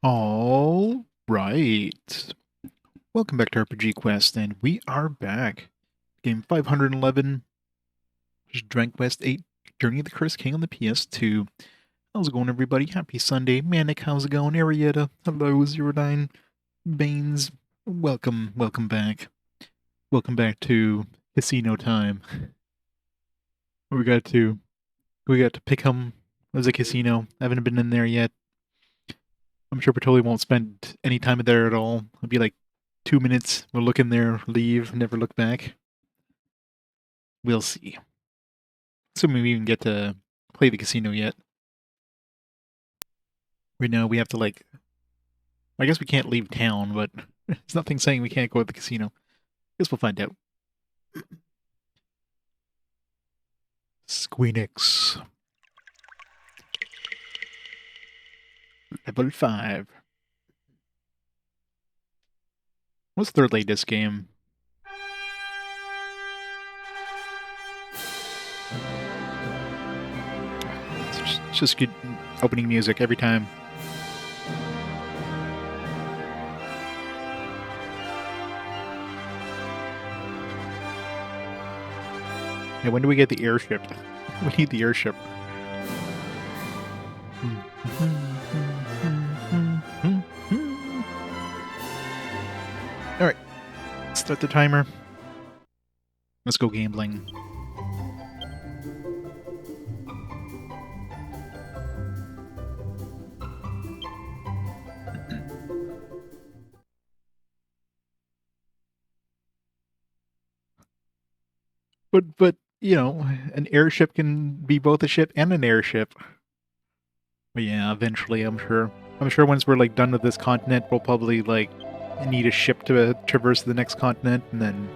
All right. Welcome back to RPG Quest, and we are back. Game 511, which is Dragon Quest VIII, Journey of the Cursed King on the PS2. How's it going, everybody? Happy Sunday. Manic, how's it going? Arietta, hello, 09. Baines, welcome back. Welcome back to Casino Time. We got to pick him as a casino. I haven't been in there yet. I'm sure we totally won't spend any time there at all. It'll be like 2 minutes. We'll look in there, leave, never look back. We'll see. Assuming we even get to play the casino yet. Right now we have to I guess we can't leave town, but there's nothing saying we can't go to the casino. Guess we'll find out. Squeenix. Level 5. What's third latest game? It's just good opening music every time. Yeah, when do we get the airship? We need the airship. Alright. Start the timer. Let's go gambling. But you know, an airship can be both a ship and an airship. But yeah, eventually, I'm sure. I'm sure once we're done with this continent, we'll probably need a ship to traverse the next continent, and then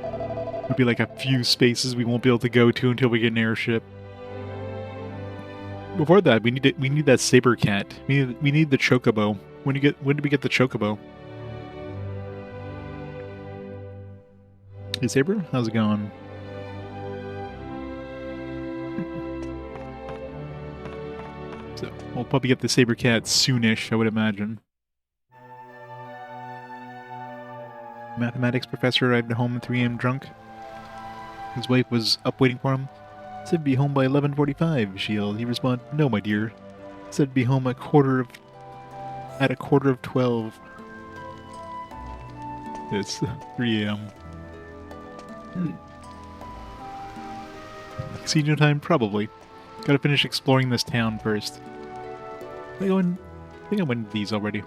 there'll be a few spaces we won't be able to go to until we get an airship. Before that, we need that saber cat. We need the chocobo. When do we get the chocobo? Hey Saber, how's it going? So we'll probably get the saber cat soonish, I would imagine. Mathematics professor arrived at home at 3 a.m. drunk. His wife was up waiting for him. Said be home by 11:45. He responded, "No, my dear." Said be home at a quarter of 12. It's 3 a.m. Casino time? Probably. Gotta finish exploring this town first. I think I went these already.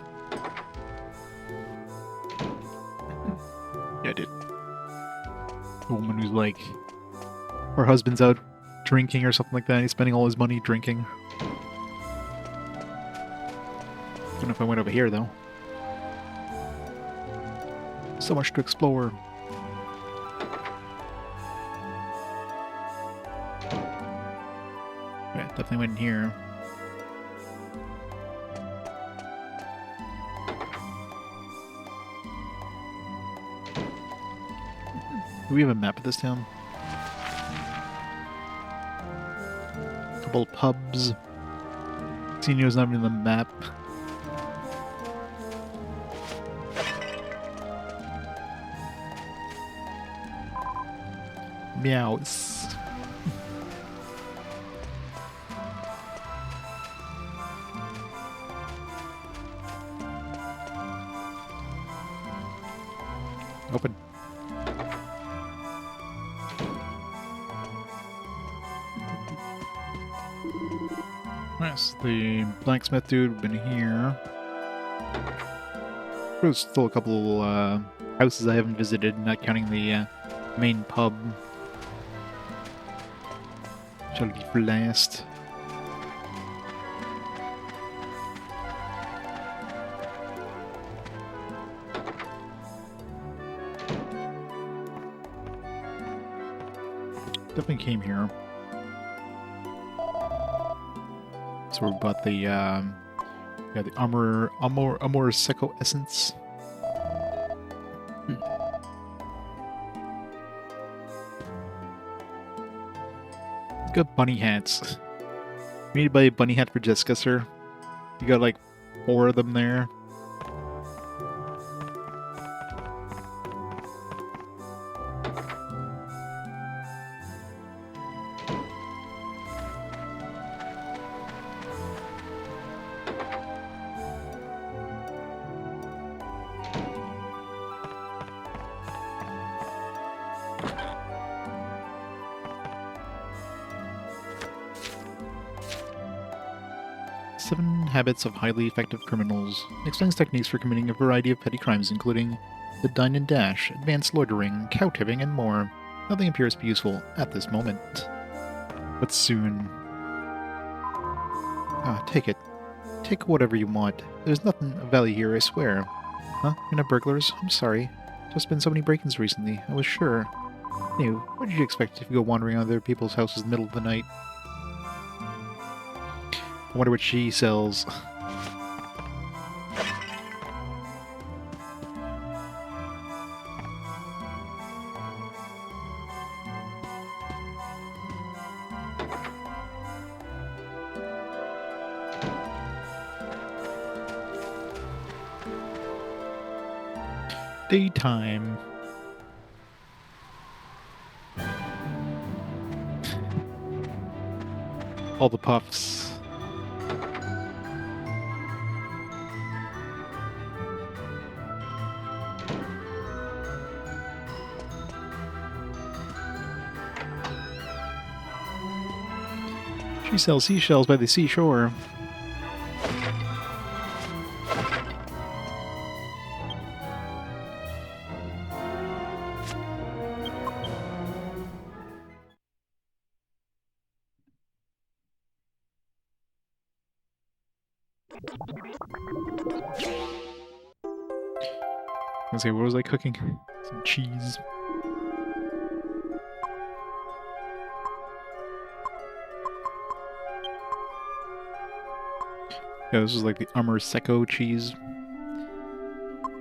Yeah, I did. The woman who's her husband's out drinking or something like that. He's spending all his money drinking. Don't know if I went over here, though. So much to explore. Yeah, definitely went in here. Do we have a map of this town? A couple of pubs. Casino's not even on the map. Meows. Open. Yes, the blacksmith dude been here. There's still a couple houses I haven't visited, not counting the main pub. Shall be for last. Definitely came here. So we bought the Amor Seco Essence. Got bunny hats. We need to buy a bunny hat for Jessica, sir. You got 4 of them there. Seven Habits of Highly Effective Criminals explains techniques for committing a variety of petty crimes, including the dine and dash, advanced loitering, cow tipping, and more. Nothing appears to be useful at this moment. But soon. Take it. Take whatever you want. There's nothing of value here, I swear. Huh? You're not burglars? I'm sorry. Just been so many break-ins recently. I was sure. Anyway, what did you expect if you go wandering on other people's houses in the middle of the night? I wonder what she sells. Daytime. All the puffs. She sells seashells by the seashore. Okay, what was I cooking? Some cheese. Yeah, this is like the Armor Secco cheese.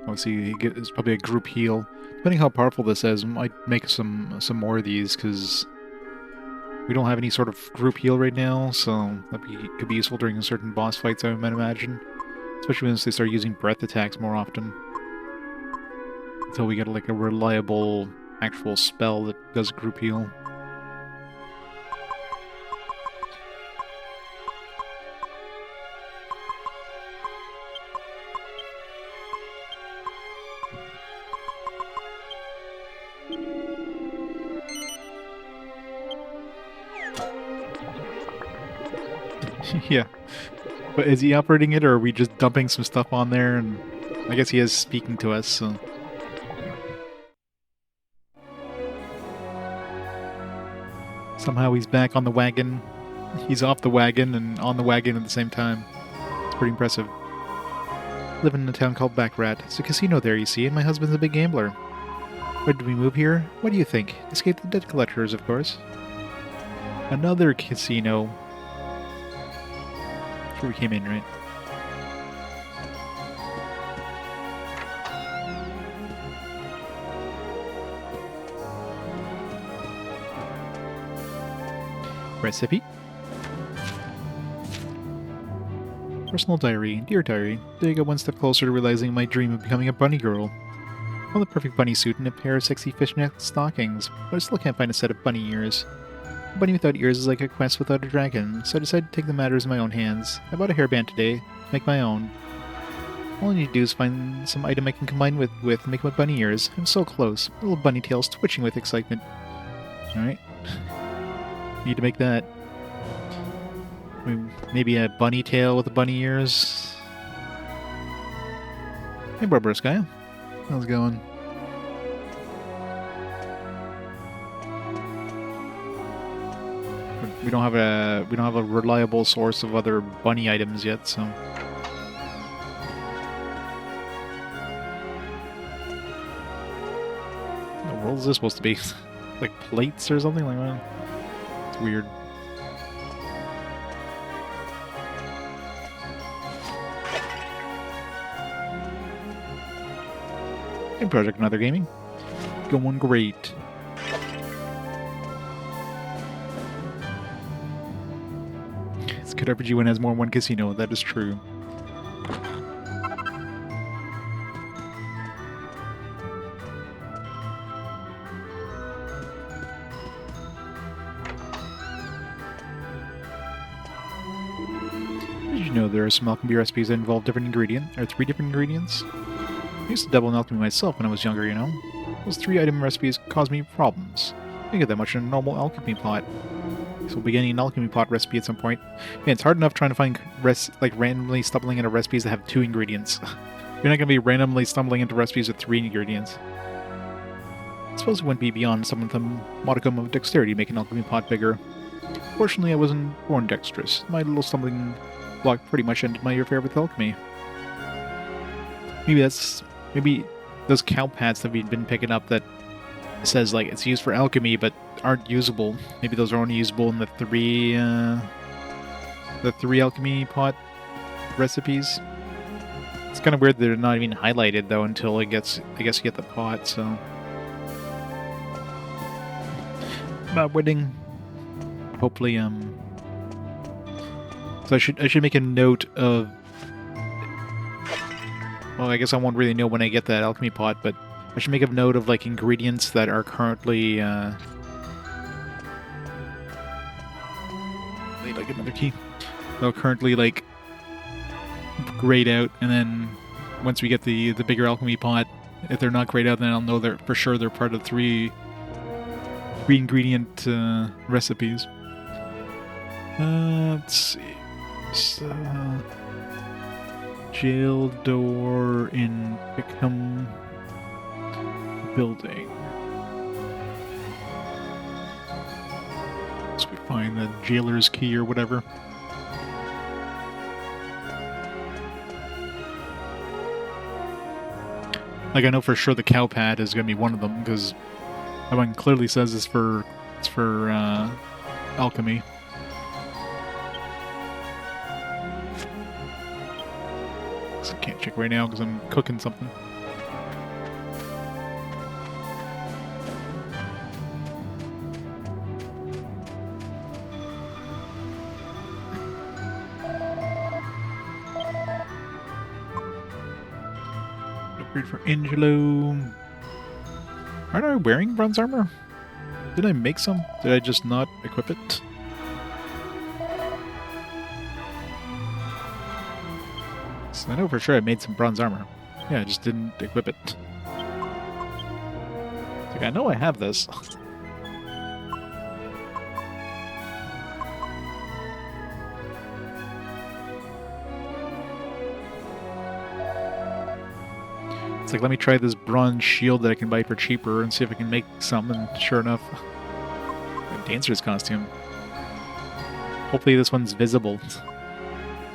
Obviously, it's probably a group heal. Depending how powerful this is, I might make some more of these, because we don't have any sort of group heal right now, so that could be useful during certain boss fights, I might imagine. Especially once they start using breath attacks more often. Until we get like a reliable actual spell that does group heal. Yeah. But is he operating it, or are we just dumping some stuff on there? And I guess he is speaking to us, so... Somehow he's back on the wagon. He's off the wagon and on the wagon at the same time. It's pretty impressive. I live in a town called Backrat. It's a casino there, you see, and my husband's a big gambler. Why did we move here? What do you think? Escape the debt collectors, of course. Another casino. That's where we came in, right? Recipe. Personal diary. Dear diary, today I got one step closer to realizing my dream of becoming a bunny girl. I want the perfect bunny suit and a pair of sexy fishnet stockings, but I still can't find a set of bunny ears. A bunny without ears is like a quest without a dragon, so I decided to take the matters in my own hands. I bought a hairband today to make my own. All I need to do is find some item I can combine with and make my bunny ears. I'm so close. My little bunny tail's twitching with excitement. Alright. Need to make that. I mean, maybe a bunny tail with the bunny ears. Hey, Barbaroska. How's it going? We don't have a reliable source of other bunny items yet, so. What is this supposed to be? Like plates or something like that? It's weird. Hey, Project Another Gaming. Going great. It's good RPG when it has more than one casino, that is true. Did you know there are some alchemy recipes that involve different ingredients, or 3 different ingredients? I used to dabble in alchemy myself when I was younger, you know? Those 3-item recipes caused me problems. I didn't get that much in a normal alchemy pot. So we'll be getting an alchemy pot recipe at some point. Man, it's hard enough trying to find randomly stumbling into recipes that have 2 ingredients. You're not going to be randomly stumbling into recipes with 3 ingredients. I suppose it wouldn't be beyond someone with a modicum of dexterity to make an alchemy pot bigger. Fortunately, I wasn't born dexterous. My little stumbling block pretty much ended my affair with alchemy. Maybe those cow pads that we've been picking up that says like it's used for alchemy but aren't usable. Maybe those are only usable in the 3 alchemy pot recipes. It's kind of weird that they're not even highlighted though until I guess you get the pot. So about wedding. Hopefully, so I should make a note of. Well, I guess I won't really know when I get that alchemy pot, but I should make a note of like ingredients that are currently. Like another key. They'll currently like grayed out, and then once we get the bigger alchemy pot, if they're not grayed out, then I'll know they're for sure they're part of 3 ingredient recipes. Let's see. So, jail door in Pickham building. So we find the jailer's key or whatever. Like I know for sure the cow pad is going to be one of them because that one clearly says it's for alchemy. So I can't check right now because I'm cooking something. Upgrade for Angelo. Aren't I wearing bronze armor? Did I make some? Did I just not equip it? So I know for sure I made some bronze armor. Yeah, I just didn't equip it. It's like, I know I have this. It's like, let me try this bronze shield that I can buy for cheaper and see if I can make some, and sure enough, a dancer's costume. Hopefully this one's visible.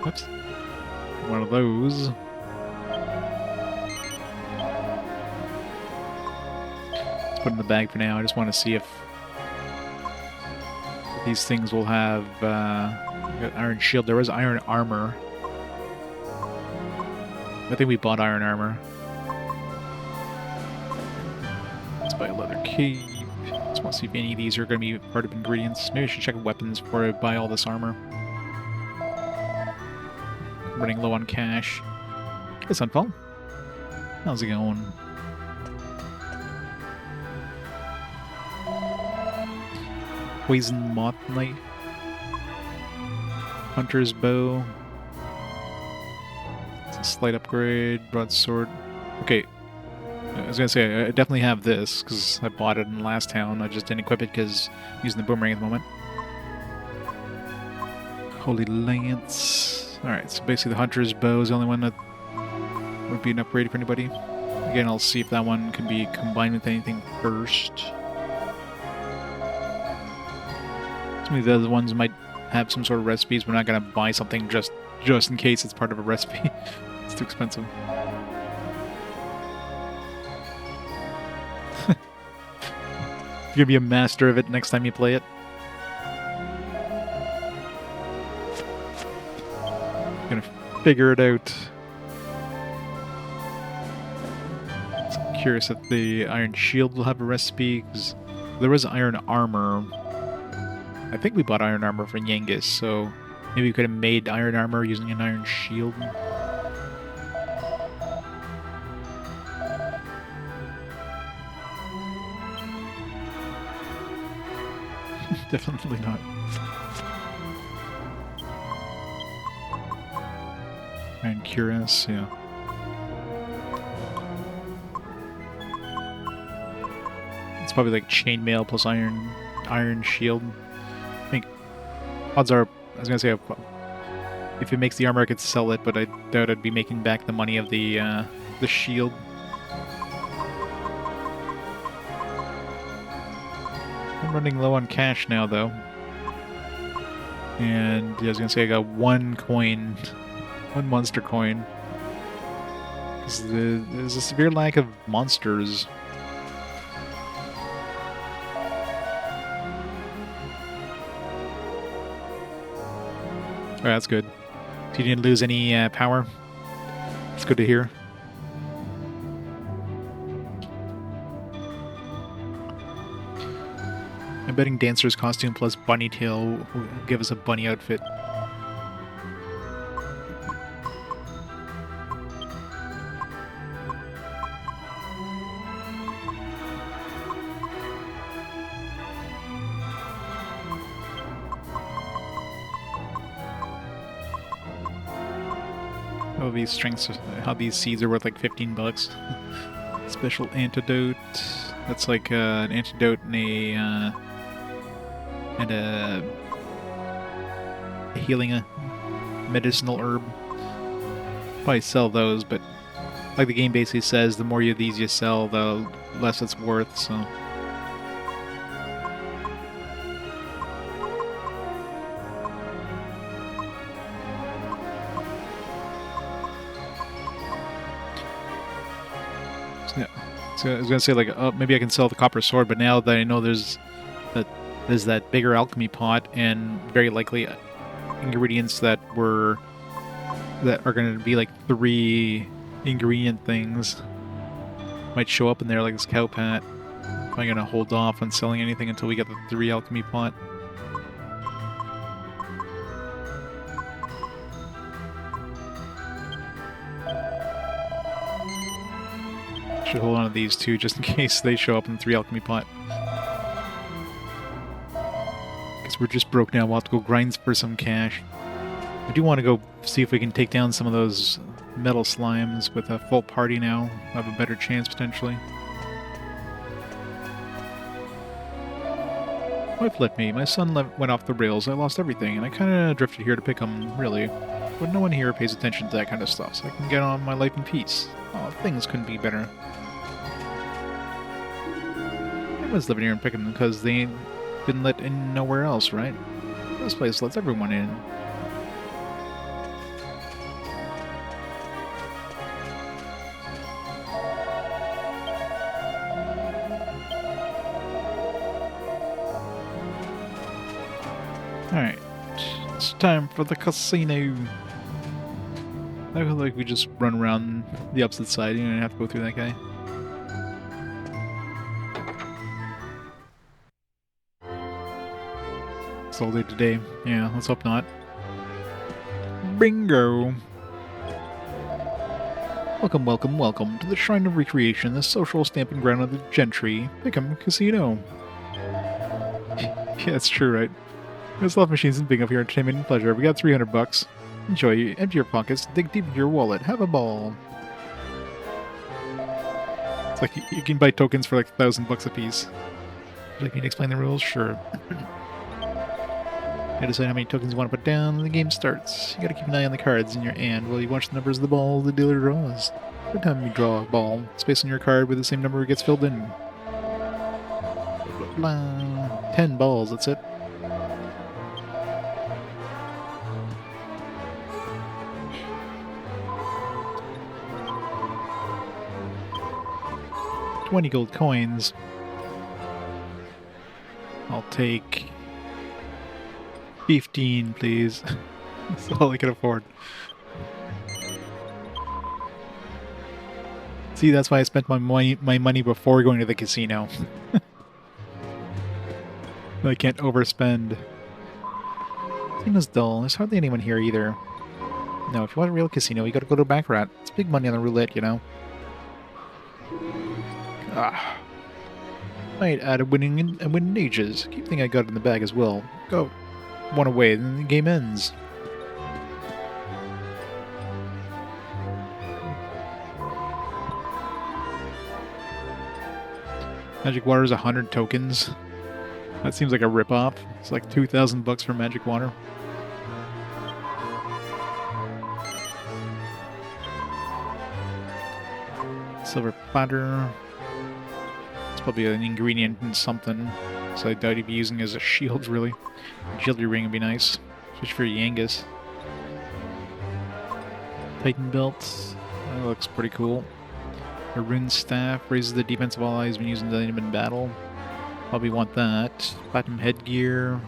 Whoops. One of those. Let's put it in the bag for now. I just want to see if these things will have iron shield. There was iron armor. I think we bought iron armor. Let's buy a leather cape. Just want to see if any of these are going to be part of ingredients. Maybe I should check weapons before I buy all this armor. Running low on cash. Hey, Sunfall. How's it going? Poison moth knife. Hunter's bow. It's a slight upgrade. Broadsword. Okay. I was gonna say, I definitely have this, because I bought it in the last town. I just didn't equip it because I'm using the boomerang at the moment. Holy Lance. Alright, so basically the Hunter's Bow is the only one that would be an upgrade for anybody. Again, I'll see if that one can be combined with anything first. Some of the other ones might have some sort of recipes. We're not going to buy something just in case it's part of a recipe. It's too expensive. You're going to be a master of it next time you play it. Gonna figure it out. I'm curious if the iron shield will have a recipe, because there was iron armor. I think we bought iron armor from Yangus, so maybe we could have made iron armor using an iron shield. Definitely not. And Curious, yeah. It's probably like chainmail plus iron shield. I think odds are, I was gonna say, if it makes the armor, I could sell it, but I doubt I'd be making back the money of the shield. I'm running low on cash now, though. And yeah, I was gonna say I got one coin, one monster coin. Because there's a severe lack of monsters. Oh, that's good. So you didn't lose any power? It's good to hear. I'm betting Dancer's costume plus bunny tail will give us a bunny outfit. Oh, these strengths, how these seeds are worth like 15 bucks. Special antidote. That's like an antidote and a healing medicinal herb. Probably sell those, but like the game basically says, the more of these you sell, the less it's worth, so... Yeah. So I was gonna say, like, oh, maybe I can sell the copper sword, but now that I know there's that bigger alchemy pot and very likely ingredients that are going to be like 3 ingredient things might show up in there, like this cow pat. I'm gonna hold off on selling anything until we get the 3 alchemy pot. Should hold on to these 2 just in case they show up in the 3 alchemy pot. Because we're just broke now, we'll have to go grind for some cash. I do want to go see if we can take down some of those metal slimes with a full party now. Have a better chance, potentially. Life left me. My son went off the rails. I lost everything, and I kind of drifted here to pick him, really. But no one here pays attention to that kind of stuff, so I can get on my life in peace. Oh, things couldn't be better. I was living here and picking them because they ain't been let in nowhere else, right? This place lets everyone in. Alright, it's time for the casino. I feel like we just run around the opposite side, you don't have to go through that guy. It's all day today. Yeah, let's hope not. Bingo! Welcome, welcome, welcome to the Shrine of Recreation, the social stamping ground of the gentry, Pick'em Casino. Yeah, it's true, right? There's slot machines and big up here, entertainment and pleasure. We got 300 bucks. Enjoy, empty your pockets, dig deep into your wallet, have a ball. It's like you can buy tokens for like 1,000 bucks a piece. Would you like me to explain the rules? Sure. You decide how many tokens you want to put down, and the game starts. You gotta keep an eye on the cards in your hand while you watch the numbers of the ball the dealer draws. Every time you draw a ball, space on your card with the same number gets filled in. Blah. 10 balls, that's it. $20 gold coins. I'll take 15, please. That's all I can afford. See, that's why I spent my money before going to the casino. I can't overspend. Casino's dull. There's hardly anyone here either. No, if you want a real casino, you gotta go to Baccarat. It's big money on the roulette, you know. Ah. Right, add a winning ages. Keep thinking I got it in the bag as well. Go. One away, then the game ends. Magic water is 100 tokens. That seems like a ripoff. It's like 2,000 bucks for magic water. Silver platter. It's probably an ingredient in something. So I doubt he'd be using it as a shield, really. Agility ring would be nice. Especially for Yangus. Titan belt. That looks pretty cool. A rune staff raises the defense of allies when using the item in battle. Probably want that. Platinum headgear.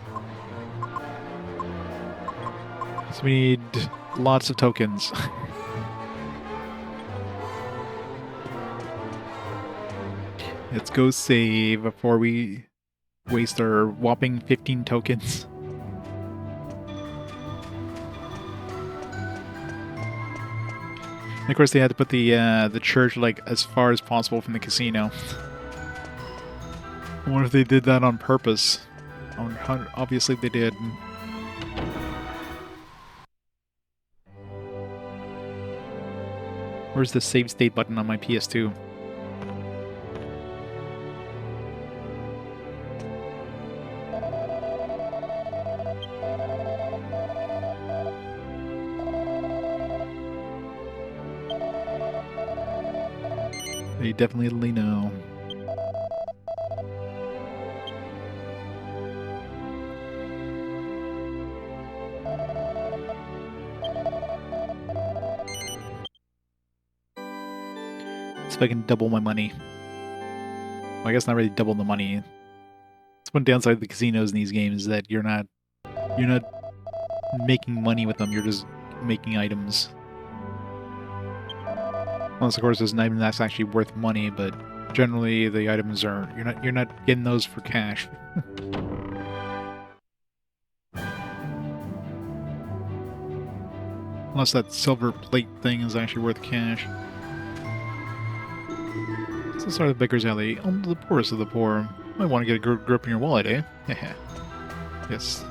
So we need lots of tokens. Let's go save before we waste our whopping 15 tokens. And of course, they had to put the church like as far as possible from the casino. I wonder if they did that on purpose. Obviously, they did. Where's the save state button on my PS2? They definitely know. Let's see if I can double my money. Well, I guess not really double the money. It's one downside of the casinos in these games is that you're not making money with them. You're just making items. Unless, of course, there's an item that's actually worth money, but generally the items are you're not getting those for cash. Unless that silver plate thing is actually worth cash. So let's start the Baker's Alley. On to the poorest of the poor. Might want to get a grip in your wallet, eh? Yes.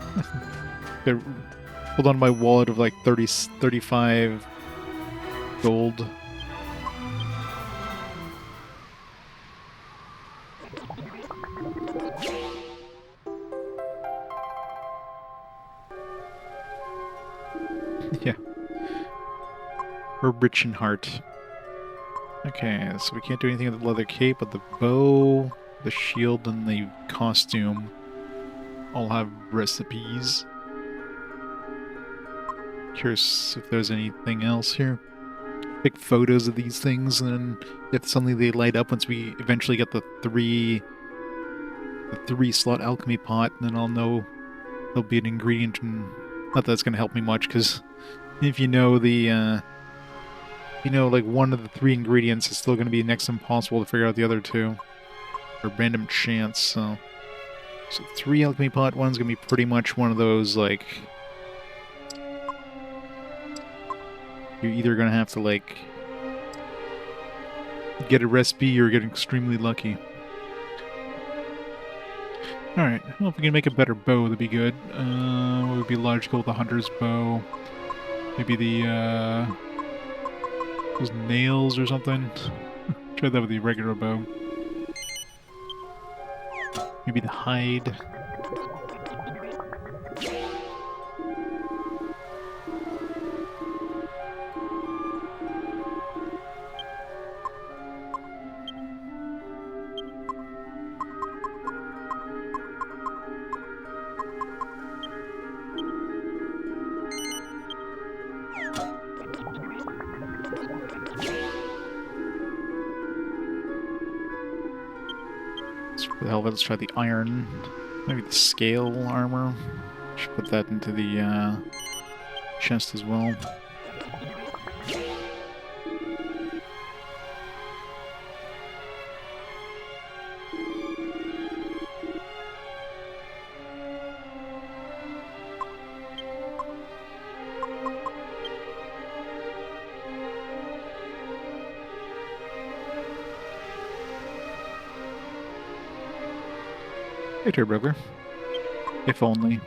Hold on to my wallet of like 35 gold. Yeah. We're rich in heart. Okay, so we can't do anything with the leather cape, but the bow, the shield, and the costume all have recipes. Curious if there's anything else here. Take photos of these things, and then if suddenly they light up once we eventually get the three slot alchemy pot, then I'll know there'll be an ingredient. And not that that's going to help me much, because if you know the like one of the 3 ingredients, it's still going to be next to impossible to figure out the other 2. Or random chance, so 3 alchemy pot, one's going to be pretty much one of those, like, you're either going to have to, like, get a recipe or get extremely lucky. Alright, well, if we can make a better bow, that'd be good. What would be logical? The hunter's bow. Maybe the, those nails or something. Try that with the regular bow. Maybe the hide. For the hell of it, let's try the iron. Maybe the scale armor. Should put that into the chest as well. Hey, Turbover. If only.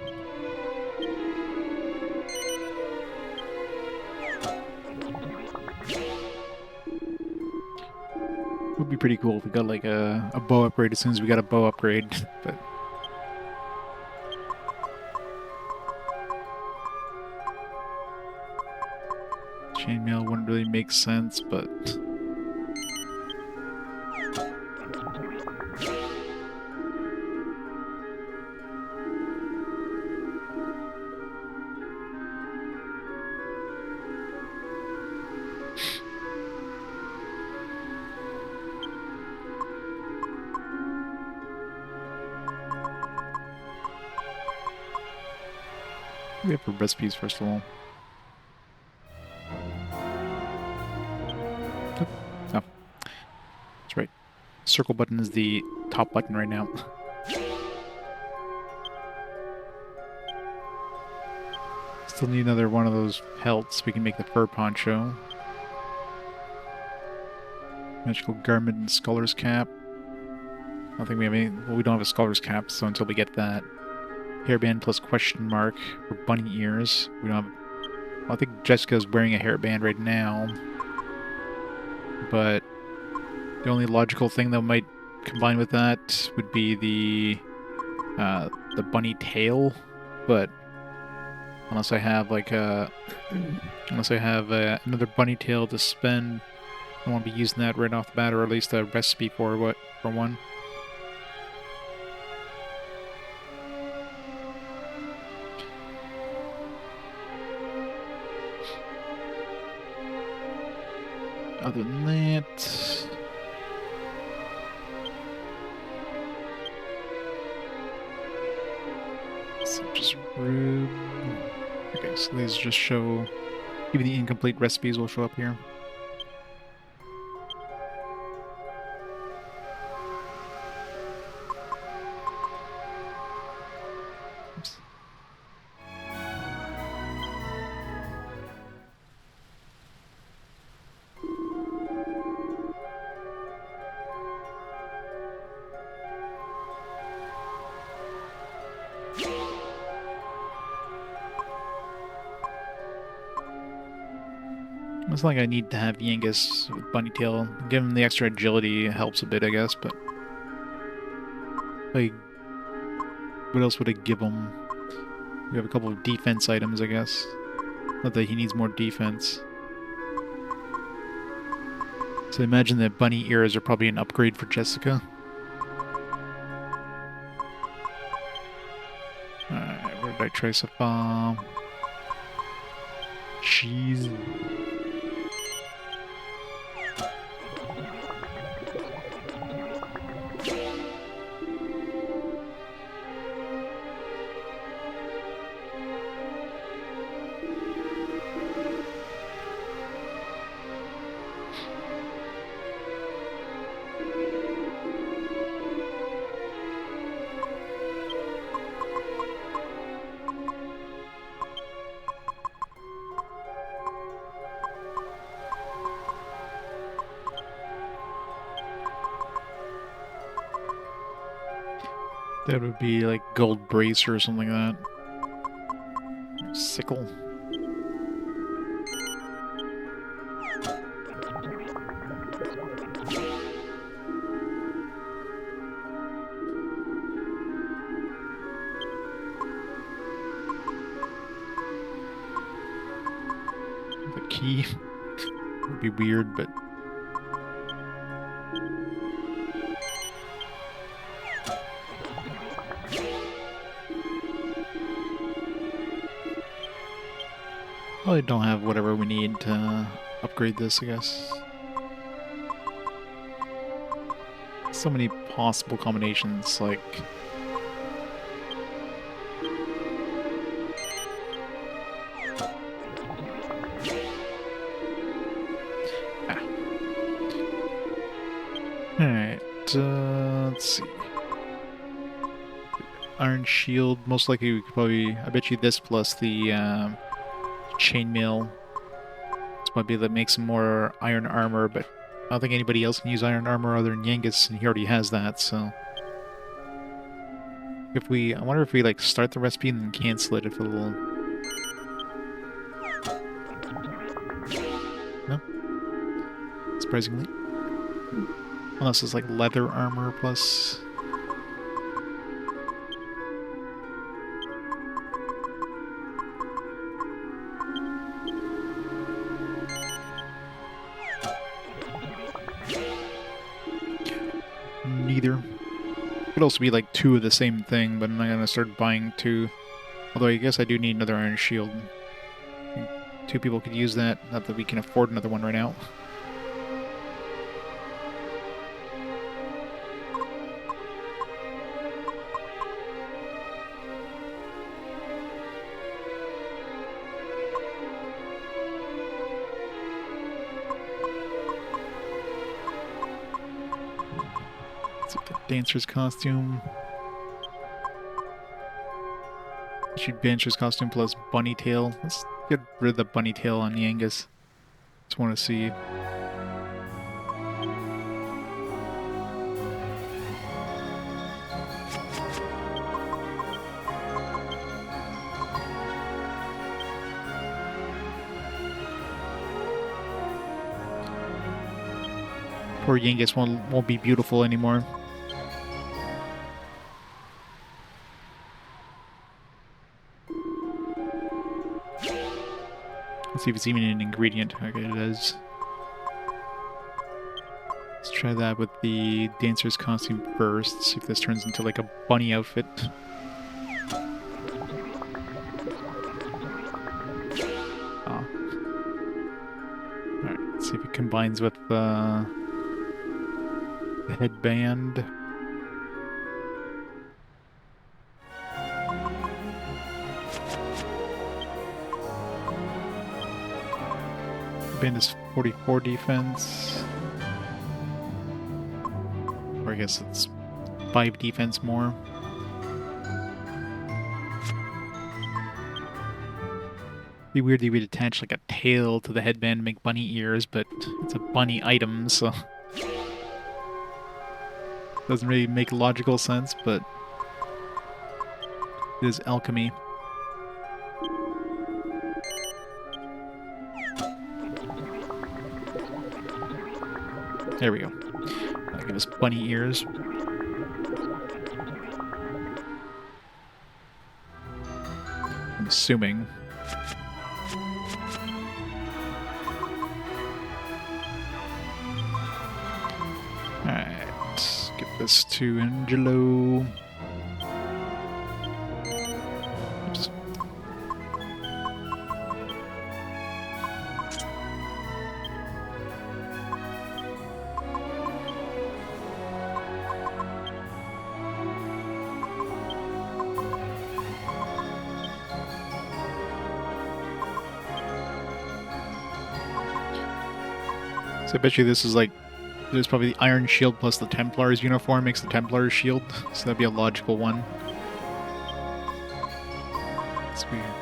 Would be pretty cool if we got like a bow upgrade as soon as we got a bow upgrade, but chainmail wouldn't really make sense, but we have for recipes first of all. Oh, that's right. Circle button is the top button right now. Still need another one of those pelts so we can make the fur poncho. Magical garment and scholar's cap. I don't think we have any. Well, we don't have a scholar's cap, so until we get that. Hairband plus question mark for bunny ears. We don't have. Well, I think Jessica's wearing a hairband right now. But the only logical thing that might combine with that would be the bunny tail. But unless I have like another bunny tail to spend, I won't be using that right off the bat, or at least a recipe for one. Other than that, so just rube. Okay, so these just show. Even the incomplete recipes will show up here. Oops. It's not like I need to have Yangus with bunny tail. Give him the extra agility helps a bit, I guess, but like, what else would I give him? We have a couple of defense items, I guess. Not that he needs more defense. So I imagine that bunny ears are probably an upgrade for Jessica. Alright, where did I trace a bomb? Cheese. That would be like gold bracer or something like that. Sickle. The key would be weird, but probably don't have whatever we need to upgrade this, I guess. So many possible combinations, like... Ah. Alright, let's see. Iron Shield, most likely we could probably... I bet you this plus the chainmail. This might be that makes some more iron armor, but I don't think anybody else can use iron armor other than Yangus, and he already has that, so... If we, I wonder if we like start the recipe and then cancel it if it'll... No? Surprisingly. Unless it's like leather armor plus... Neither. Could also be like two of the same thing, but I'm not gonna start buying two. Although I guess I do need another iron shield. I think two people could use that, not that we can afford another one right now. Dancer's costume. Should Dancer's costume plus bunny tail. Let's get rid of the bunny tail on Yangus. Just want to see. Poor Yangus won't be beautiful anymore. Let's see if it's even an ingredient. Okay, it is. Let's try that with the dancer's costume first. See if this turns into like a bunny outfit. Oh. Alright, let's see if it combines with the headband. Band is 44 defense. Or I guess it's 5 defense more. Be weird if you would attach like a tail to the headband to make bunny ears, but it's a bunny item, so doesn't really make logical sense, but it is alchemy. There we go. That'll give us bunny ears. I'm assuming. Alright, give this to Angelo. Oops. So I bet you this is like, there's probably the Iron Shield plus the Templar's uniform makes the Templar's shield, so that'd be a logical one.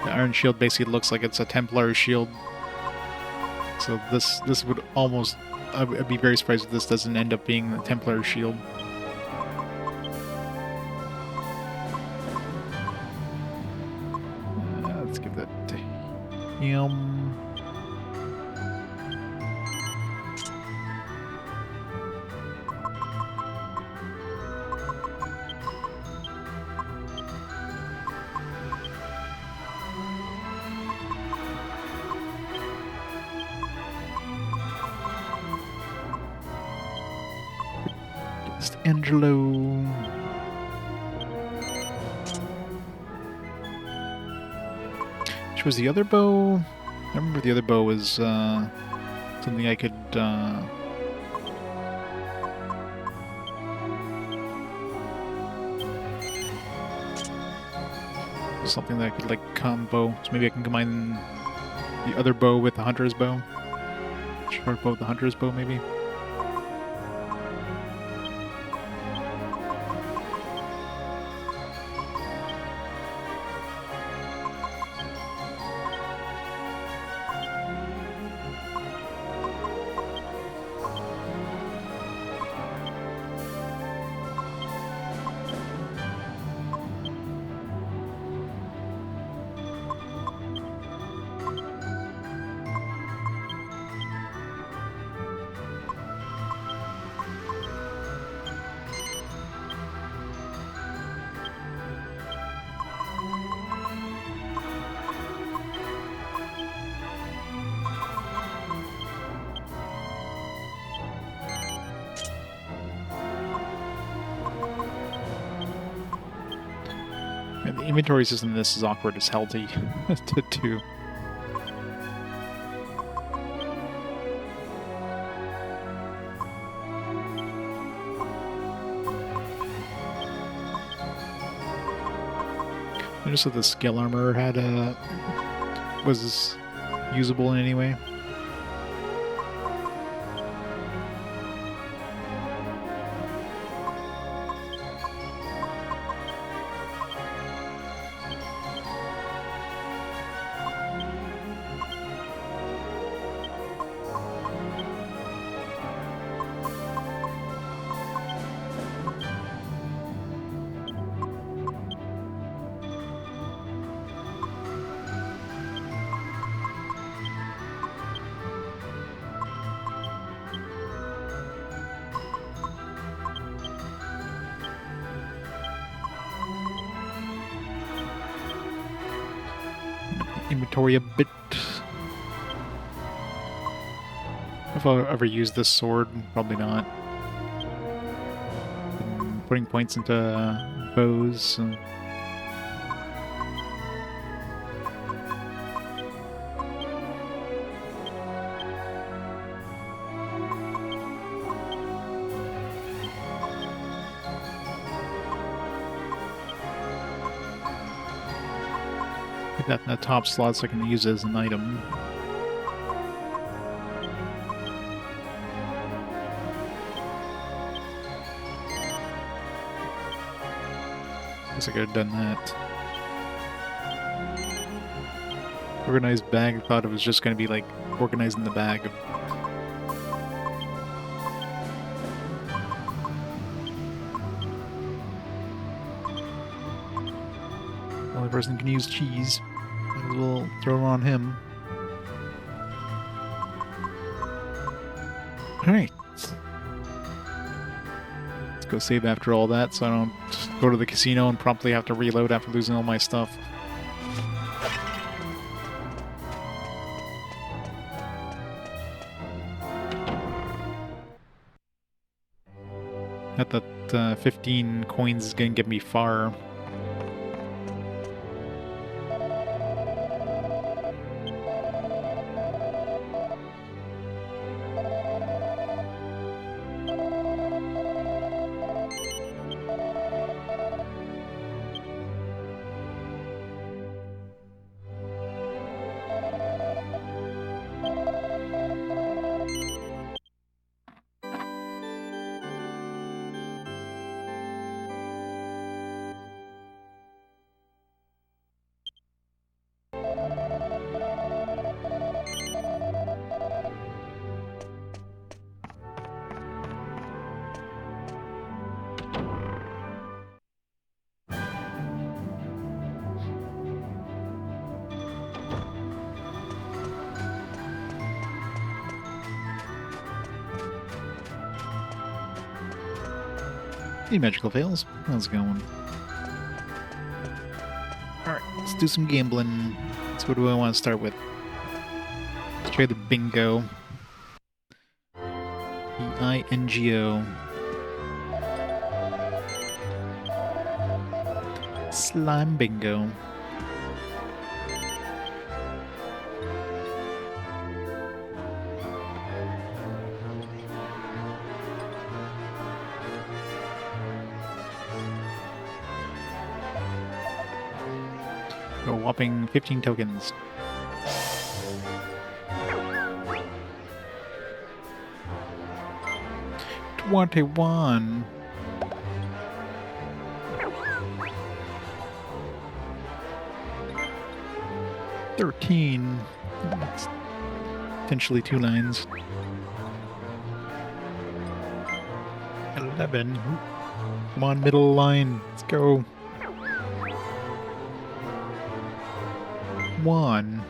The Iron Shield basically looks like it's a Templar's shield. So this would almost, I'd be very surprised if this doesn't end up being the Templar's shield. Let's give that to him. Angelo. Which was the other bow? I remember the other bow was something I could something that I could like combo. So maybe I can combine the other bow with the hunter's bow. Short bow with the hunter's bow, maybe. The inventory system in this is awkward as hell to do. I noticed that the scale armor had was usable in any way. Inventory a bit. If I'll ever use this sword, probably not. Been putting points into bows. And get that in the top slot so I can use it as an item. Guess I could have done that. Organized bag, thought it was just going to be like organizing the bag. Only person can use cheese. Might as well throw it on him. Alright. Let's go save after all that so I don't go to the casino and promptly have to reload after losing all my stuff. Not that 15 coins is going to get me far. Hey, magical fails. How's it going? Alright, let's do some gambling. So what do I want to start with? Let's try the bingo. B-I-N-G-O. Slime bingo. A whopping 15 tokens. $21. $13. That's potentially 2 lines. 11. Come on, middle line. Let's go. 1.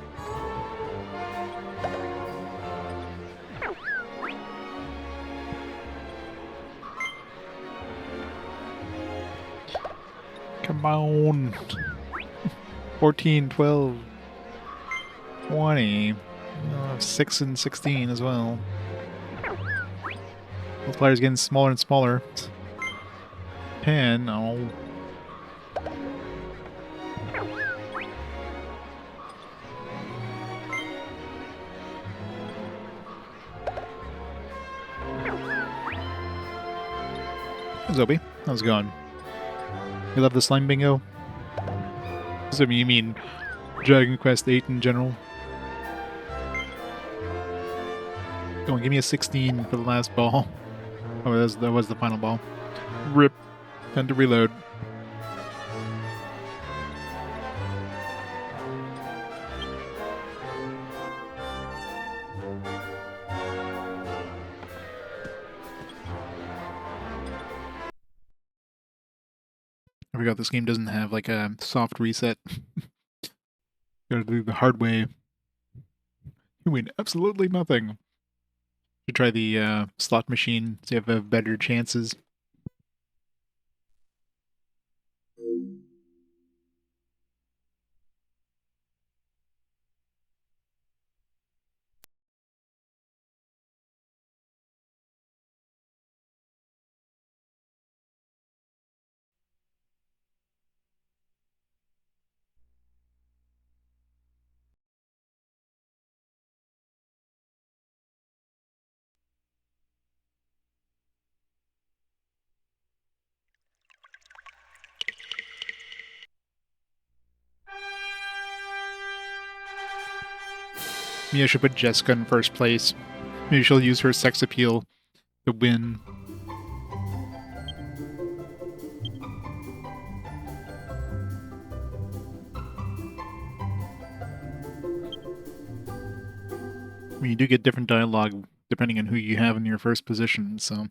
Come on. 14, 12, 20. 6 and 16 as well. Multiplyer's getting smaller and smaller. 10. Oh. Zobi, how's it going? You love the slime bingo? So you mean Dragon Quest VIII in general? Go on, give me a 16 for the last ball. Oh, that was the final ball. Rip. Time to reload. I forgot this game doesn't have like a soft reset. Gotta do the hard way. You win absolutely nothing. Should try the slot machine, see if I have better chances. Maybe I should put Jessica in first place. Maybe she'll use her sex appeal to win. I mean, you do get different dialogue depending on who you have in your first position, so...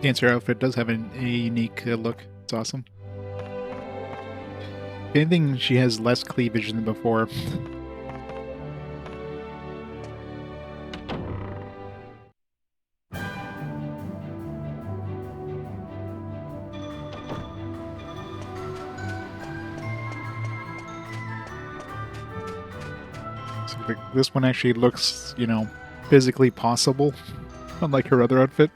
Dancer outfit does have a unique look. It's awesome. If anything, she has less cleavage than before. So this one actually looks, you know, physically possible, unlike her other outfit,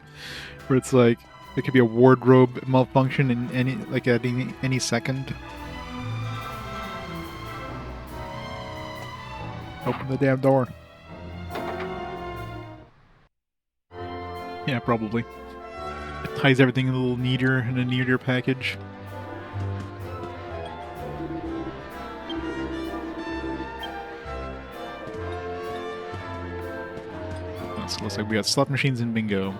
where it's like it could be a wardrobe malfunction in any second. Open the damn door. Yeah, probably. It ties everything a little neater in a neater package. So looks like we got slot machines and bingo.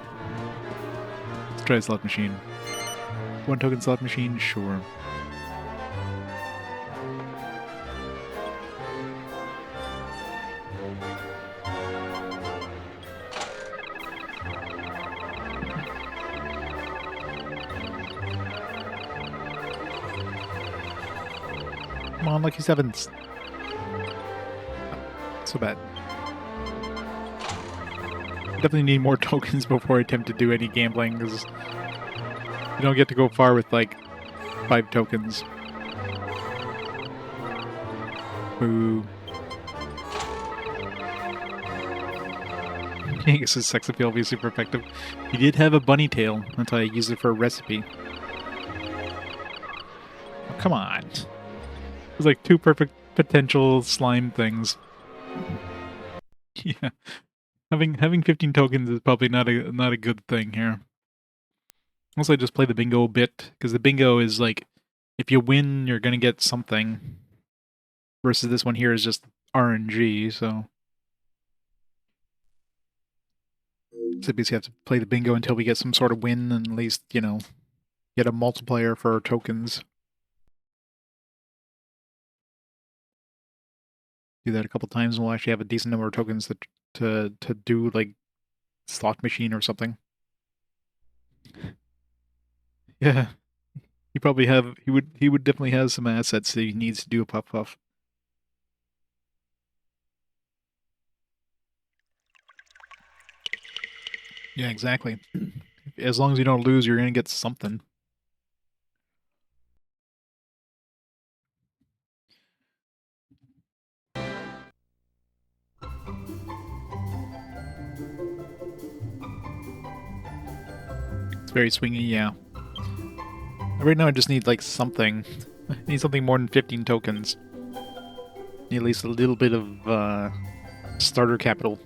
Let's try a slot machine. 1 token slot machine, sure. Come on, lucky sevens. So bad. Definitely need more tokens before I attempt to do any gambling, because you don't get to go far with like 5 tokens. Boo. Yangus' sex appeal will be super effective. He did have a bunny tail until I used it for a recipe. Oh, come on. There's like 2 perfect potential slime things. Yeah. Having 15 tokens is probably not a good thing here. Unless I just play the bingo a bit, because the bingo is like, if you win, you're gonna get something. Versus this one here is just RNG, so... So basically have to play the bingo until we get some sort of win, and at least, you know, get a multiplier for our tokens. Do that a couple times, and we'll actually have a decent number of tokens to do, like, slot machine or something. Yeah. He probably he would definitely have some assets that he needs to do a puff puff. Yeah, exactly. As long as you don't lose, you're gonna get something. It's very swingy, yeah. Right now I just need, like, something. I need something more than 15 tokens. Need at least a little bit of, starter capital.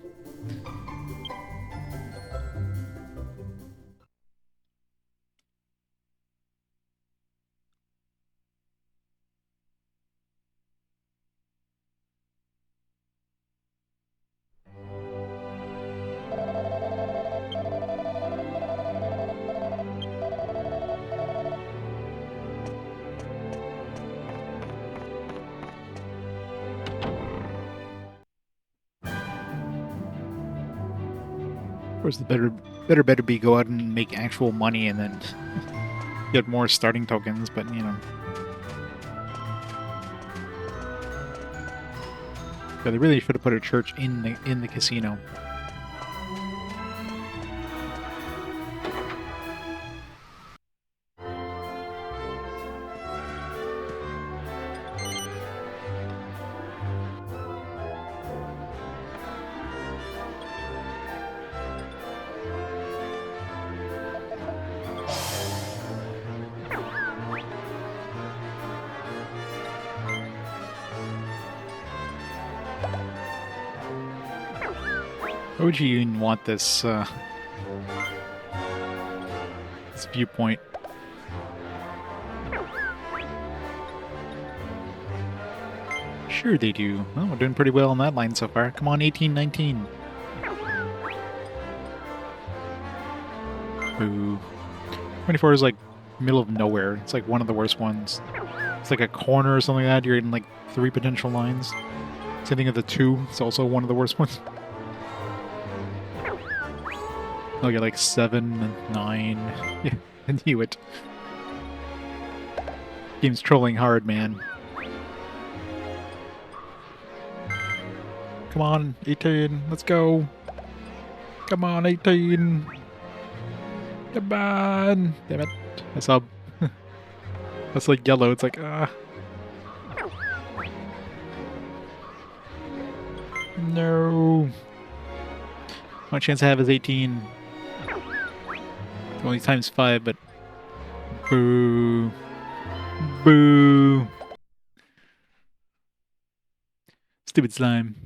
Of course, the better be go out and make actual money and then get more starting tokens, but, you know. Yeah, they really should have put a church in the casino. Why would you even want this, this viewpoint? Sure they do. Well, we're doing pretty well on that line so far. Come on, 1819. Boo. 24 is like middle of nowhere. It's like one of the worst ones. It's like a corner or something like that. You're in like 3 potential lines. Same thing with the 2. It's also one of the worst ones. I'll get like 7 and 9. Yeah, I knew it. Game's trolling hard, man. Come on, 18. Let's go. Come on, 18. Come on. Damn it. I saw. That's like yellow. It's like, ah. No. Only chance I have is 18. Only times 5, but boo. Boo. Stupid slime.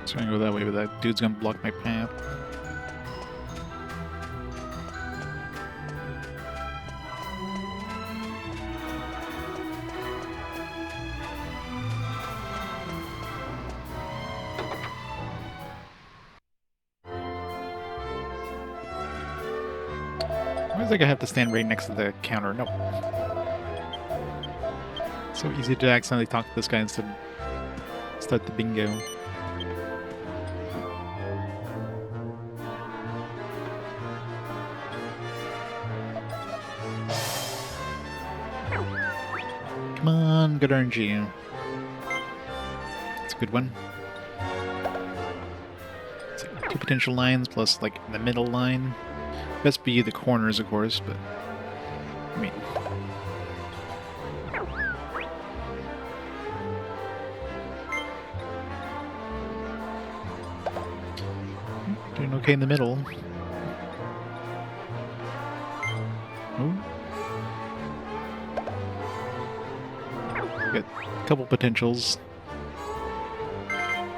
Trying to go that way, but that dude's gonna block my path. Why is it I have to stand right next to the counter? Nope. So easy to accidentally talk to this guy instead of start the bingo. Come on, some good RNG. It's a good one. It's like 2 potential lines plus like the middle line. Best be the corners, of course, but I mean, doing okay in the middle. Oh. Got a couple potentials.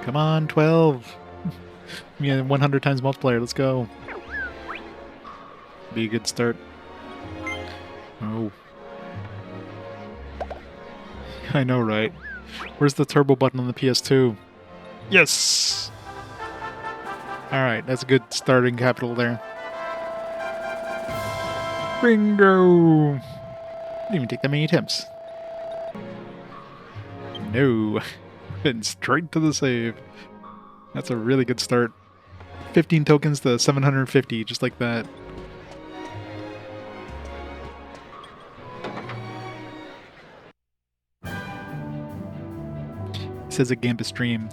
Come on, 12! Yeah, 100 times multiplier, let's go. Be a good start. Oh. I know, right? Where's the turbo button on the PS2? Yes! Alright, that's a good starting capital there. Bingo! Didn't even take that many attempts. No. Went straight to the save. That's a really good start. 15 tokens to 750, just like that. It says a Gambit stream.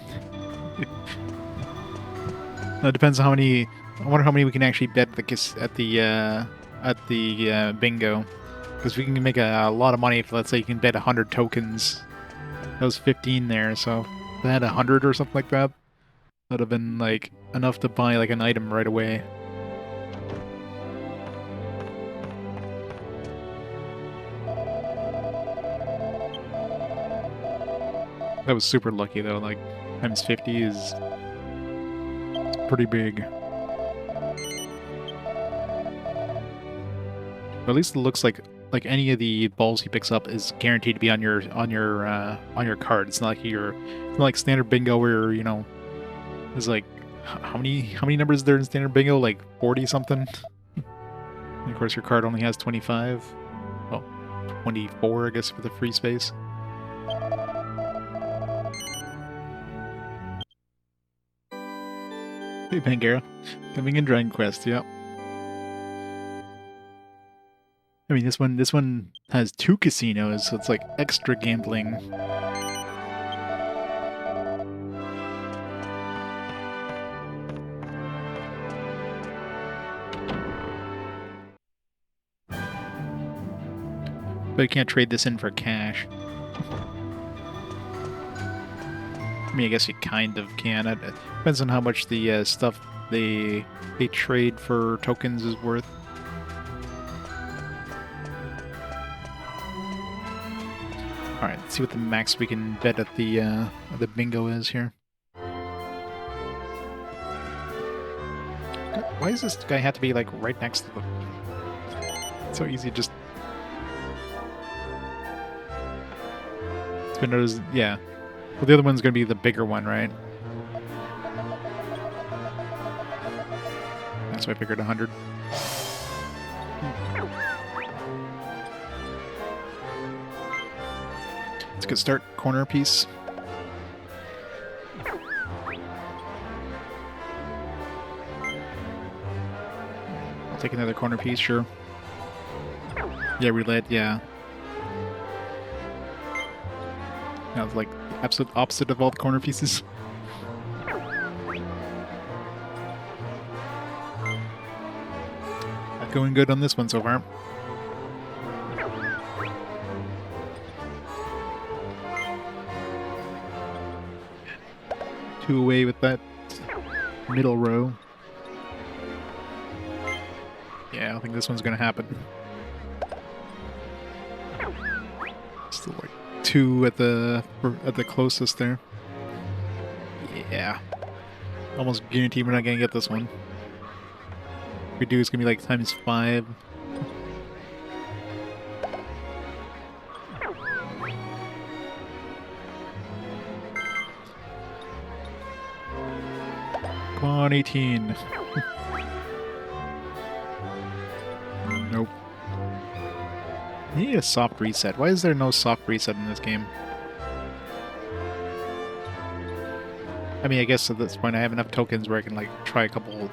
It depends on how many. I wonder how many we can actually bet at the bingo, because we can make a lot of money if, let's say, you can bet 100 tokens. That was 15 there, so if I had 100 or something like that, that'd have been like enough to buy like an item right away. That was super lucky though. Like times 50 is pretty big. But at least it looks like any of the balls he picks up is guaranteed to be on your card. It's not like standard bingo where, you know, there's like how many numbers are there in standard bingo? Like 40 something. And of course your card only has 25. Oh, 24 I guess for the free space. Hey Pangara, coming in Dragon Quest, yep. I mean, this one has 2 casinos, so it's like extra gambling. But you can't trade this in for cash. I mean, I guess you kind of can. It depends on how much the stuff they trade for tokens is worth. Alright, let's see what the max we can bet at the bingo is here. Why does this guy have to be like right next to them? It's so easy, just... It's been noticed, yeah. Well, the other one's gonna be the bigger one, right? That's why I figured 100. It's a good start. Corner piece. I'll take another corner piece, sure. Yeah, roulette, yeah. That was like the absolute opposite of all the corner pieces. Not going good on this one so far. Two away with that middle row. Yeah, I don't think this one's gonna happen. Still like 2 at the closest there. Yeah. Almost guaranteed we're not gonna get this one. If we do, it's gonna be like times 5. Come on, 18. Nope. I need a soft reset. Why is there no soft reset in this game? I mean, I guess at this point I have enough tokens where I can, like, try a couple...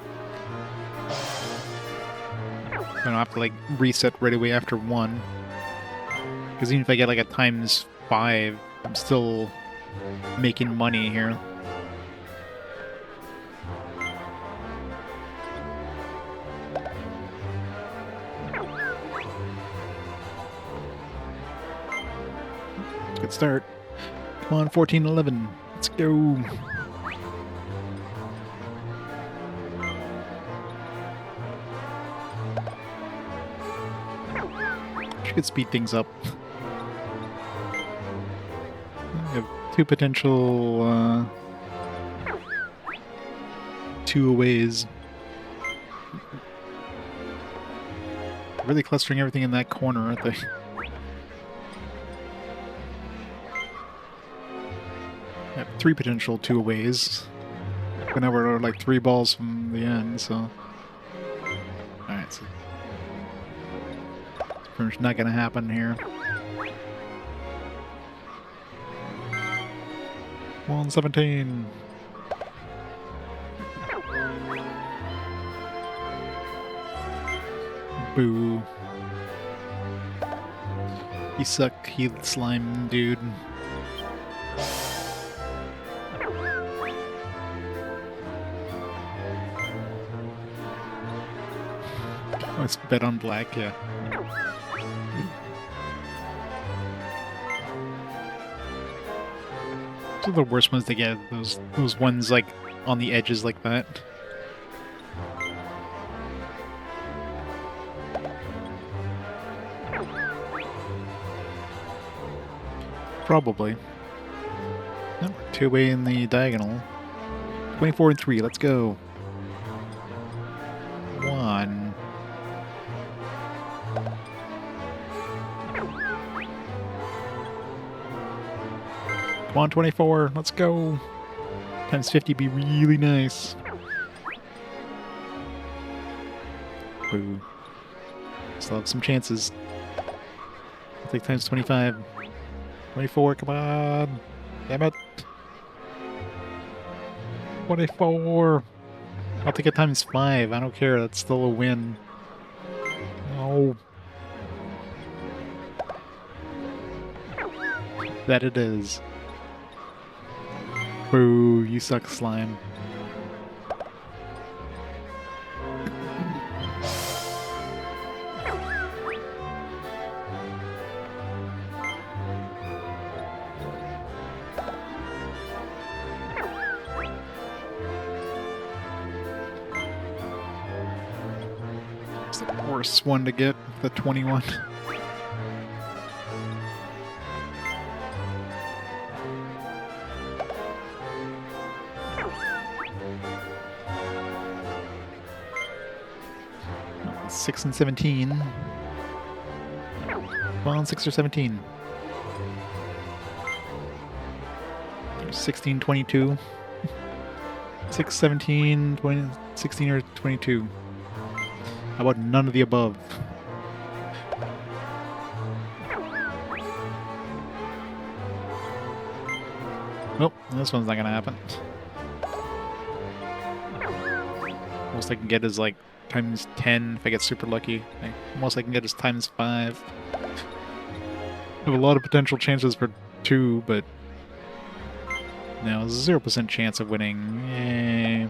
I don't have to, like, reset right away after 1. Because even if I get, like, a times 5, I'm still making money here. Good start. Come on, 14-11. Let's go. Could speed things up. We have 2 potential 2 aways. Really clustering everything in that corner, aren't they? I have 3 potential 2 aways. Whenever we're like 3 balls from the end, so. Alright, so. Pretty much not gonna happen here. 117. Boo. You suck, you slime dude. Let's bet on black, yeah. Those are the worst ones to get, those ones like on the edges like that. Probably. Nope, 2 away in the diagonal. 24 and 3, let's go. 1. Come on, 24, let's go. Times 50 be really nice. Boo. Still have some chances. I'll take times 25. 24, come on. Damn it. 24. I'll take it times 5. I don't care. That's still a win. No. That it is. Boo, you suck, slime. It's the worst one to get, the 21. Oh, 6 and 17. Come on, 6 or 17. 16, 22. 6, 17, 20, 16 or 22. How about none of the above? Nope, this one's not gonna happen. Most I can get is like times 10 if I get super lucky. Most I can get is times 5. I have a lot of potential chances for 2, but no, 0% chance of winning. Yay.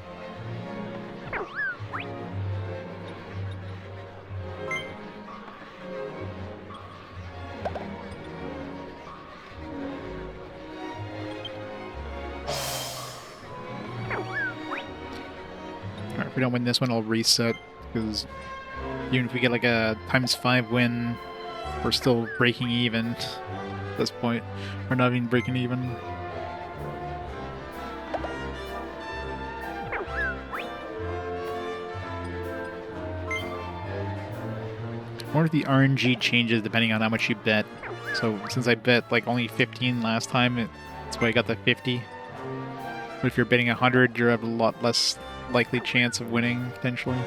Alright, if we don't win this one, I'll reset, because even if we get like a times 5 win, we're still breaking even at this point. We're not even breaking even. I wonder if the RNG changes depending on how much you bet. So since I bet like only 15 last time, that's why I got the 50. But if you're betting 100, you have a lot less likely chance of winning, potentially.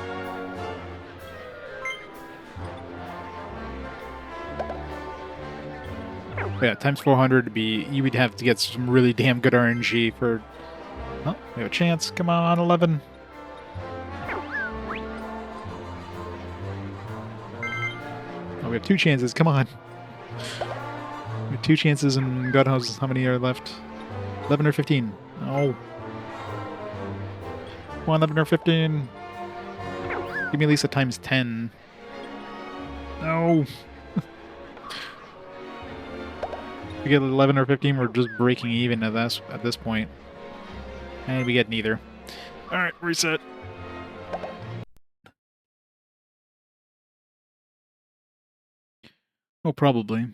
But yeah, times 400 would be, you would have to get some really damn good RNG for... Oh, we have a chance. Come on, 11. Oh, we have 2 chances. Come on. 2 chances and God knows how many are left. 11 or 15. Oh. Come on, 11 or 15. Give me at least a times 10. No. If we get 11 or 15, we're just breaking even at this point. And we get neither. Alright, reset. Oh, probably.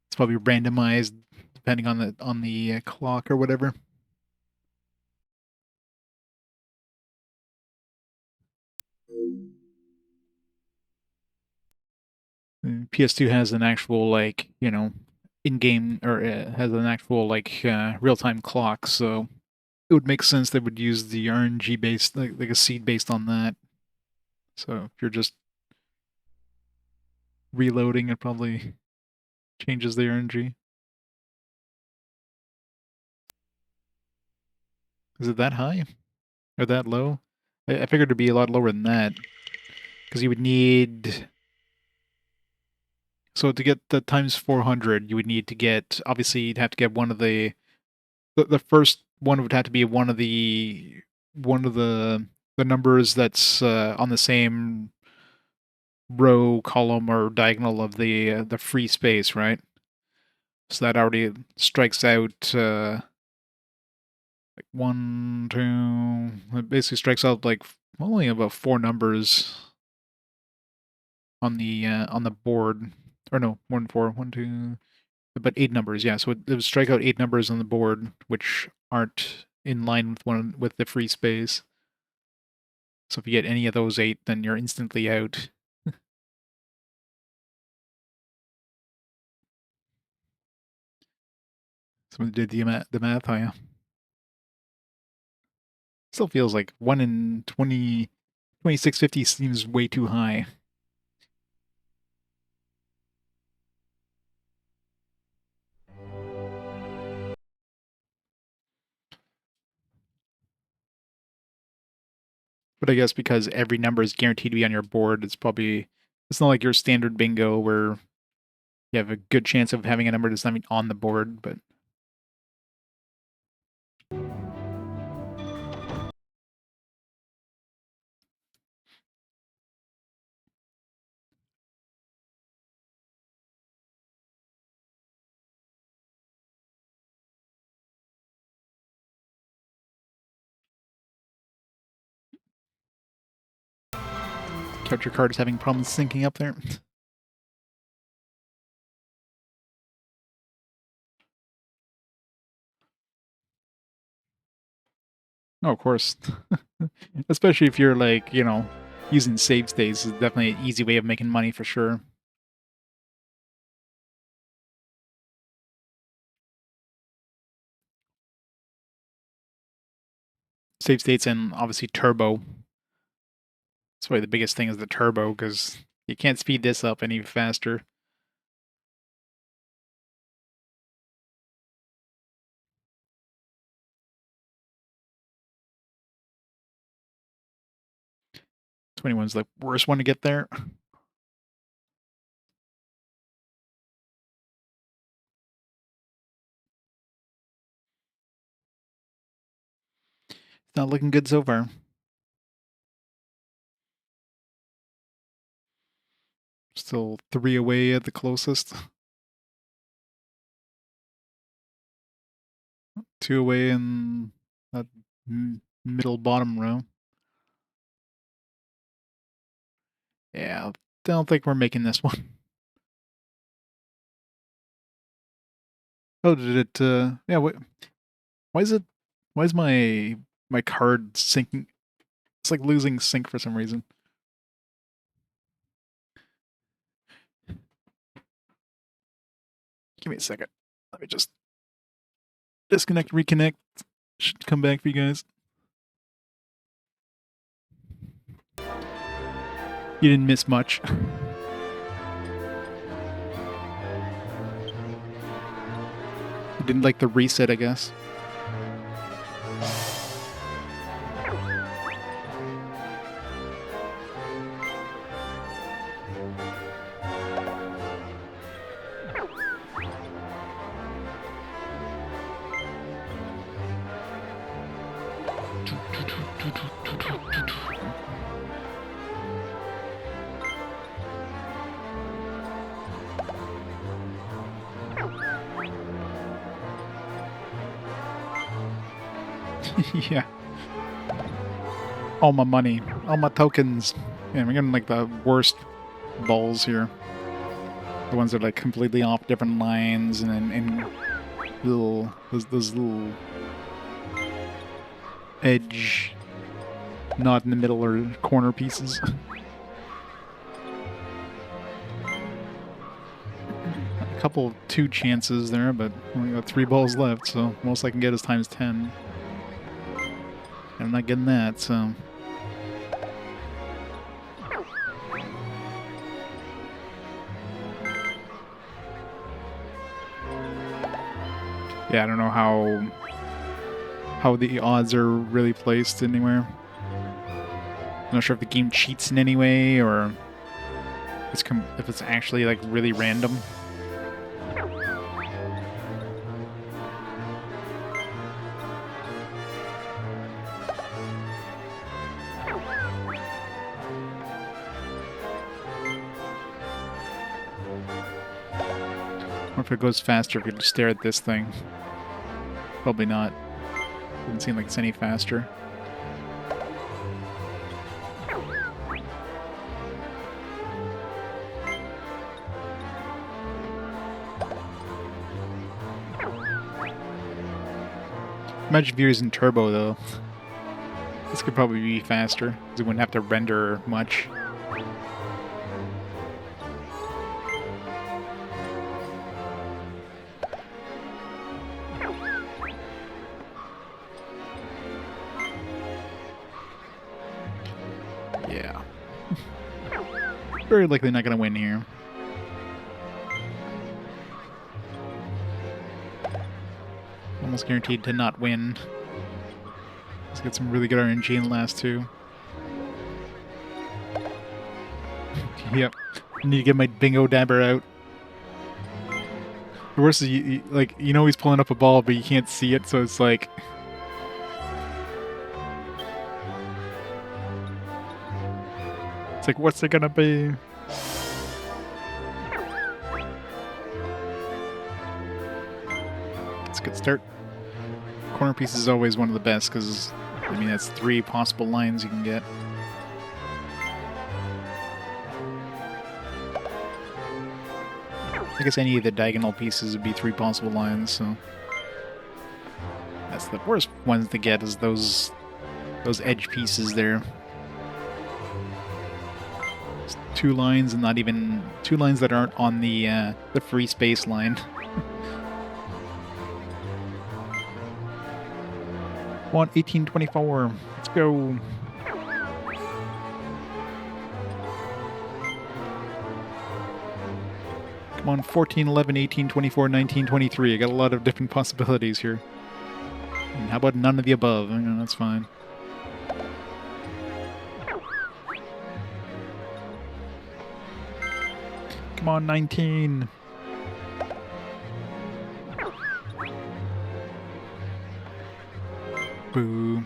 It's probably randomized depending on the clock or whatever. PS2 has an actual, like, you know, in-game, or has an actual, like, real-time clock, so it would make sense they would use the RNG based, like a seed based on that. So if you're just reloading, it probably changes the RNG. Is it that high? Or that low? I figured it'd be a lot lower than that. Because you would need... So to get the times 400, you would need to get... Obviously, you'd have to get one of the... The first one would have to be one of the numbers that's on the same row, column, or diagonal of the free space, right? So that already strikes out like 1, 2. It basically strikes out like only about 4 numbers on the board, or no, more than 4. 1, 2, but 8 numbers. Yeah, so it would strike out 8 numbers on the board, which aren't in line with the free space. So if you get any of those 8, then you're instantly out. Someone did the math, oh yeah. Still feels like 1 in 2650 seems way too high. But I guess because every number is guaranteed to be on your board, it's not like your standard bingo where you have a good chance of having a number that's not even on the board, but capture card is having problems syncing up there. Oh, of course. Especially if you're like, you know, using save states is definitely an easy way of making money for sure. Save states and obviously turbo. That's probably the biggest thing is the turbo, because you can't speed this up any faster. '21's the worst one to get there. It's not looking good so far. Still 3 away at the closest. 2 away in that middle bottom row. Yeah, don't think we're making this one. Oh, did it, yeah, why is my card syncing? It's like losing sync for some reason. Give me a second. Let me just disconnect, reconnect. Should come back for you guys. You didn't miss much. You didn't like the reset, I guess. Yeah. All my money. All my tokens. Yeah, we're getting like the worst balls here. The ones that are like completely off different lines and little those little edge, not in the middle or corner pieces. A couple 2 chances there, but only got 3 balls left, so most I can get is times 10. And I'm not getting that, so. Yeah, I don't know how the odds are really placed anywhere. I'm not sure if the game cheats in any way or if it's actually like really random. Or if it goes faster if you just stare at this thing. Probably not. Doesn't seem like it's any faster. Imagine if you're using turbo though. This could probably be faster, because it wouldn't have to render much. Yeah. Very likely not going to win here. Almost guaranteed to not win. Let's get some really good RNG in the last 2. Yep. I need to get my bingo dabber out. The worst is, you know he's pulling up a ball, but you can't see it, so it's like... It's like, what's it gonna be? It's a good start. Corner piece is always one of the best, because, I mean, that's 3 possible lines you can get. I guess any of the diagonal pieces would be 3 possible lines, so... That's the worst ones to get, is those edge pieces there. 2 lines, and not even 2 lines that aren't on the free space line. Come on, 1824. Let's go. Come on, 14, 11, 18, 24, 19, 23. I got a lot of different possibilities here. And how about none of the above? That's fine. Come on, 19. Boo.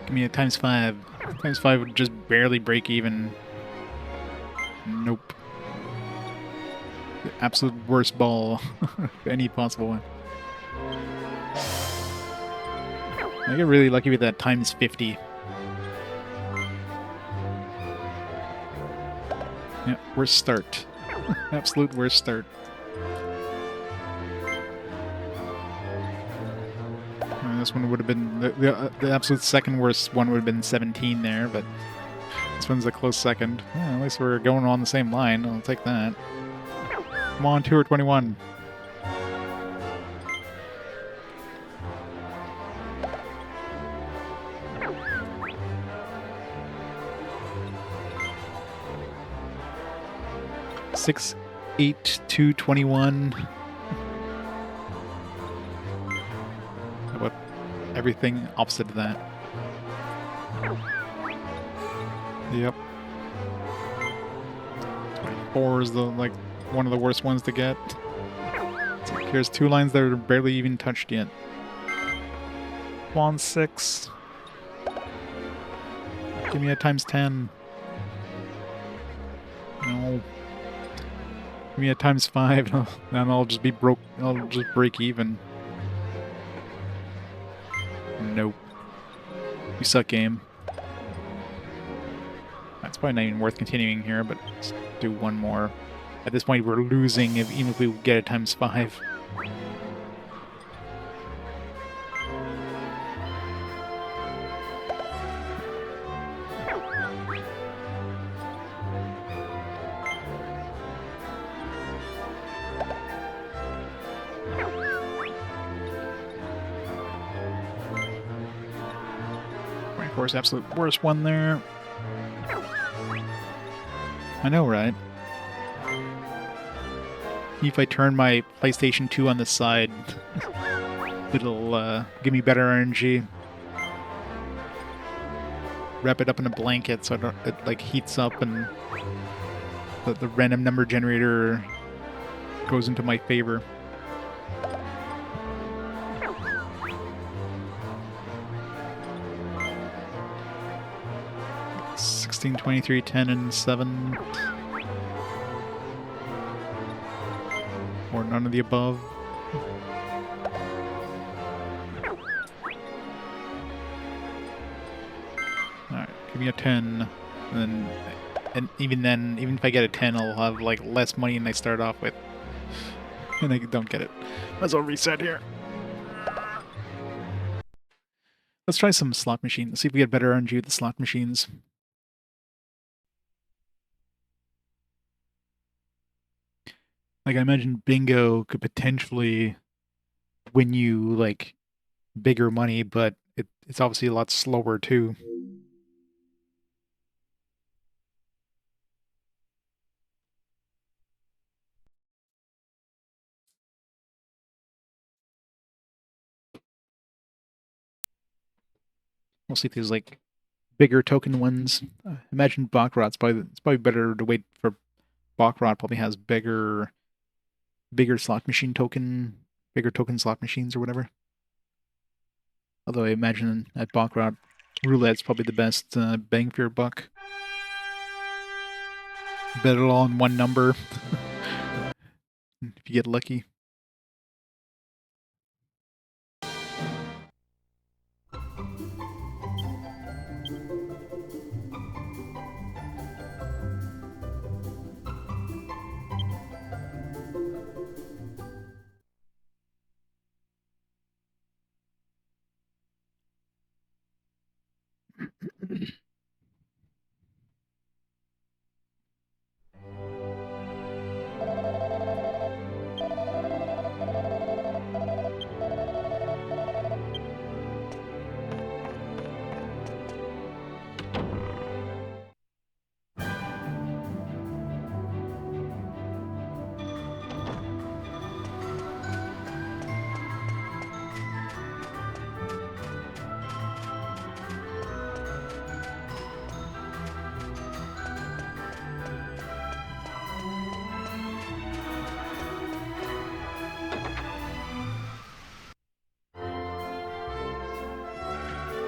Give me a times 5. Times 5 would just barely break even. Nope. The absolute worst ball. Any possible one. I get really lucky with that times 50. Yeah, worst start. Absolute worst start. This one would have been... The absolute second worst one would have been 17 there, but this one's a close second. Yeah, at least we're going on the same line. I'll take that. Come on, 2 or 21. Six, 8, 2, 21. How about everything opposite of that? Yep. 24 is the one of the worst ones to get. It's like, here's 2 lines that are barely even touched yet. Spawn 6. Give me a times 10. No. Give me a times 5. Then I'll just be broke. I'll just break even. Nope. You suck, game. That's probably not even worth continuing here, but let's do one more. At this point, we're losing even if we get a times 5. Of course, absolute worst one there. I know, right? If I turn my PlayStation 2 on the side, it'll give me better RNG. Wrap it up in a blanket so it like heats up and the random number generator goes into my favor. $16, $23, $10, and 7. Or none of the above. Alright, give me a 10. And even then, even if I get a 10, I'll have like less money than I start off with. And I don't get it. Let's all reset here. Let's try some slot machines. Let's see if we get better RNG with the slot machines. Like, I imagine bingo could potentially win you, like, bigger money, but it's obviously a lot slower, too. We'll see if there's, like, bigger token ones. Imagine Baccarat's it's probably better to wait for Baccarat. Probably has bigger slot machine token, bigger token slot machines or whatever. Although I imagine at Baccarat, roulette's probably the best bang for your buck. Bet it all on one number if you get lucky.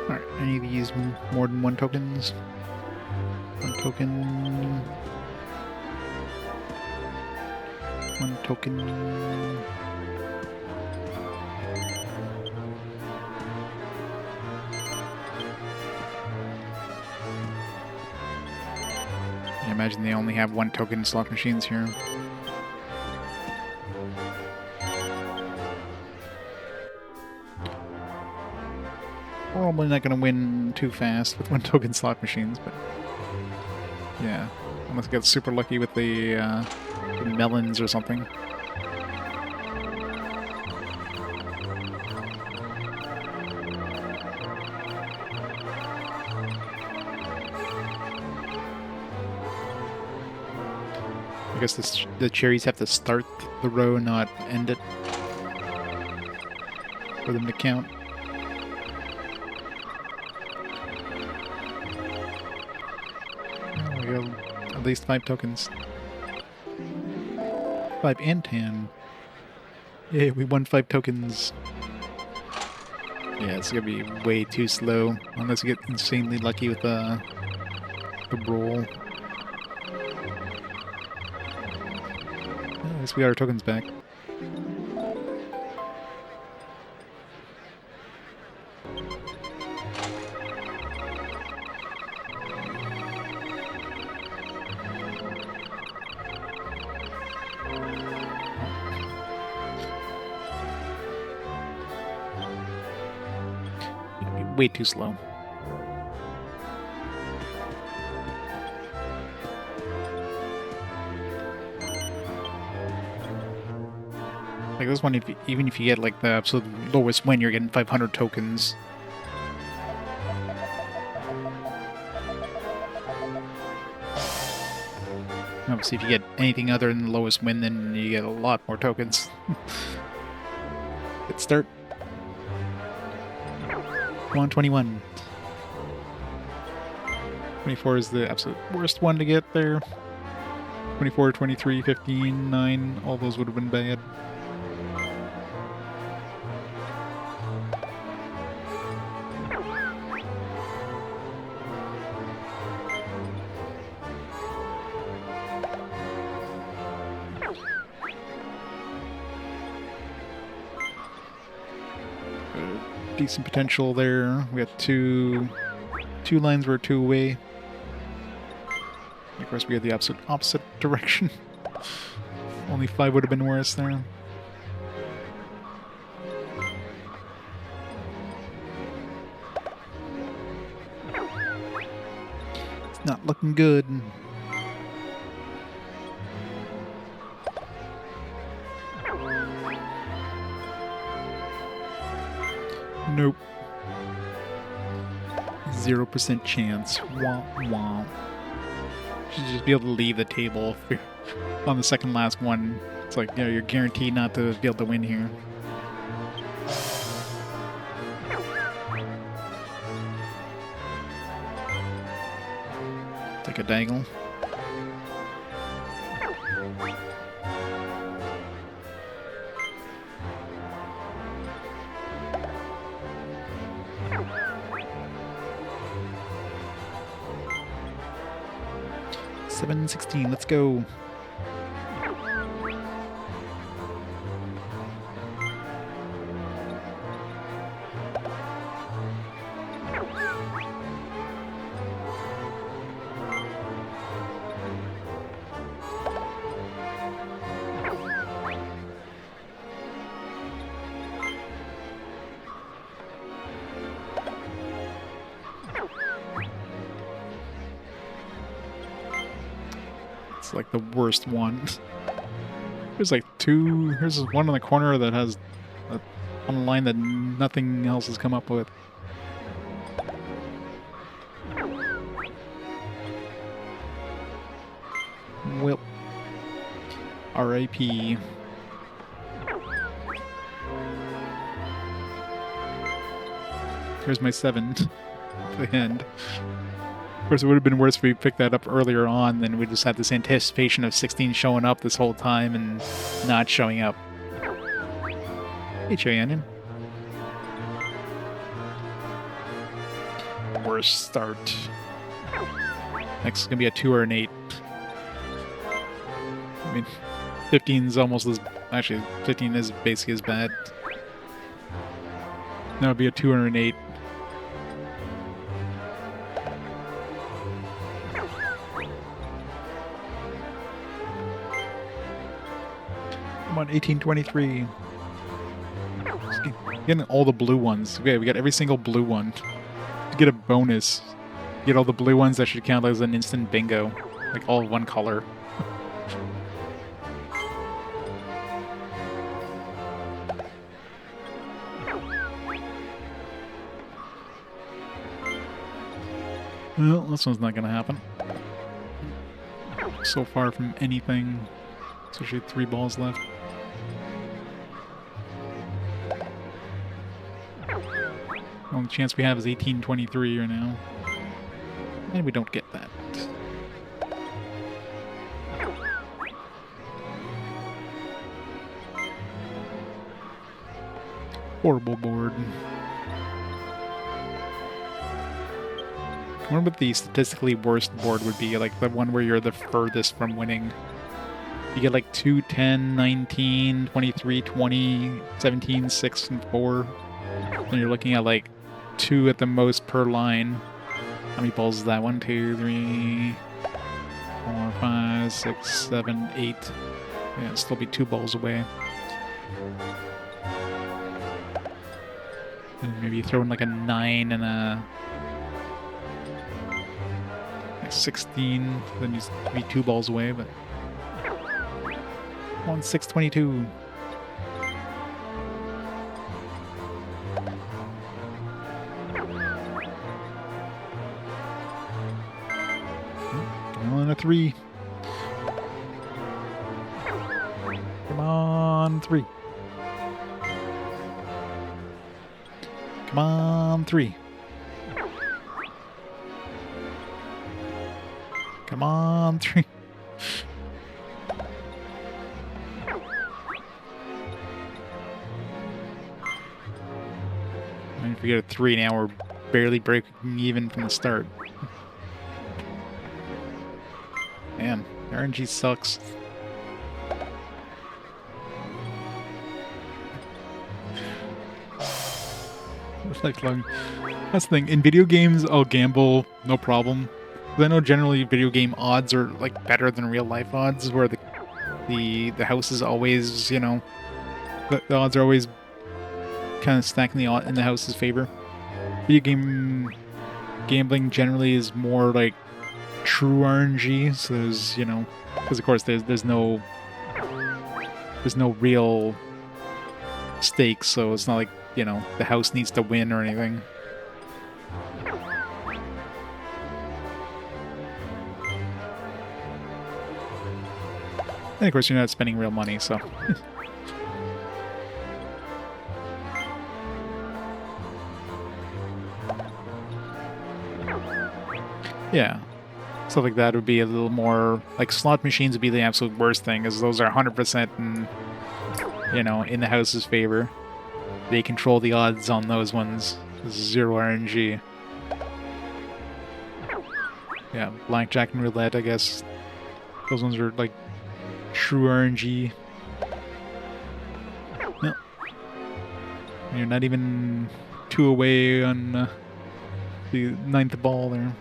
Alright, any of these more than one tokens? One token. One token. I imagine they only have one token slot machines here. Probably not going to win too fast with one token slot machines, but yeah, unless I get super lucky with the melons or something. I guess the cherries have to start the row, not end it, for them to count. At least 5 tokens. 5 and 10. Yeah, we won 5 tokens. Yeah, it's gonna be way too slow unless you get insanely lucky with the roll. At least we got our tokens back. Way too slow. Like this one, even if you get like the absolute lowest win, you're getting 500 tokens. Obviously, if you get anything other than the lowest win, then you get a lot more tokens. Let's start. Come on, 21. 24 is the absolute worst one to get there. 24, 23, 15, 9, all those would have been bad. Decent potential there. We got two lines were 2 away. Of course, we had the absolute opposite direction. Only 5 would have been worse there. It's not looking good. Nope. 0% chance. Womp womp. Should just be able to leave the table if you're on the second last one. It's like, you know, you're guaranteed not to be able to win here. Take a dangle. $7.16, let's go. It's like the worst one. There's like 2. Here's one in the corner that has on a line that nothing else has come up with. Well, R.I.P. Here's my 7 to the end. Of course, it would have been worse if we picked that up earlier on, then we just had this anticipation of 16 showing up this whole time and not showing up. Hey, Cheyenne. Worst start. Next is going to be a 2 or an 8. I mean, 15 is almost as... Actually, 15 is basically as bad. That would be a 2 or an 8. Come on, 1823. Getting all the blue ones. Okay, we got every single blue one. To get a bonus, get all the blue ones, that should count as an instant bingo. Like all one color. Well, this one's not gonna happen. So far from anything. Especially 3 balls left. The only chance we have is 1823 right now. And we don't get that. Horrible board. I wonder what the statistically worst board would be, like the one where you're the furthest from winning. You get like 2, 10, 19, 23, 20, 17, 6, and 4. And you're looking at like 2 at the most per line. How many balls is that? 1, 2, 3, 4, 5, 6, 7, 8. Yeah, it'll still be 2 balls away. And maybe throw in like a 9 and a 16, then you be 2 balls away, but 1, 6, 22. Come on, a 3. Come on, 3. Come on, 3. Come on, 3. And if we get a 3 now, we're barely breaking even from the start. Man, RNG sucks. That's the thing. In video games, I'll gamble, no problem. Because I know generally video game odds are like better than real life odds, where the house is always, you know, the odds are always kind of stacking in the house's favor. Video game gambling generally is more like true RNG, so there's, you know, because of course there's no real stakes, so it's not like, you know, the house needs to win or anything. And of course you're not spending real money, so yeah. Stuff like that would be a little more, like slot machines would be the absolute worst thing, as those are 100% in, you know, in the house's favor. They control the odds on those ones. 0 RNG. Yeah, blackjack and roulette, I guess. Those ones are like true RNG. No. You're not even 2 away on the 9th ball there.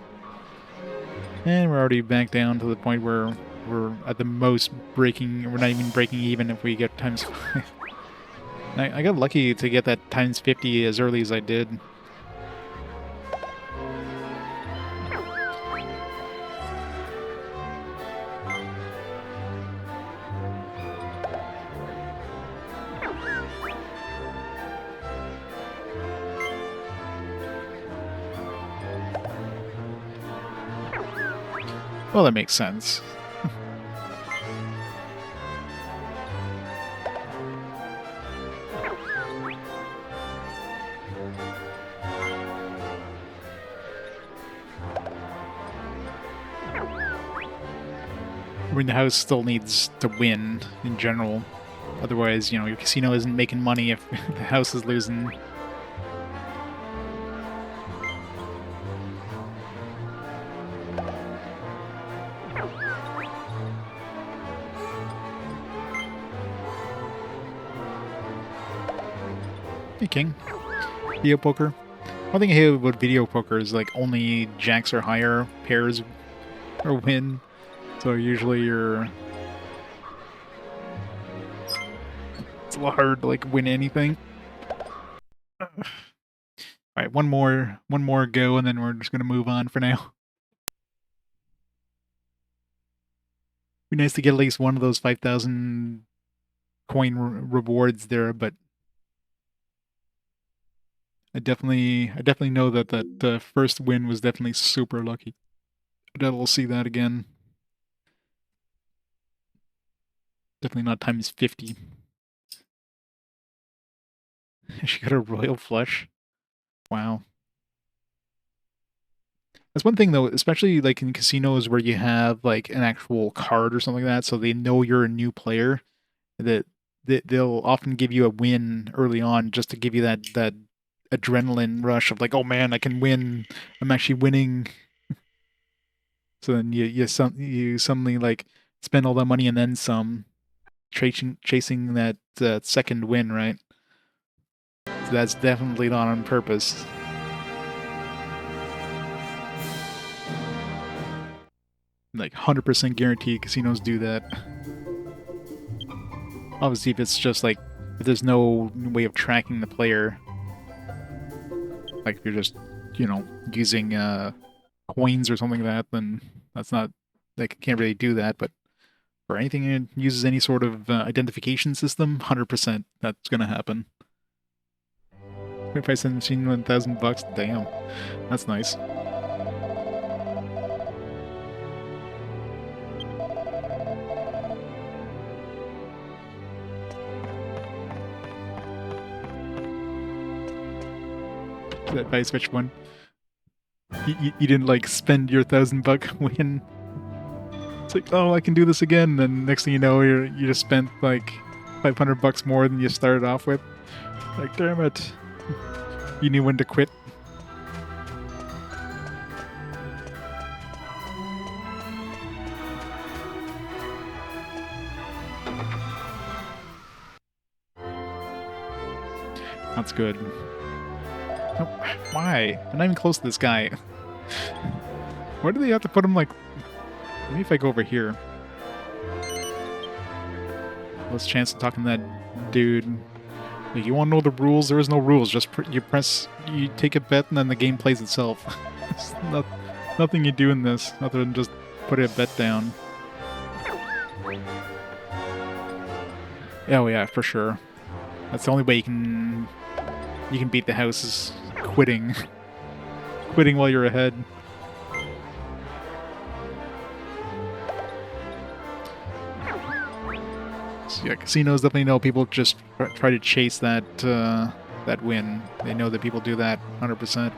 And we're already back down to the point where we're at the most breaking. We're not even breaking even if we get times 5. I got lucky to get that times 50 as early as I did. Well, that makes sense. I mean, the house still needs to win in general. Otherwise, you know, your casino isn't making money if the house is losing. Hey, King. Video poker. One thing I hate about video poker is like only jacks or higher pairs or win. So usually you're... It's a lot hard to like win anything. Alright, one more go and then we're just gonna move on for now. Be nice to get at least one of those 5,000 coin rewards there, but I definitely know that that first win was definitely super lucky. I doubt we'll see that again. Definitely not times 50. She got a royal flush. Wow. That's one thing though, especially like in casinos where you have like an actual card or something like that, so they know you're a new player, that they'll often give you a win early on just to give you that adrenaline rush of like, oh man, I can win. I'm actually winning. So then you suddenly like spend all that money and then some, chasing that second win, right? So that's definitely not on purpose. Like 100% guaranteed casinos do that. Obviously, if it's just like, if there's no way of tracking the player, like if you're just, using coins or something like that, then that's not, like, can't really do that. But for anything that uses any sort of identification system, 100% that's gonna happen. If I send machine $1,000, damn, that's nice. That vice which one? You didn't like spend your $1,000 win. It's like, oh, I can do this again. Then next thing you know, you just spent like $500 more than you started off with. Like, damn it! You knew when to quit. That's good. Oh, why? I'm not even close to this guy. Why do they have to put him like... Maybe if I go over here. Less chance of talking to that dude. Like, you want to know the rules? There is no rules. Just you take a bet and then the game plays itself. It's nothing you do in this other than just put a bet down. Oh yeah, for sure. That's the only way you can beat the house is quitting. Quitting while you're ahead. So yeah, casinos definitely know people just try to chase that that win. They know that people do that 100%.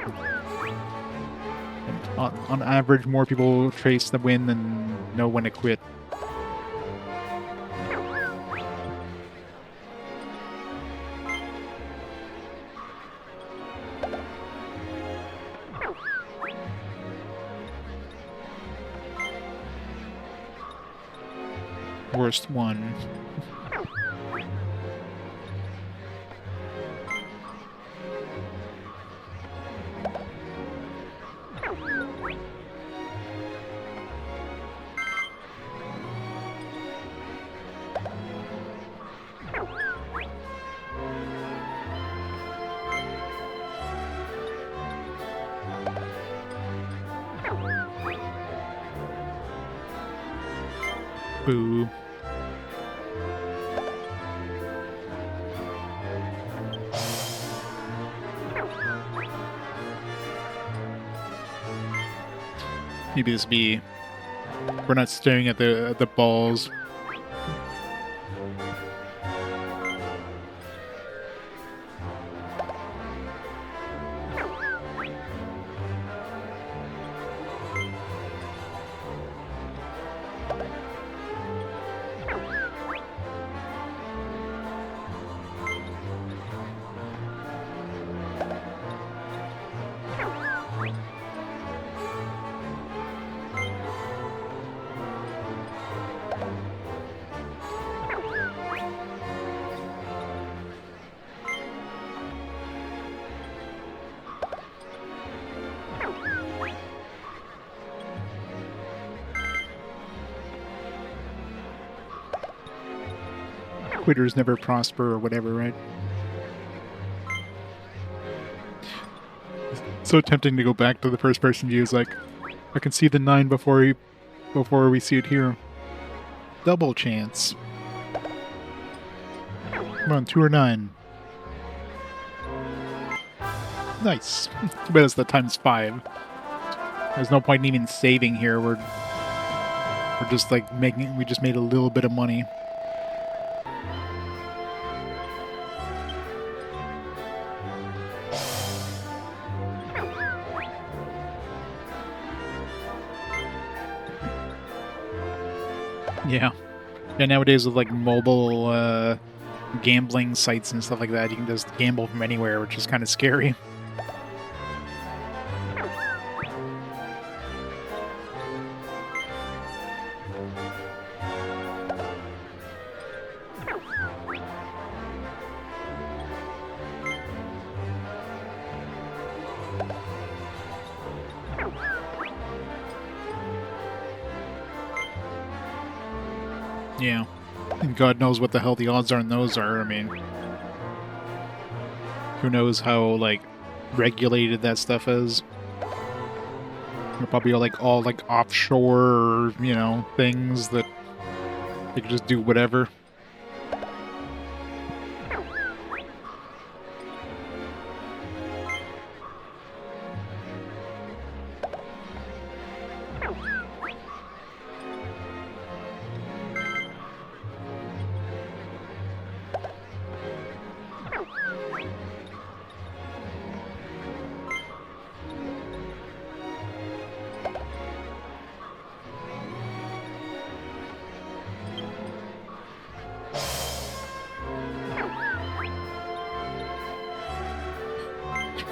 And on average, more people chase the win than know when to quit. Worst one. Boo. Maybe this be... We're not staring at the balls. Quitters never prosper or whatever, right? So tempting to go back to the first person view. Is like, I can see the 9 before we see it here. Double chance. Come on, 2 or 9. Nice. Too bad it's the ×5. There's no point in even saving here. We're just like we just made a little bit of money. Yeah. Yeah, nowadays with like mobile gambling sites and stuff like that, you can just gamble from anywhere, which is kind of scary. Yeah. And God knows what the hell the odds on those are. I mean, who knows how, like, regulated that stuff is. They're probably all like offshore, you know, things that they can just do whatever.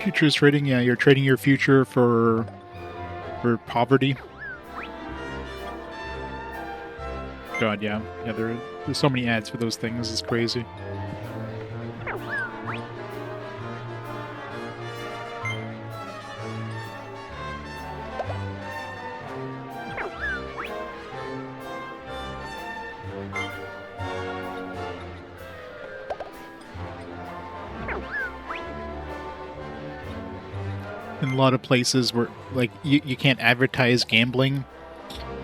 Futures trading, yeah, you're trading your future for poverty. God, yeah. Yeah, there's so many ads for those things, it's crazy. In a lot of places where, like, you can't advertise gambling,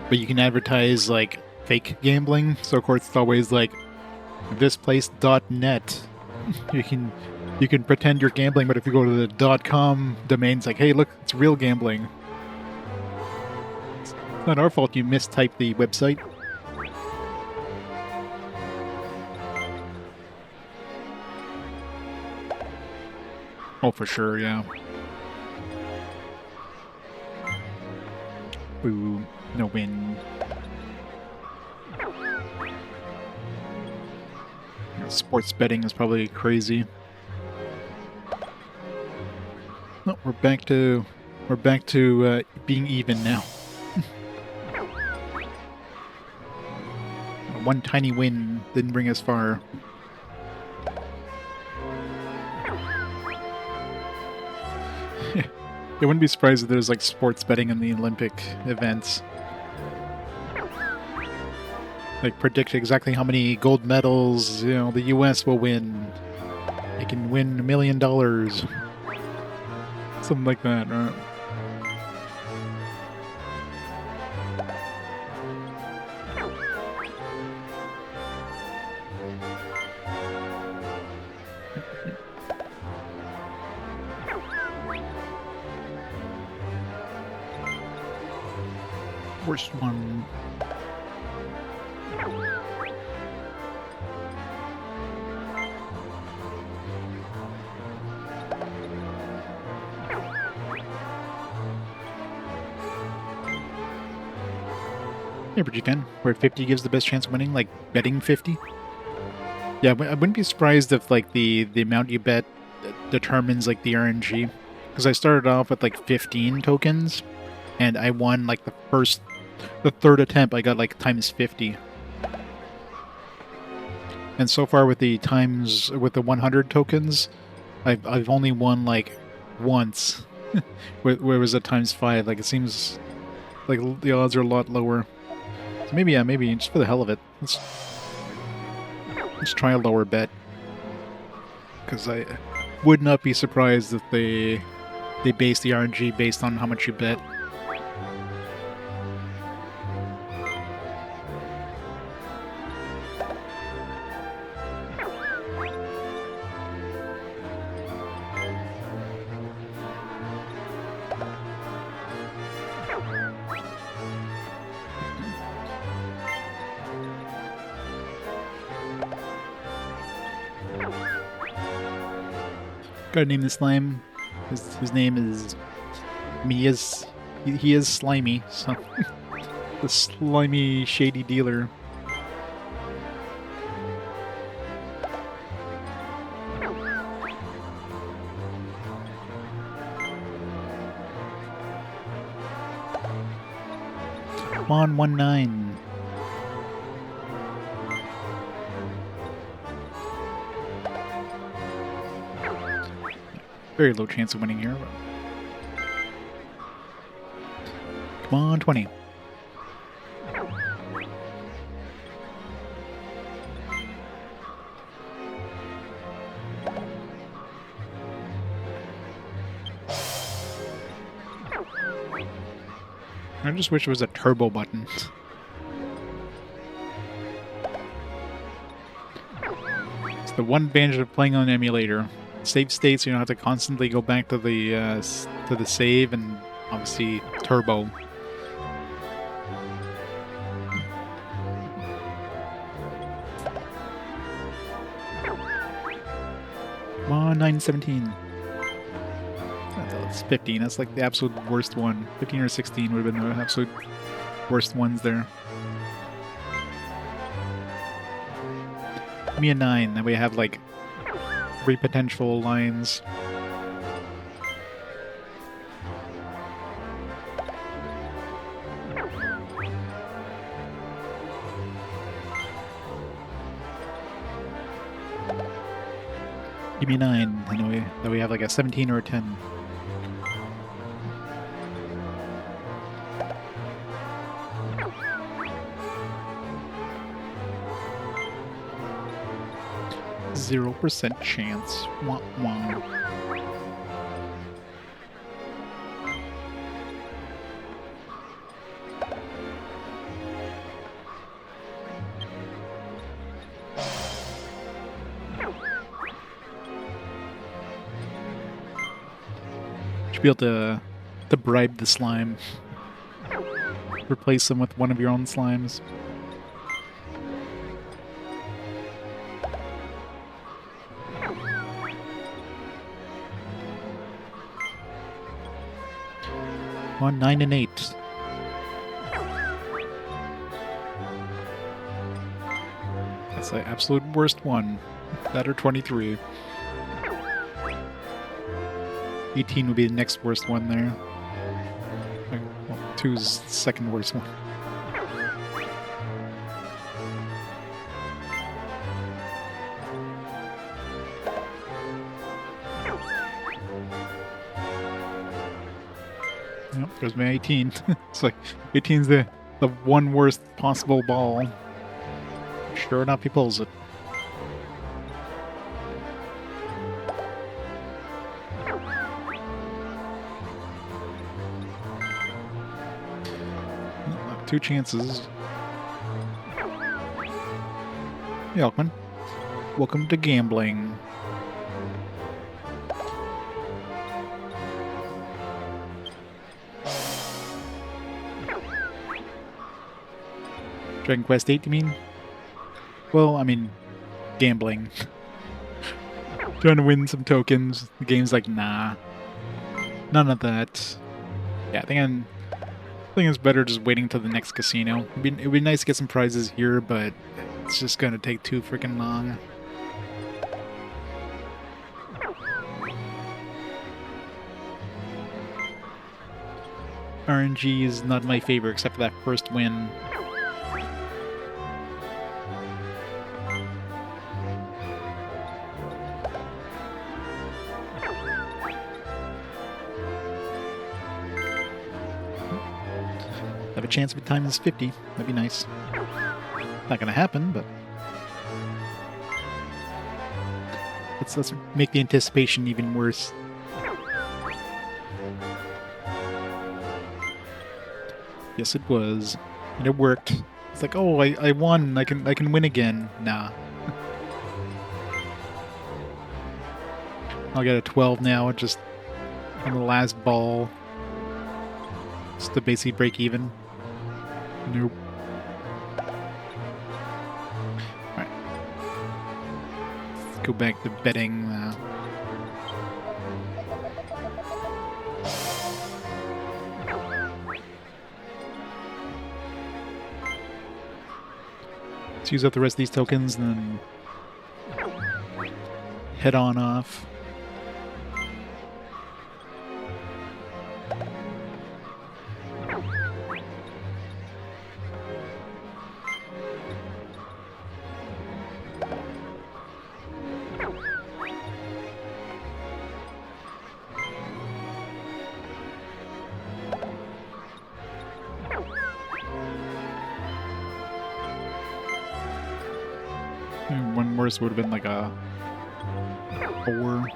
but you can advertise, like, fake gambling. So, of course, it's always, like, thisplace.net. You can pretend you're gambling, but if you go to the .com domain, it's like, hey, look, it's real gambling. It's not our fault you mistyped the website. Oh, for sure, yeah. Boo, no win. Sports betting is probably crazy. No, we're back to being even now. One tiny win didn't bring us far. I wouldn't be surprised if there's like sports betting in the Olympic events. Like predict exactly how many gold medals, you know, the US will win. They can win $1 million. Something like that, right? Worst one. JRPG fan, where 50 gives the best chance of winning, like betting 50. Yeah, I wouldn't be surprised if like the amount you bet determines like the RNG. Because I started off with like 15 tokens, and I won like the third attempt I got like times 50. And so far with the 100 tokens, I've only won like once, where it was at times 5. Like it seems like the odds are a lot lower. So maybe, yeah, maybe just for the hell of it, let's try a lower bet. Because I would not be surprised if they base the RNG based on how much you bet. Gotta name the slime. His name is... I mean, he is slimy, so... the slimy, shady dealer. Come on, 1-9. Very low chance of winning here. But... come on, 20. I just wish it was a turbo button. It's the one advantage of playing on an emulator. Save states, you don't have to constantly go back to the save, and obviously turbo. Come on, 917. That's 15. That's like the absolute worst one. 15 or 16 would have been the absolute worst ones there. Give me a 9. Then we have like 3 potential lines. Give me a 9, and then we have like a 17 or a 10. %0 chance. Wah, wah. Should be able to bribe the slime. Replace them with one of your own slimes. On 9 and 8. That's the absolute worst one. That or 23. 18 would be the next worst one there. Well, 2's the second worst one. Yep, there's my 18. It's like 18's the one worst possible ball. Sure enough, he pulls it. Two chances. Hey, Alkman. Welcome to gambling. Dragon Quest VIII, you mean? Well, I mean, gambling. Trying to win some tokens. The game's like, nah. None of that. Yeah, I think it's better just waiting till the next casino. It'd be nice to get some prizes here, but it's just gonna take too freaking long. RNG is not my favorite, except for that first win. Have a chance of a time is 50. That'd be nice. Not gonna happen, but let's make the anticipation even worse. Yes, it was, and it worked. It's like, oh, I won. I can win again. Nah. I'll get a 12 now, just on the last ball, just to basically break even. Nope. Alright. Let's go back to betting. Let's use up the rest of these tokens and then head on off. One worse would have been like a 4.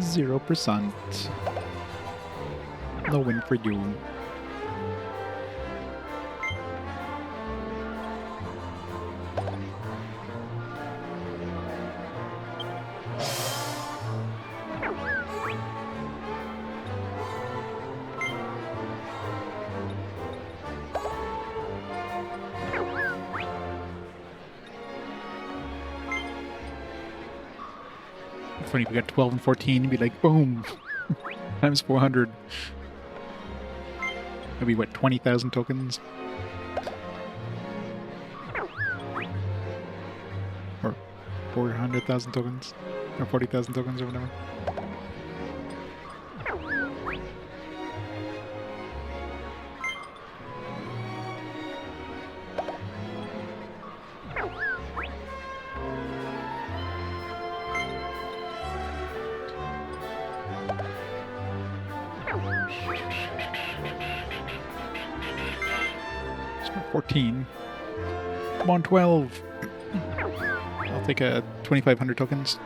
0%. No win for you. Funny if we got 12 and 14, it'd be like, boom, times 400. That'd be what, 20,000 tokens? Or 400,000 tokens? Or 40,000 tokens or whatever. It's 14. Come on, 12. I'll take a 2,500 tokens.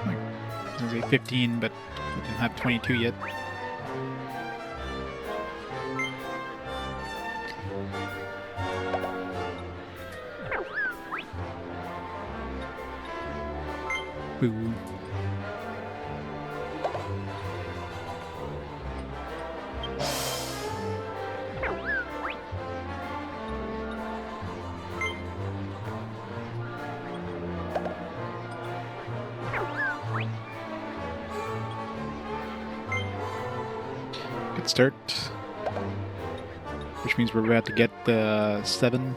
I was gonna say 15, but I didn't have 22 yet. Boo. Good start. Which means we're about to get 7.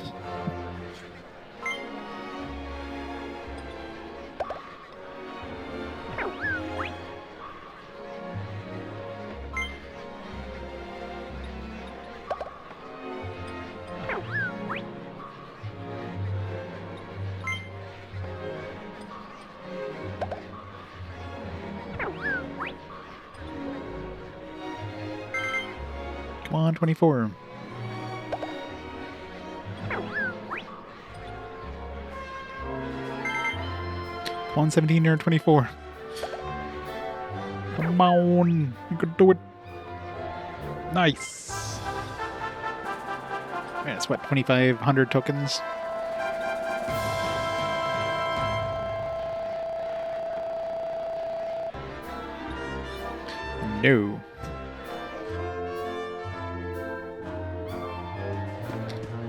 Come on, 24. Come on, 17 or 24. Come on, you can do it. Nice. Yeah, it's what, 2,500 tokens? No.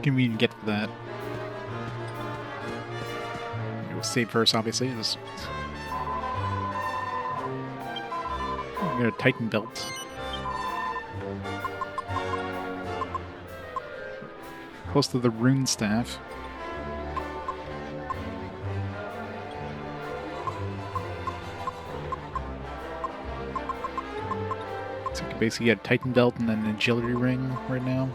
Can we even get to that? We'll save first, obviously. Just get a Titan belt. Close to the rune staff. So we can basically get a Titan belt and then an agility ring right now.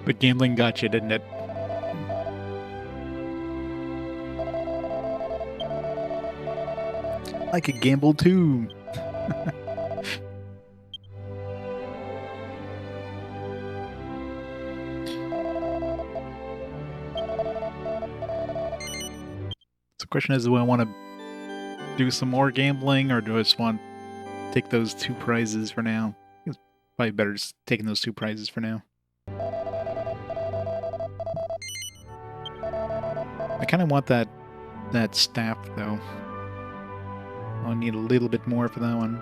The gambling got you, didn't it? I could gamble too. So the question is, do I want to do some more gambling, or do I just want to take those 2 prizes for now? It's probably better just taking those 2 prizes for now. I kind of want that staff, though. I'll need a little bit more for that one.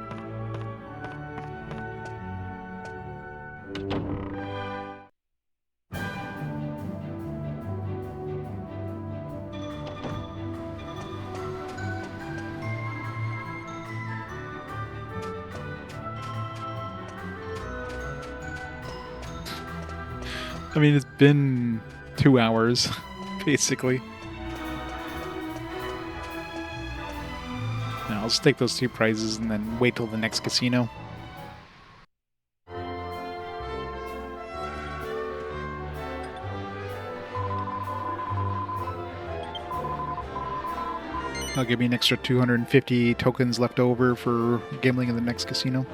I mean, it's been 2 hours, basically. Now, I'll just take those 2 prizes and then wait till the next casino. That'll give me an extra 250 tokens left over for gambling in the next casino.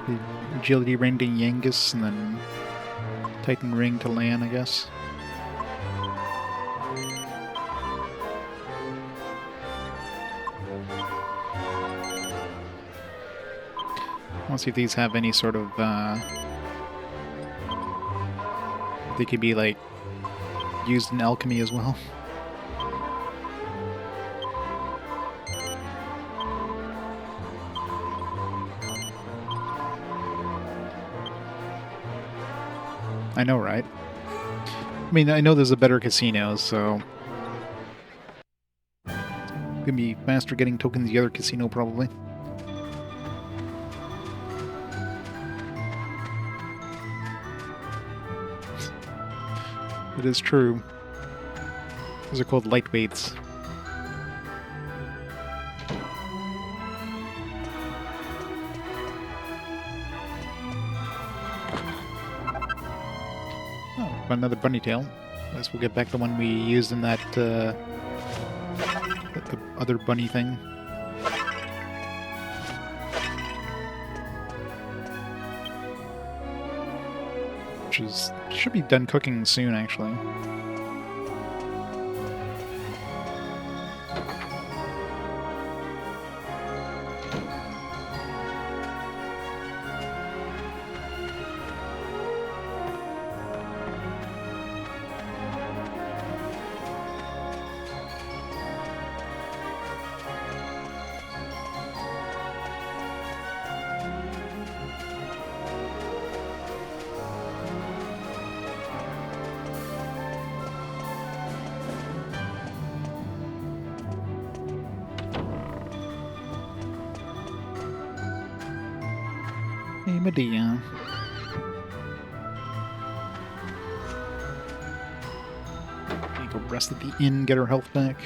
The agility ring to Yangus, and then Titan ring to Lan, I guess. I want to see if these have any sort of, they could be, like, used in alchemy as well. I know, right? I mean, I know there's a better casino, so it's gonna be faster getting tokens the other casino, probably. It is true. Those are called lightweights. Oh, another bunny tail. I guess we'll get back the one we used in that, the other bunny thing. Which should be done cooking soon, actually. Hey, Medea. We go rest at the inn, get our health back.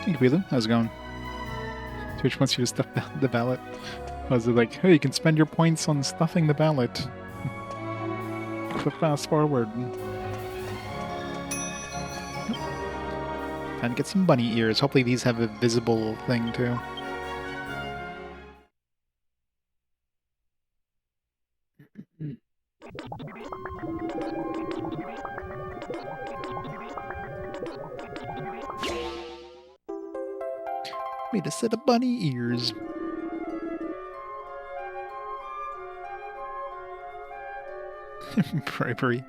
Hey, Kabilu, how's it going? Twitch wants you to stuff the ballot. I was like, hey, you can spend your points on stuffing the ballot. So fast forward. Time to get some bunny ears. Hopefully these have a visible thing too. Made a set of bunny ears. Bribery.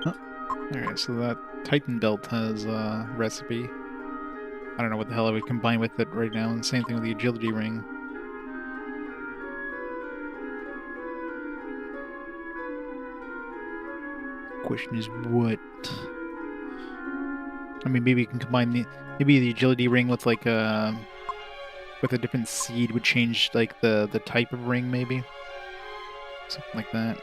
Oh. Alright, so that Titan belt has a recipe. I don't know what the hell I would combine with it right now, and same thing with the agility ring. Question is what? I mean, maybe you can combine maybe the agility ring with like with a different seed would change like the type of ring, maybe. Something like that.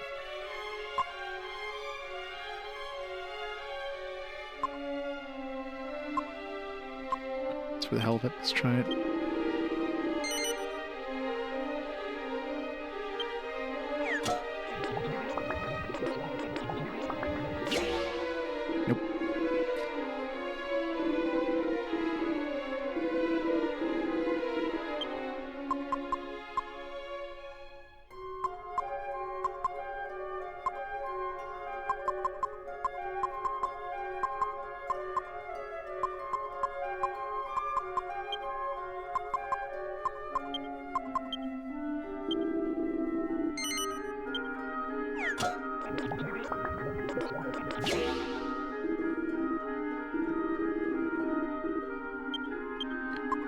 Just for the hell of it, let's try it. Nope.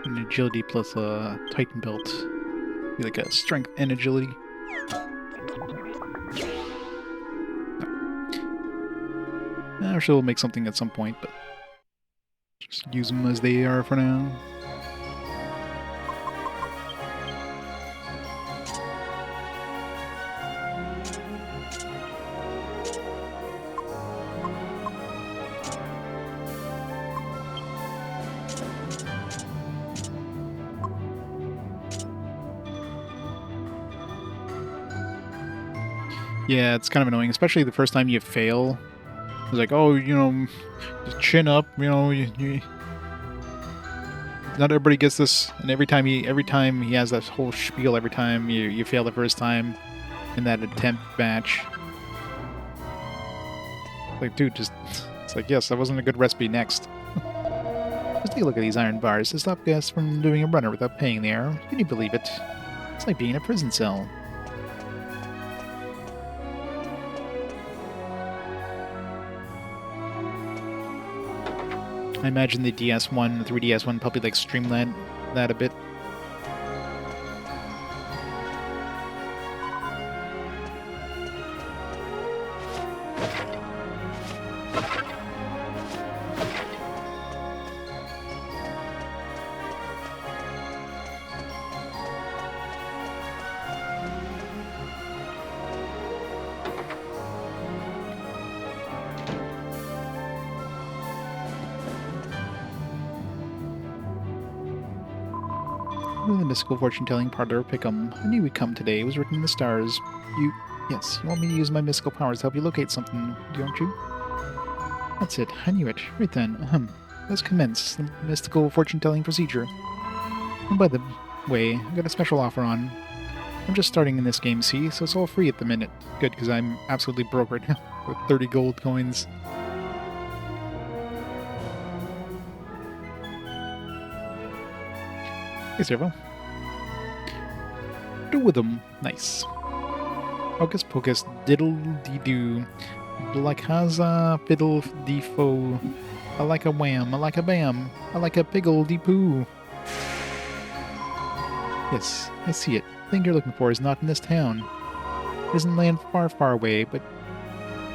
An agility plus a Titan belt. Be like a strength and agility. No. I'm sure we'll make something at some point, but just use them as they are for now. Yeah, it's kind of annoying, especially the first time you fail. It's like, oh, you know, just chin up, you know, not everybody gets this, and every time he has that whole spiel, every time you fail the first time in that attempt match. Like, dude, just, it's like, yes, that wasn't a good recipe, next. Just take a look at these iron bars to stop guests from doing a runner without paying the arrow. Can you believe it? It's like being in a prison cell. I imagine the DS1, the 3DS one, probably like streamlined that a bit. The mystical fortune-telling parlor Pickham. I knew we'd come today. It was written in the stars. Yes, you want me to use my mystical powers to help you locate something, don't you? That's it. I knew it. Right then. Let's commence the mystical fortune-telling procedure. And by the way, I got a special offer on. I'm just starting in this game, see, so it's all free at the minute. Good, because I'm absolutely broke right now with 30 gold coins. Hey, Servo. Do with them. Nice. Hocus pocus, diddle dee doo. Blackaza fiddle dee fo. I like a wham, I like a bam, I like a piggle dee poo. Yes, I see it. The thing you're looking for is not in this town. It isn't land far, far away, but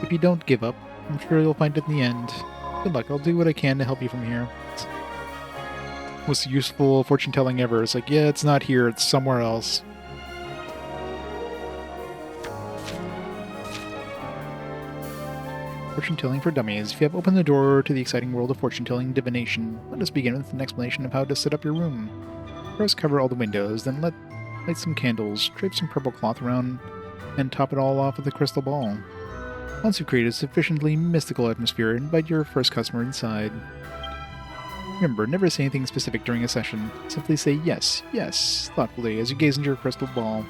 if you don't give up, I'm sure you'll find it in the end. Good luck, I'll do what I can to help you from here. Most useful fortune-telling ever. It's like, yeah, it's not here, it's somewhere else. Fortune-telling for dummies. If you have opened the door to the exciting world of fortune-telling divination, let us begin with an explanation of how to set up your room. First, cover all the windows, then light some candles, drape some purple cloth around, and top it all off with a crystal ball. Once you've created a sufficiently mystical atmosphere, invite your first customer inside. Remember, never say anything specific during a session. Simply say yes, yes, thoughtfully as you gaze into your crystal ball.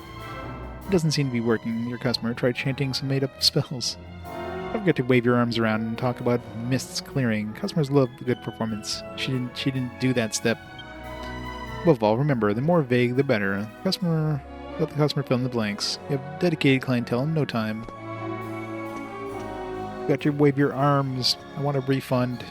It doesn't seem to be working. Your customer tried chanting some made-up spells. Don't forget to wave your arms around and talk about mists clearing. Customers love a good performance. She didn't do that step. Above all, remember, the more vague, the better. Let the customer fill in the blanks. You have dedicated clientele in no time. You got to wave your arms. I want a refund.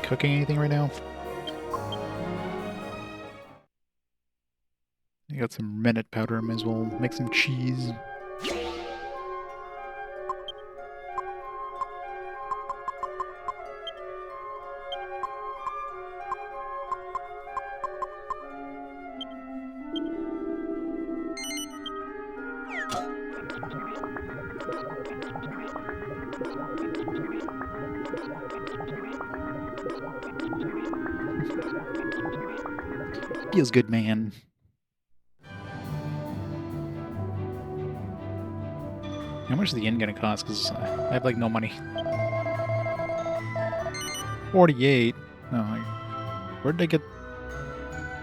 Cooking anything right now? I got some rennet powder, might as well make some cheese. Feels good, man. How much is the inn gonna cost? Because I have like no money. 48. No, where did I get?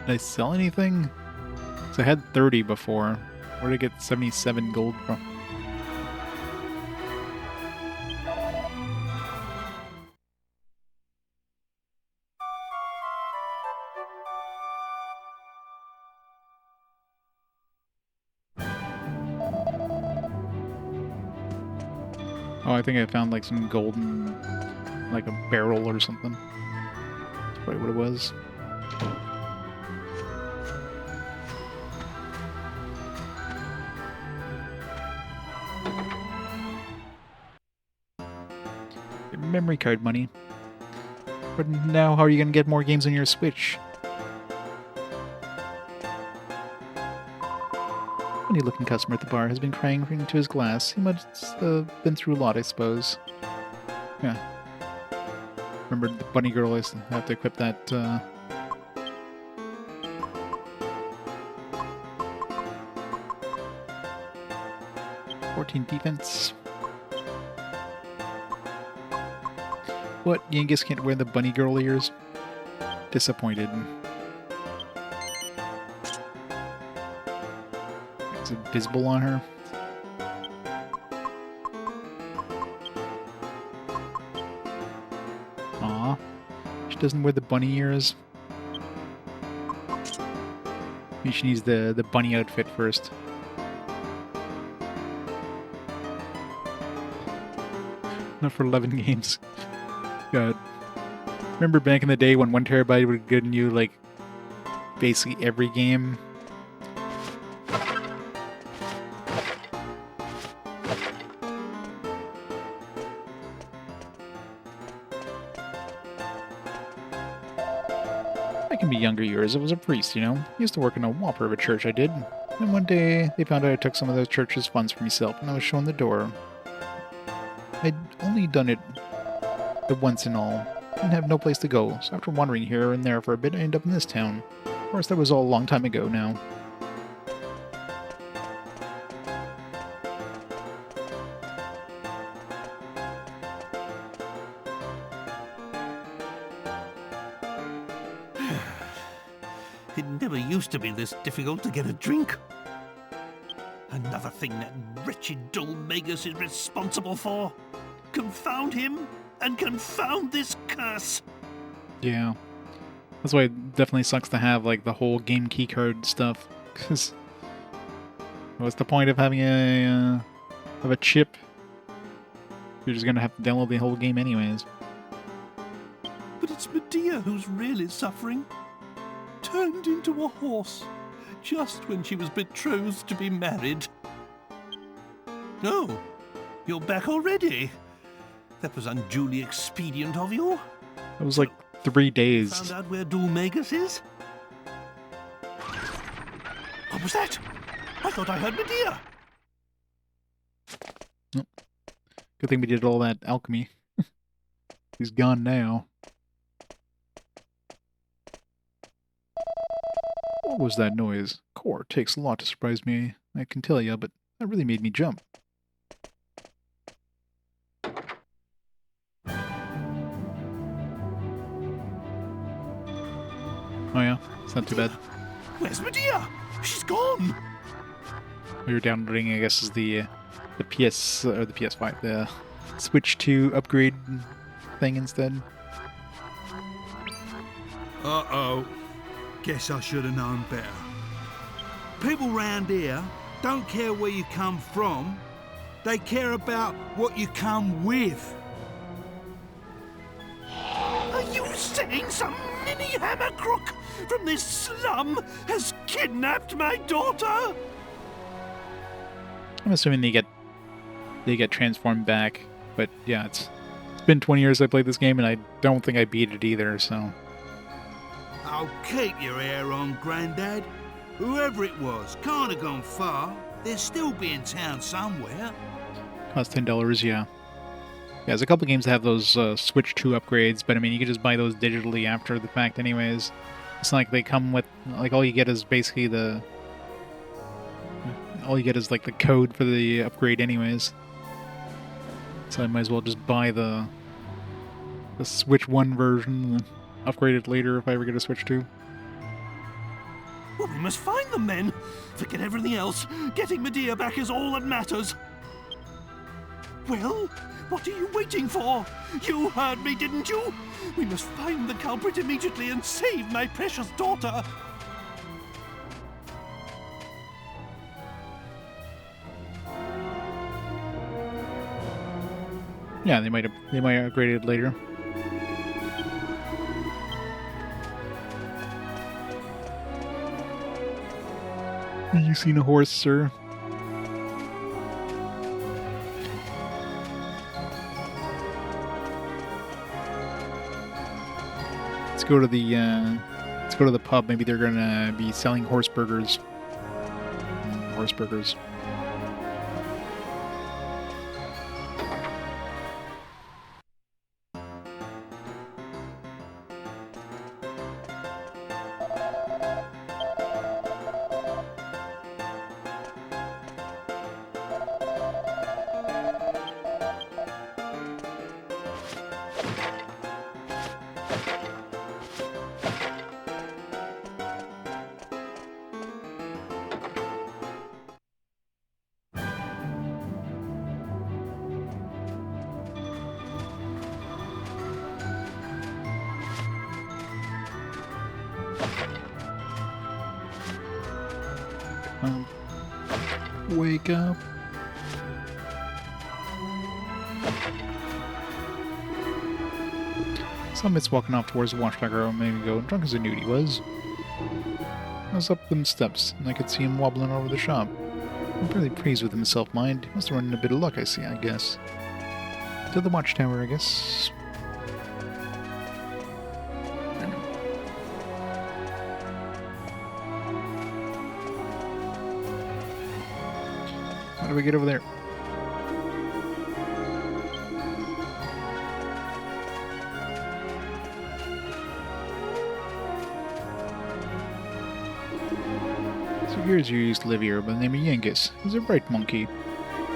Did I sell anything? So I had 30 before. Where did I get 77 gold from? Oh, I think I found like some golden, like a barrel or something. That's probably what it was. Your memory card money. But now, how are you gonna get more games on your Switch? Funny looking customer at the bar has been crying into his glass. He must have been through a lot, I suppose. Yeah. Remember the bunny girl is to have to equip that, 14 defense. What? Yangus can't wear the bunny girl ears? Disappointed. Is it visible on her? Aw. She doesn't wear the bunny ears. Maybe she needs the bunny outfit first. Not for 11 games. God. Remember back in the day when 1 terabyte would have given you, like, basically every game? I can be younger years. I was a priest, you know? I used to work in a whopper of a church, I did. And one day, they found out I took some of the church's funds for myself, and I was shown the door. I'd only done it the once and all. Didn't have no place to go, so after wandering here and there for a bit, I ended up in this town. Of course, that was all a long time ago now. It never used to be this difficult to get a drink. Another thing that wretched Dhoulmagus is responsible for. Confound him, and confound this curse! Yeah. That's why it definitely sucks to have, like, the whole game keycard stuff. Because what's the point of having a chip? You're just gonna have to download the whole game anyways. But it's Medea who's really suffering. Turned into a horse, just when she was betrothed to be married. No, you're back already. That was unduly expedient of you. It was like 3 days. Found out where Dhoulmagus is? What was that? I thought I heard Medea. Oh. Good thing we did all that alchemy. He's gone now. What was that noise? Core takes a lot to surprise me, I can tell ya, but that really made me jump. Oh yeah, it's not too bad. Where's Medea? She's gone. What you're downloading, I guess, is the PS or the PS5, the Switch 2 upgrade thing instead. Uh-oh. Guess I should have known better. People round here don't care where you come from. They care about what you come with. Are you saying some mini hammer crook from this slum has kidnapped my daughter? I'm assuming they get transformed back, but yeah, it's been 20 years I played this game, and I don't think I beat it either, so... Oh, keep your hair on, Grandad. Whoever it was can't have gone far. They'll still be in town somewhere. Cost $10, yeah. Yeah, there's a couple games that have those Switch 2 upgrades, but I mean, you can just buy those digitally after the fact anyways. It's not like they come with, like, all you get is basically all you get is, like, the code for the upgrade anyways. So I might as well just buy the Switch 1 version and then upgrade it later if I ever get a Switch 2. Well, we must find them then. Forget everything else. Getting Medea back is all that matters. Well, what are you waiting for? You heard me, didn't you? We must find the culprit immediately and save my precious daughter. Yeah, they might upgrade it later. Have you seen a horse, sir? Let's go to the pub. Maybe they're gonna be selling horse burgers. Horse burgers. Wake up. Summit's walking off towards the watchtower a minute ago, drunk as I knew he was. I was up them steps, and I could see him wobbling over the shop. I'm fairly pleased with himself, mind. He must have run into a bit of luck, I guess. To the watchtower, I guess. How do we get over there? So years you used to live here by the name of Yangus. He's a bright monkey.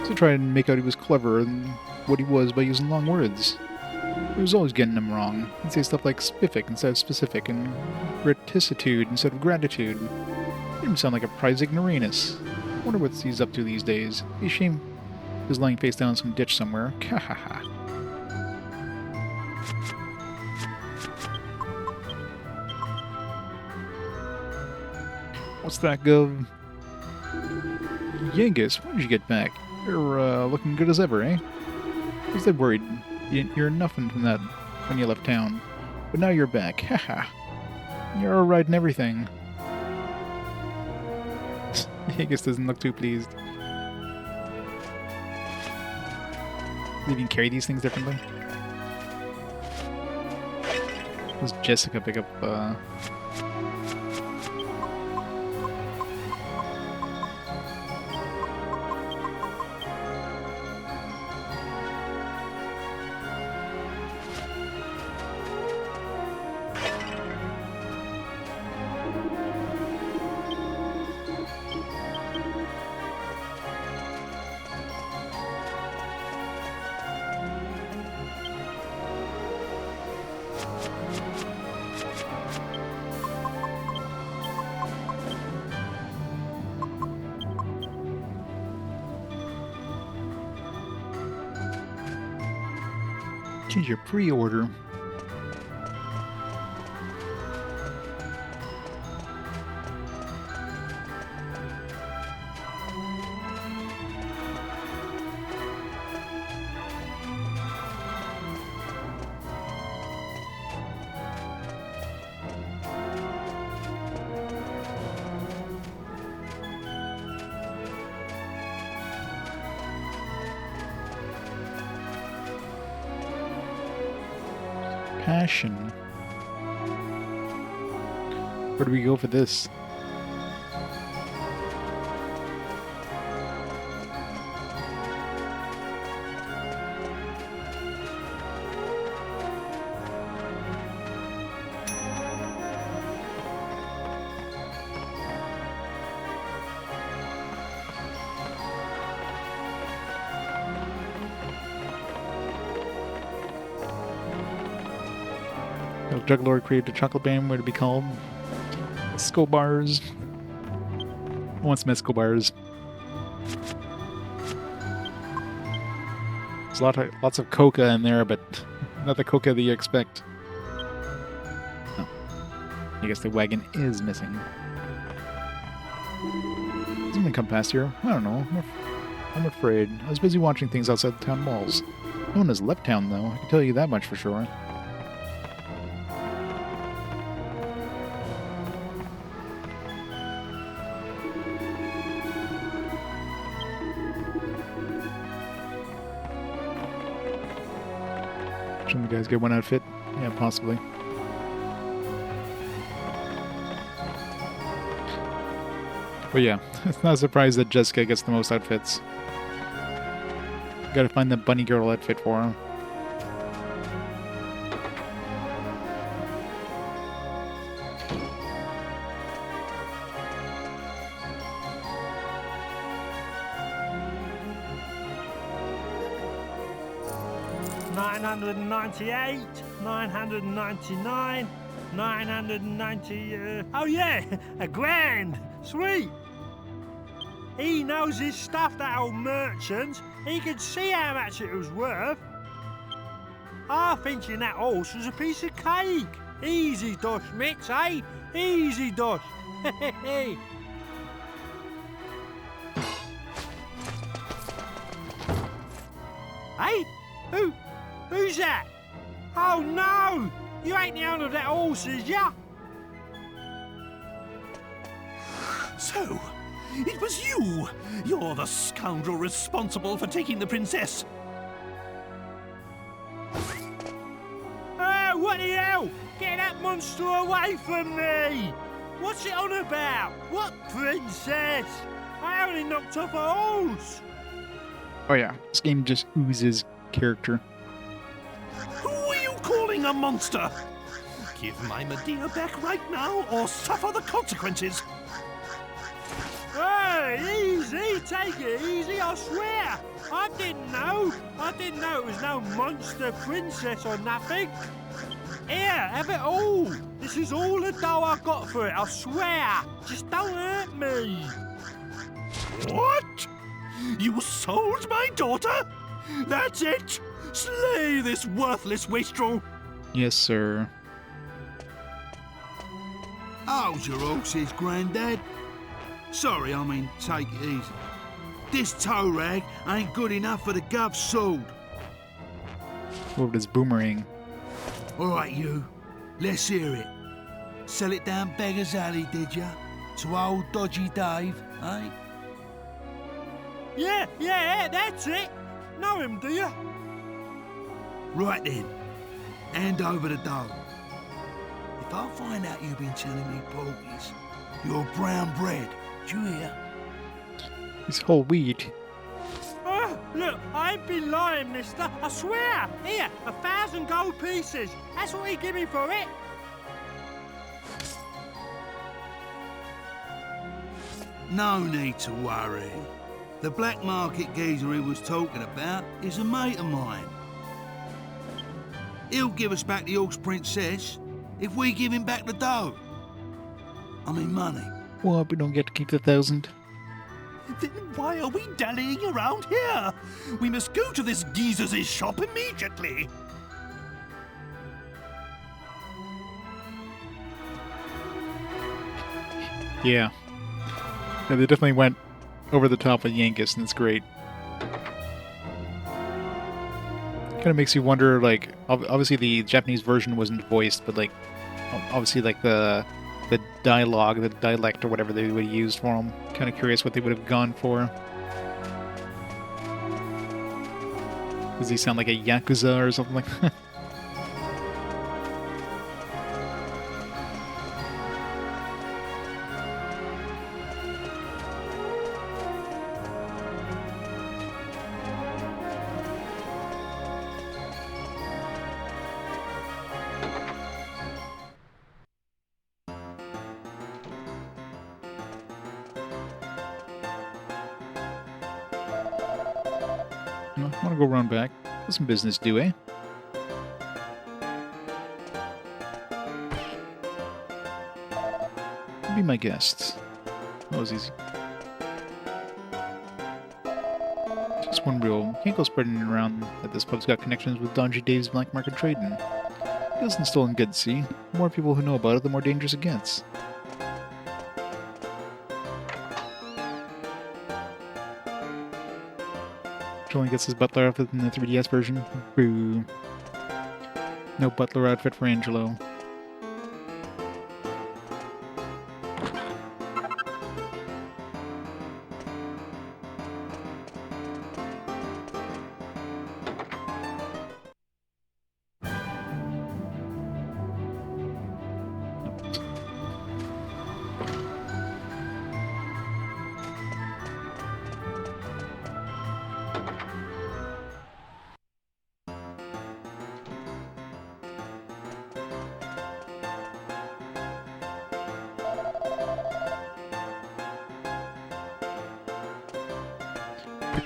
So try and make out he was cleverer than what he was by using long words. He was always getting them wrong. He'd say stuff like spific instead of specific, and graticitude instead of gratitude. Made him sound like a prize ignoramus. Wonder what he's up to these days. Be a shame he was lying face down in some ditch somewhere. Ha ha ha. What's that, Gov? Yangus, when did you get back? You're looking good as ever, eh? I was dead worried you didn't hear nothing from that when you left town. But now you're back. Ha ha. You're alright and everything. Yangus doesn't look too pleased. They even carry these things differently? Does Jessica pick up, change your pre-order. Passion. Where do we go for this? Juggler created a chocolate band. What to be called? Esco bars. I want some Esco bars. There's lots of coca in there, but not the coca that you expect. Oh. I guess the wagon is missing. Is anyone come past here? I don't know. I'm afraid. I was busy watching things outside the town walls. No one has left town, though. I can tell you that much for sure. Should the guys get one outfit? Yeah, possibly. But yeah, it's not a surprise that Jessica gets the most outfits. Gotta find the bunny girl outfit for her. $998, $999, $990. Oh yeah, $1,000. Sweet. He knows his stuff, that old merchant. He could see how much it was worth. I thinking that horse was a piece of cake. Easy dosh, Mitch, eh? Easy dosh. Hey. Hey? Who's that? Oh no! You ain't the owner of that horse, is ya? So, it was you! You're the scoundrel responsible for taking the princess! Oh, what the hell? Get that monster away from me! What's it on about? What princess? I only knocked off a horse! Oh yeah, this game just oozes character. Who are you calling a monster? Give my Medea back right now, or suffer the consequences! Hey, easy, take it easy, I swear! I didn't know it was no monster princess or nothing. Here, have it all. This is all the dough I got for it, I swear. Just don't hurt me. What? You sold my daughter? That's it! Slay this worthless wastrel! Yes, sir. How's your horses, Grandad? Sorry, I mean, take it easy. This tow rag ain't good enough for the gov's sword. What is boomerang? All right, you. Let's hear it. Sell it down Beggar's Alley, did ya? To old Dodgy Dave, eh? Yeah, that's it. Know him, do you? Right then. Hand over the dough. If I find out you've been telling me porgies, you're brown bread. Do you hear? It's whole wheat. Look, I ain't been lying, mister. I swear. Here, 1,000 gold pieces. That's what he give me for it. No need to worry. The black market geezer he was talking about is a mate of mine. He'll give us back the Orcs Princess if we give him back the dough. I mean money. Well, we don't get to keep the 1,000. Then why are we dallying around here? We must go to this geezer's shop immediately! Yeah. They definitely went over the top with Yangus, and it's great. Kind of makes you wonder, like, obviously the Japanese version wasn't voiced, but, like, obviously, like, the dialogue, the dialect, or whatever they would have used for them. Kind of curious what they would have gone for. Does he sound like a Yakuza or something like that? I want to go round back. Got some business to do, eh? Be my guest. That was easy. Just one rule. Can't go spreading it around that this pub's got connections with Dodgy Dave's black market trading. It doesn't still in good see. The more people who know about it, the more dangerous it gets. Which only gets his butler outfit in the 3DS version. Boo. No butler outfit for Angelo.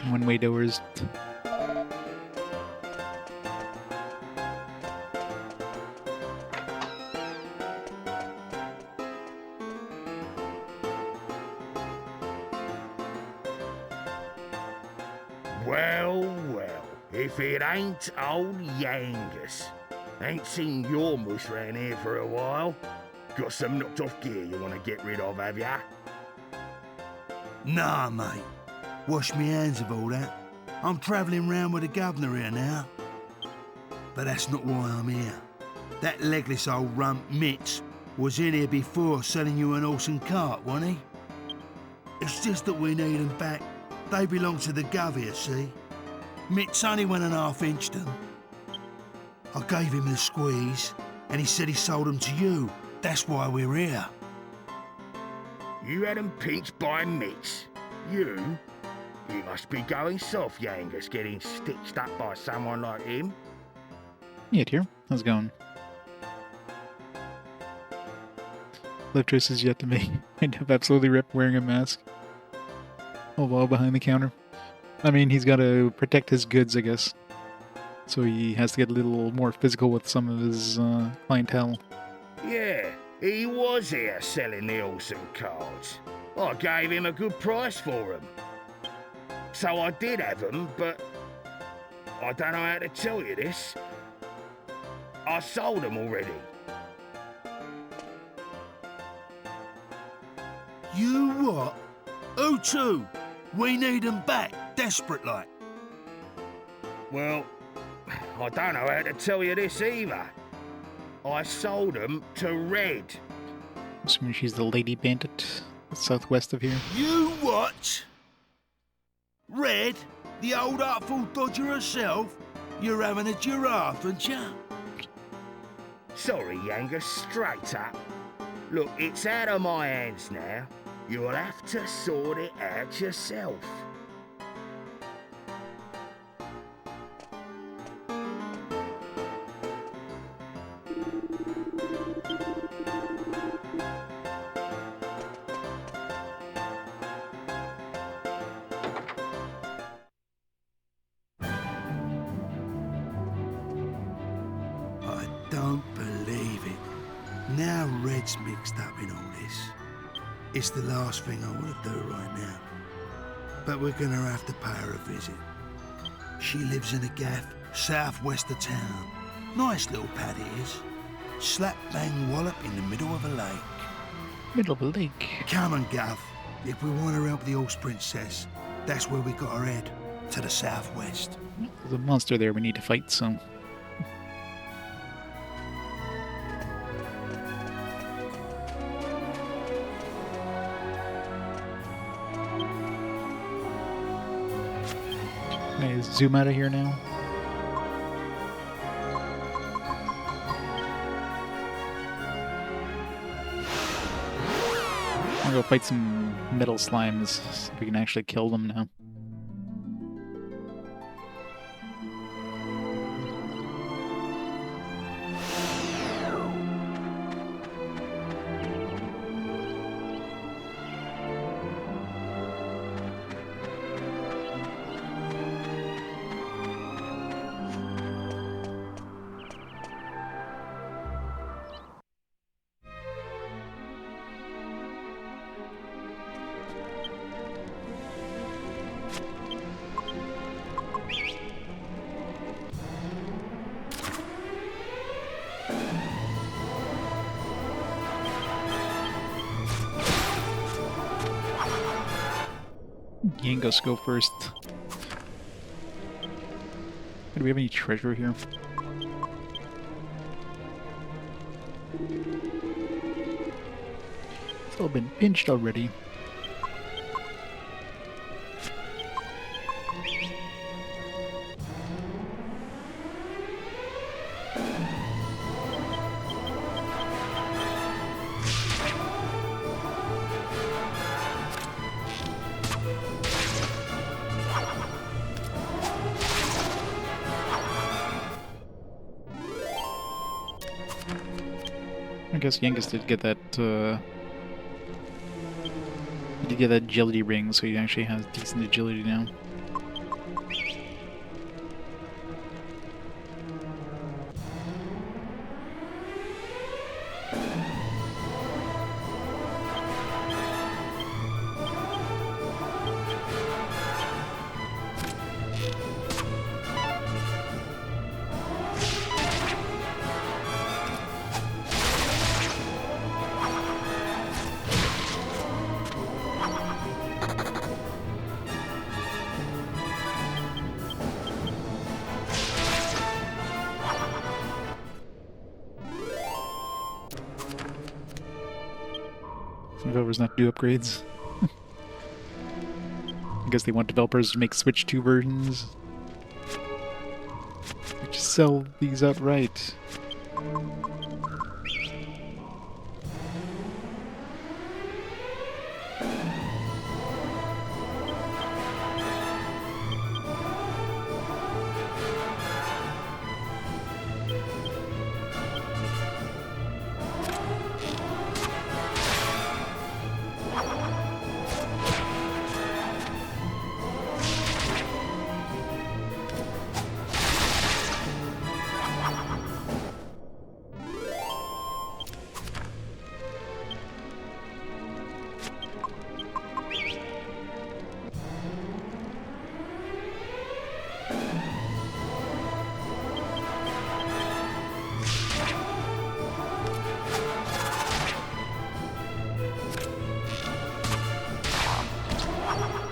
One-way doors. Well, well, if it ain't old Yangus. Ain't seen your mush round here for a while. Got some knocked off gear you want to get rid of, have ya? Nah, mate. Wash me hands of all that. I'm travelling round with the governor here now. But that's not why I'm here. That legless old rump Mitz was in here before selling you an horse and cart, wasn't he? It's just that we need them back. They belong to the gov here, see? Mitz only went and half-inched them. I gave him the squeeze, and he said he sold them to you. That's why we're here. You had 'em pinched by Mitch. You? You must be going soft, Yangus, getting stitched up by someone like him. Yeah, dear. How's it going? Life choices yet to make. I'd have absolutely ripped wearing a mask. All while behind the counter. I mean, he's got to protect his goods, I guess. So he has to get a little more physical with some of his clientele. Yeah, he was here selling the horse and carts. I gave him a good price for 'em. So I did have 'em, but I don't know how to tell you this. I sold 'em already. You what? Who to? We need them back, desperate like. Well, I don't know how to tell you this either. I sold 'em to Red. Assuming she's the lady bandit southwest of here. You what? Red? The old artful dodger herself? You're having a giraffe, aren't you? Sorry, Yangus, straight up. Look, it's out of my hands now. You'll have to sort it out yourself. I don't believe it. Now Red's mixed up in all this. It's the last thing I want to do right now. But we're gonna have to pay her a visit. She lives in a gaff southwest of town. Nice little pad it is. Slap bang wallop in the middle of a lake. Middle of a lake. Come on, Gov. If we want to help the horse princess, that's where we gotta head. To the southwest. There's a monster there we need to fight, so... Can I zoom out of here now? I'm gonna go fight some metal slimes, see if we can actually kill them now. Yangus go first. we have any treasure here? It's all been pinched already. I guess Yangus did get that, he did get that agility ring, so he actually has decent agility now. Developers not do upgrades. I guess they want developers to make Switch 2 versions. Or just sell these outright.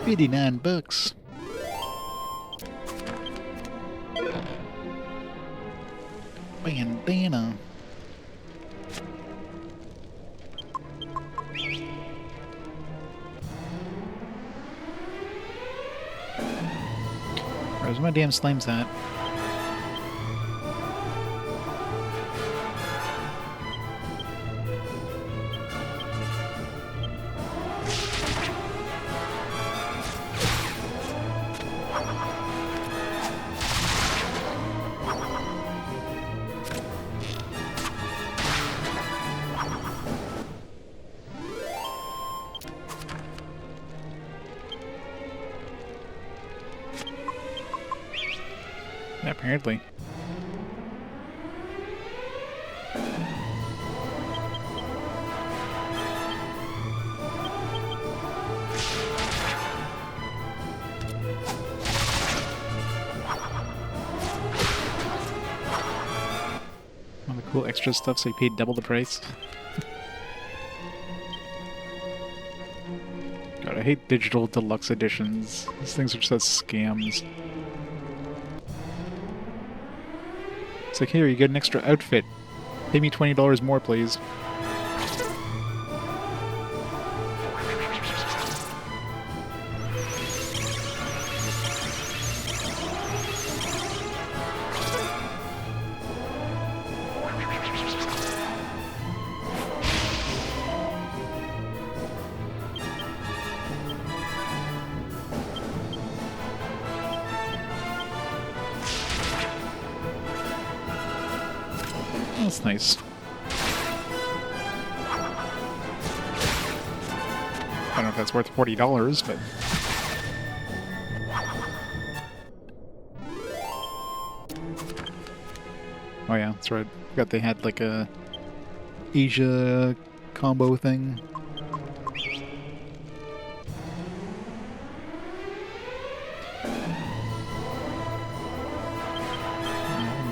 $59. Bandana. Where's my damn slimes at? Yeah, apparently. All the cool extra stuff, so you paid double the price. God, I hate digital deluxe editions. These things are just scams. It's like, here, you get an extra outfit. Pay me $20 more, please. That's nice. I don't know if that's worth $40, but... Oh yeah, that's right. I forgot they had like a Asia combo thing.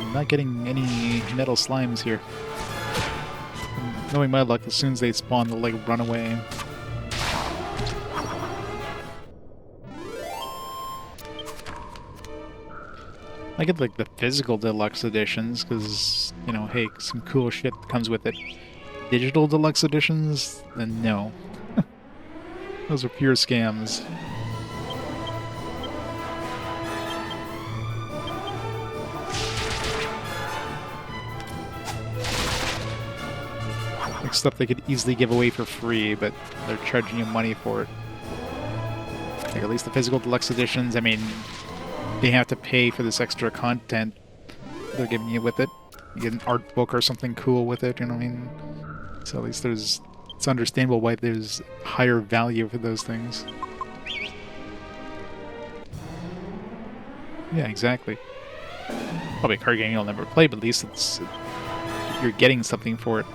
I'm not getting any metal slimes here. Knowing my luck, as soon as they spawn, they'll like run away. I get like the physical deluxe editions because, you know, hey, some cool shit comes with it. Digital deluxe editions? Then no. Those are pure scams. Like stuff they could easily give away for free, but they're charging you money for it. Like at least the physical deluxe editions, I mean, they have to pay for this extra content they're giving you with it. You get an art book or something cool with it, you know what I mean? So at least it's understandable why there's higher value for those things. Yeah, exactly. Probably a card game you'll never play, but at least you're getting something for it.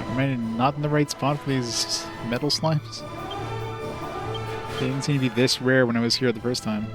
Am I not in the right spot for these metal slimes? They didn't seem to be this rare when I was here the first time.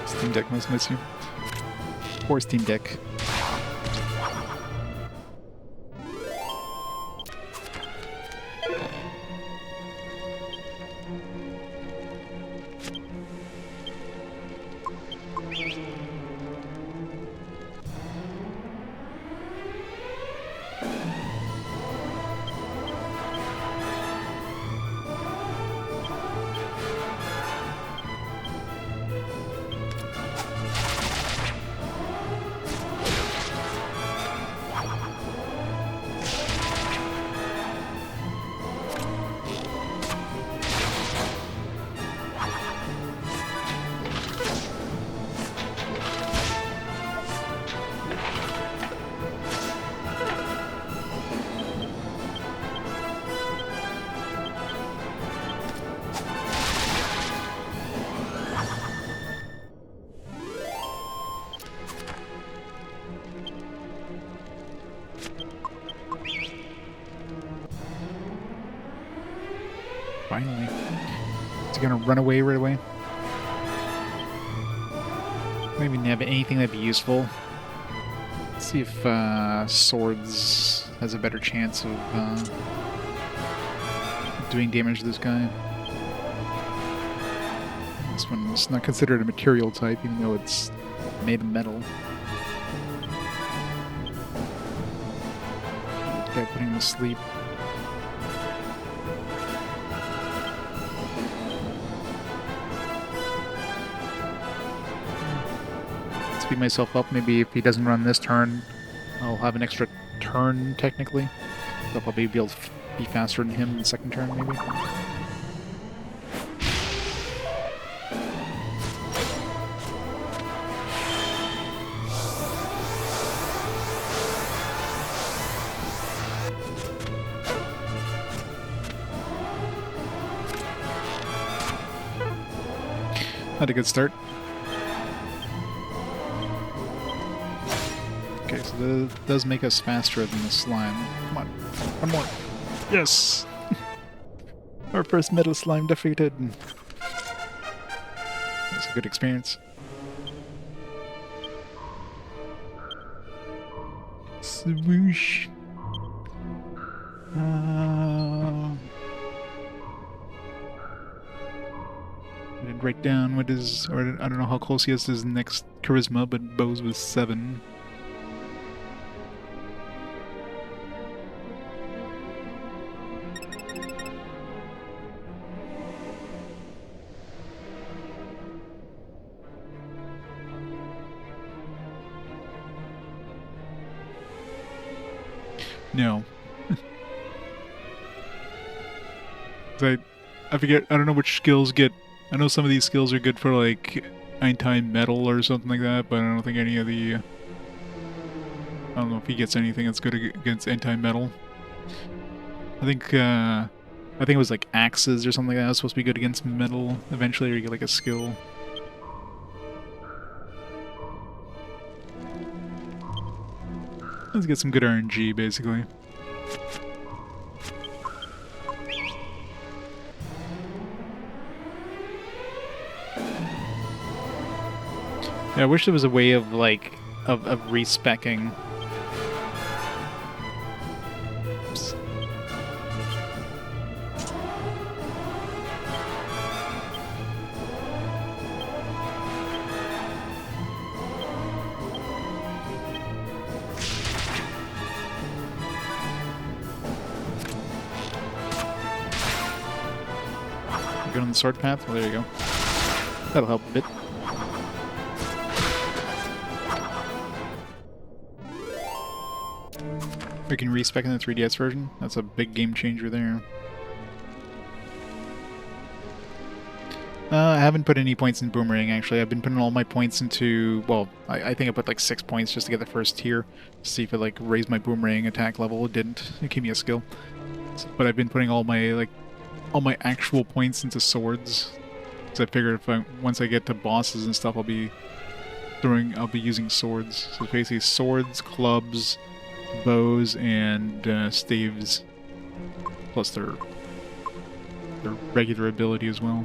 Steam Deck must miss you. Poor Steam Deck. Finally. Is he gonna run away right away? Maybe not have anything that'd be useful. Let's see if swords has a better chance of doing damage to this guy. This one's not considered a material type, even though it's made of metal. Guy putting him to sleep. Speed myself up. Maybe if he doesn't run this turn, I'll have an extra turn technically. So I'll probably be able to be faster than him in the second turn, maybe. Had a good start. Okay, so that does make us faster than the slime. Come on, one more. Yes! Our first metal slime defeated. That's a good experience. Swoosh. I didn't write down what his, or I don't know how close he is to his next charisma, but Bo's was 7. No. I forget, I don't know which skills get, I know some of these skills are good for like anti-metal or something like that, but I don't think any of the, I don't know if he gets anything that's good against anti-metal. I think it was like axes or something like that was supposed to be good against metal eventually, or you get like a skill. Let's get some good RNG, basically. Yeah, I wish there was a way of, like, of respecking. Oops. Good on the sword path? Well, there you go. That'll help a bit. We can respec in the 3DS version. That's a big game changer there. I haven't put any points in Boomerang, actually. I've been putting all my points into... Well, I think I put like 6 points just to get the first tier. To see if it like raised my Boomerang attack level. It didn't. It gave me a skill. But I've been putting all my actual points into swords. Because I figured if once I get to bosses and stuff, I'll be using swords. So basically swords, clubs, bows, and staves, plus their regular ability as well.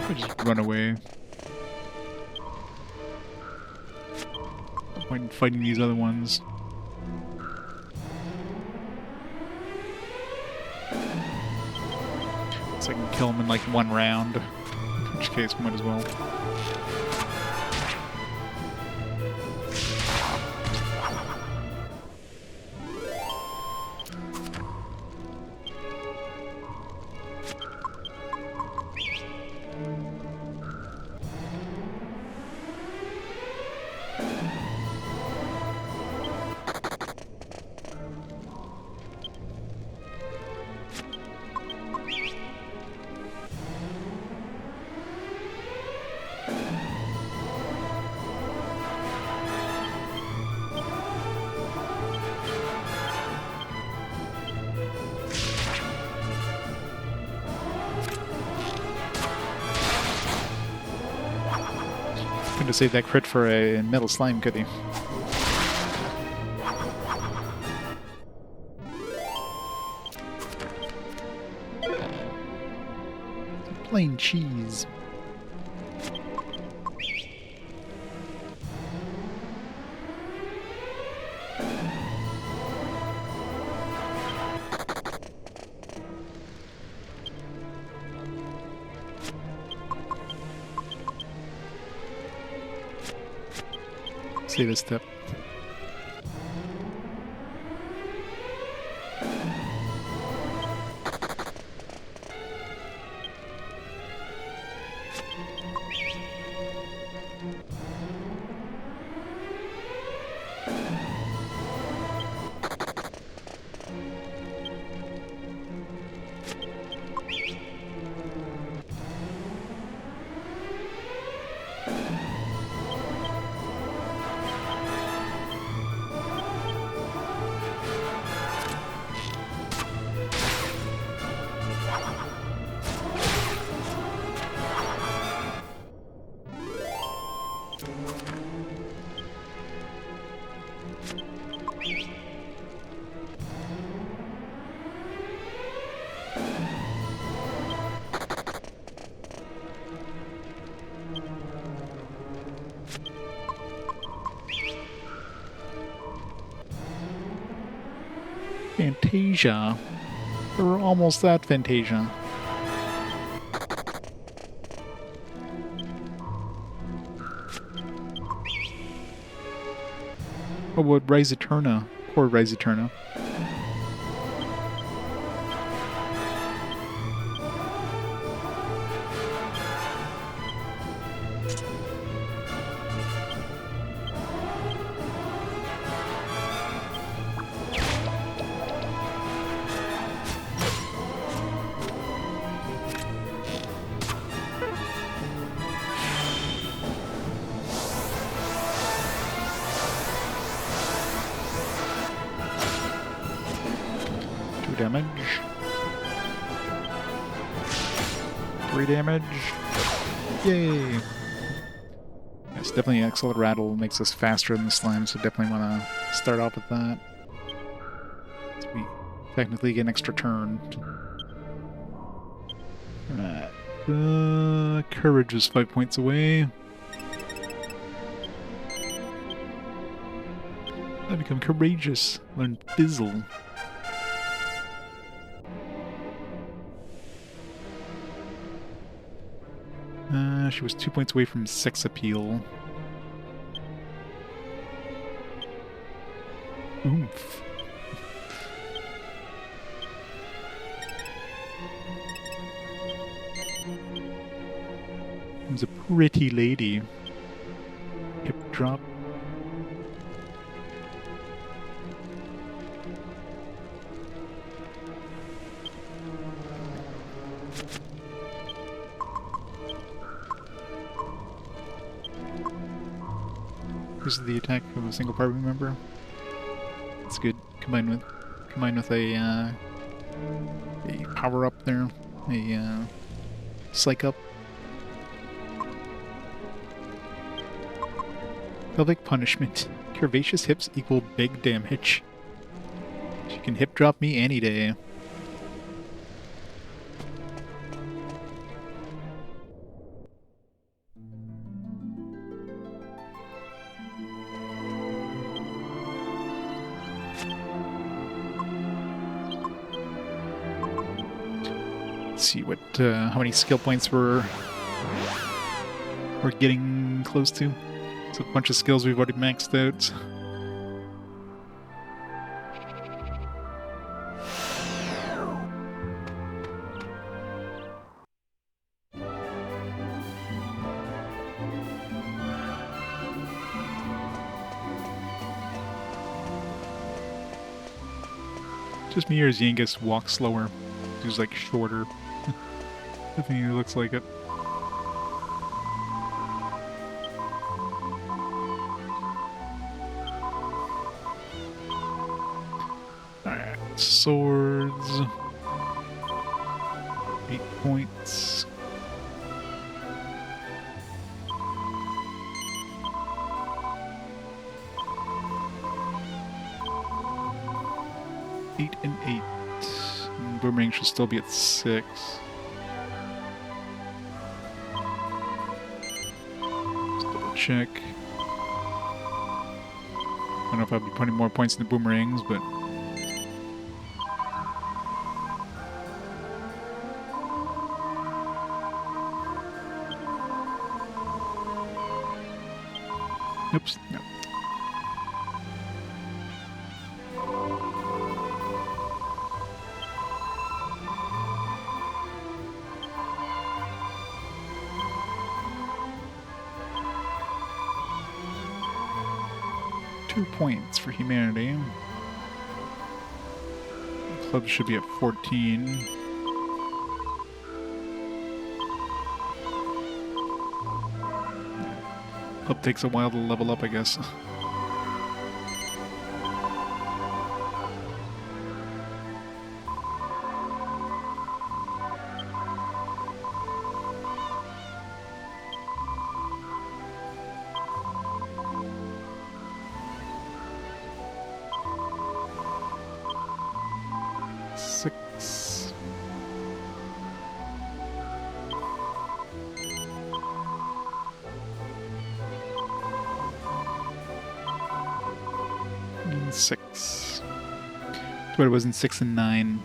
I just run away. No point in fighting these other ones. So I can kill him in like 1 round, in which case might as well. Could have saved that crit for a metal slime, could he? Plain cheese. Save a step. Fantasia. We're almost at Fantasia. Oh, what Rise Eterna? Poor Rise Eterna. Damage. 3 damage. Yay! Yes, definitely Excellent Rattle makes us faster than the slime, so definitely want to start off with that. So we technically get an extra turn. Alright. Courage is 5 points away. I become courageous. Learn Fizzle. She was 2 points away from Sex Appeal. Oomph. It was a pretty lady. Hip drop. This is the attack of a single party member. It's good. Combined with a power up there, a psych up. Pelvic punishment. Curvaceous hips equal big damage. She can hip drop me any day. See what how many skill points we're getting close to. It's a bunch of skills we've already maxed out. Just me or does Yangus walk slower? He's like shorter. I think he looks like it. Alright, swords. 8 points. Eight and 8. And boomerang should still be at 6. Check. I don't know if I'll be putting more points in the boomerangs, but oops, no. Points for humanity. Club should be at 14. Club takes a while to level up, I guess. But it was in 6 and 9.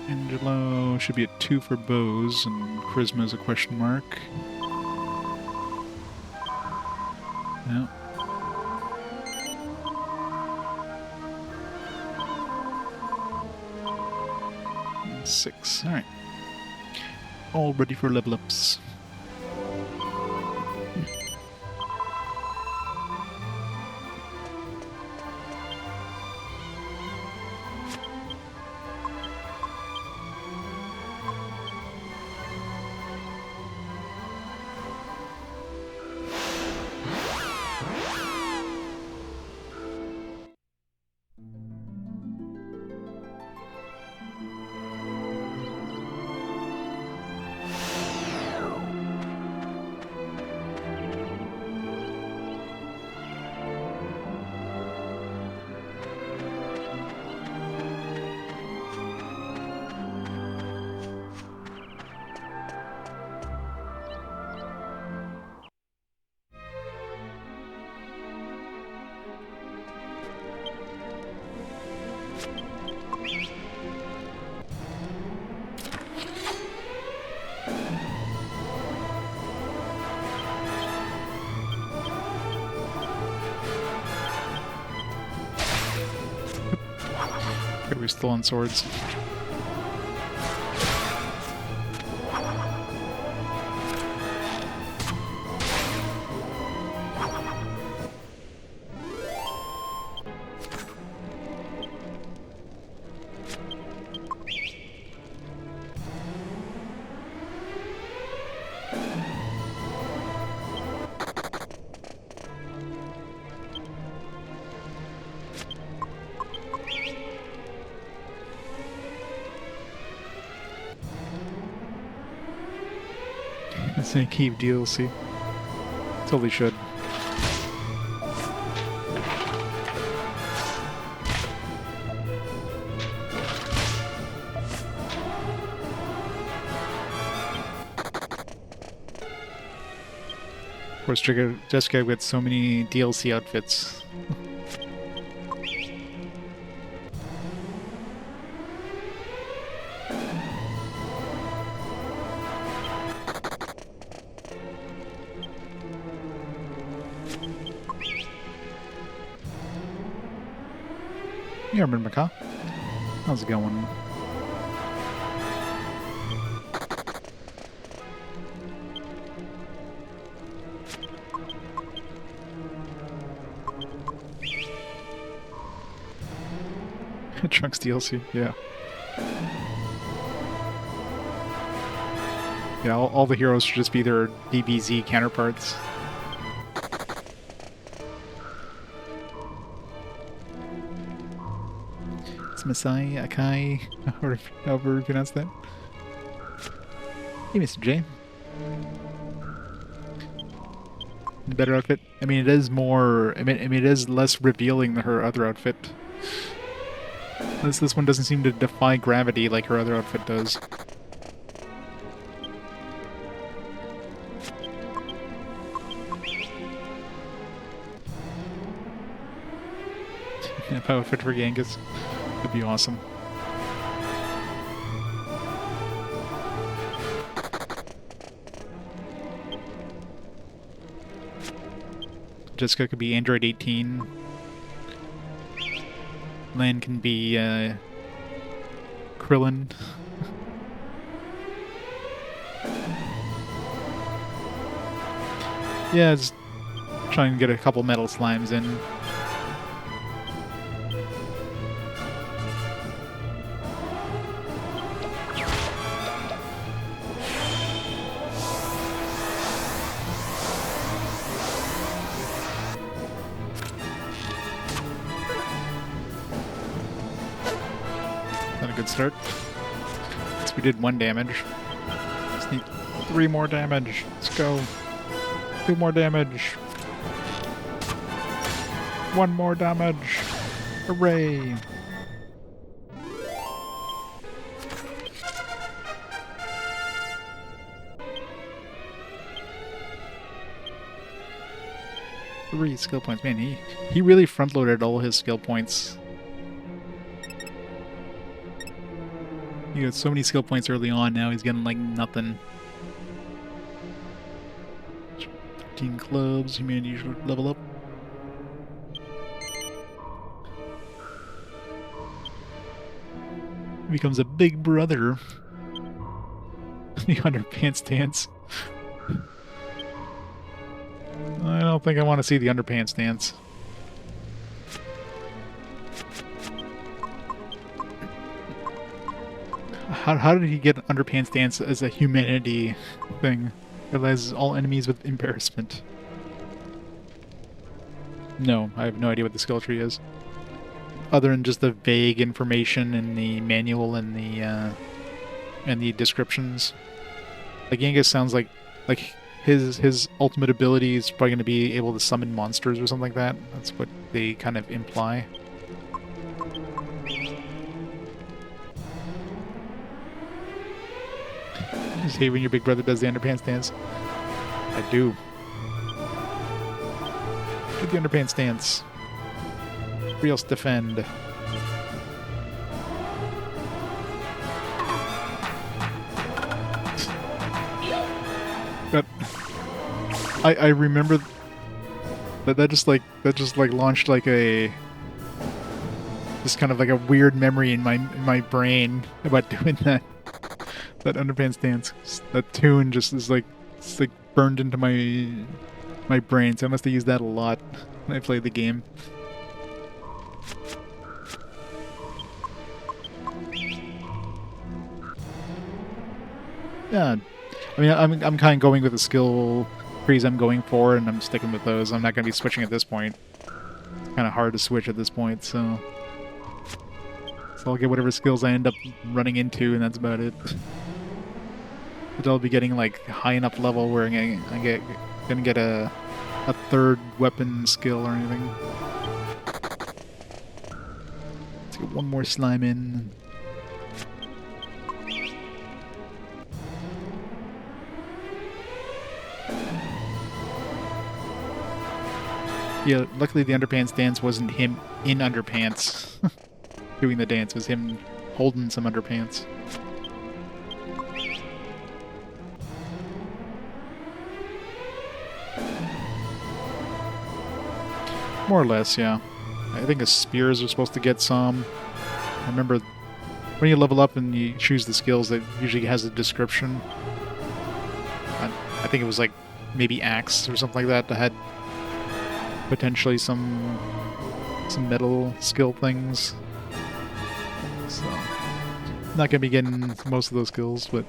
Angelo should be at 2 for bows, and charisma is a question mark. No. 6. Alright. All ready for level ups. Okay, we're still on swords. It's a key DLC. Totally should. Of course, Jessica with so many DLC outfits. Yeah, remember Maka? How's it going? Trunks DLC, yeah. Yeah, all the heroes should just be their DBZ counterparts. Masai, Akai, or however you pronounce that. Hey, Mr. J. Better outfit. I mean, it is more. I mean, it is less revealing than her other outfit. This one doesn't seem to defy gravity like her other outfit does. If outfit for Yangus. Would be awesome. Jessica could be Android 18. Lan can be Krillin. Yeah, just trying to get a couple metal slimes in. Good start. So we did 1 damage. Just need 3 more damage. Let's go. 2 more damage. 1 more damage. Hooray! 3 skill points. Man, he really front-loaded all his skill points. He got so many skill points early on, now he's getting like nothing. 13 clubs, humanity should level up. Becomes a big brother. The underpants dance. I don't think I want to see the underpants dance. How did he get underpants dance as a humanity thing? Realizes all enemies with embarrassment. No, I have no idea what the skill tree is. Other than just the vague information in the manual and the descriptions. Like Yangus sounds like his ultimate ability is probably going to be able to summon monsters or something like that. That's what they kind of imply. Just hate when your big brother does the underpants dance. I do. Do the underpants dance. Everybody else defend. But I remember that just launched like a just kind of like a weird memory in my brain about doing that underpants dance. That tune just is like it's like burned into my brain, so I must have used that a lot when I played the game. Yeah, I mean, I'm kind of going with the skill trees I'm going for, and I'm sticking with those. I'm not going to be switching at this point. It's kind of hard to switch at this point, so I'll get whatever skills I end up running into, and that's about it. But I'll be getting like high enough level where I'm gonna get a third weapon skill or anything. Let's get one more slime in. Yeah, luckily the underpants dance wasn't him in underpants doing the dance. It was him holding some underpants. More or less, yeah. I think the spears are supposed to get some. I remember when you level up and you choose the skills, it usually has a description. I think it was like maybe axe or something like that that had potentially some metal skill things. So, not gonna be getting most of those skills, but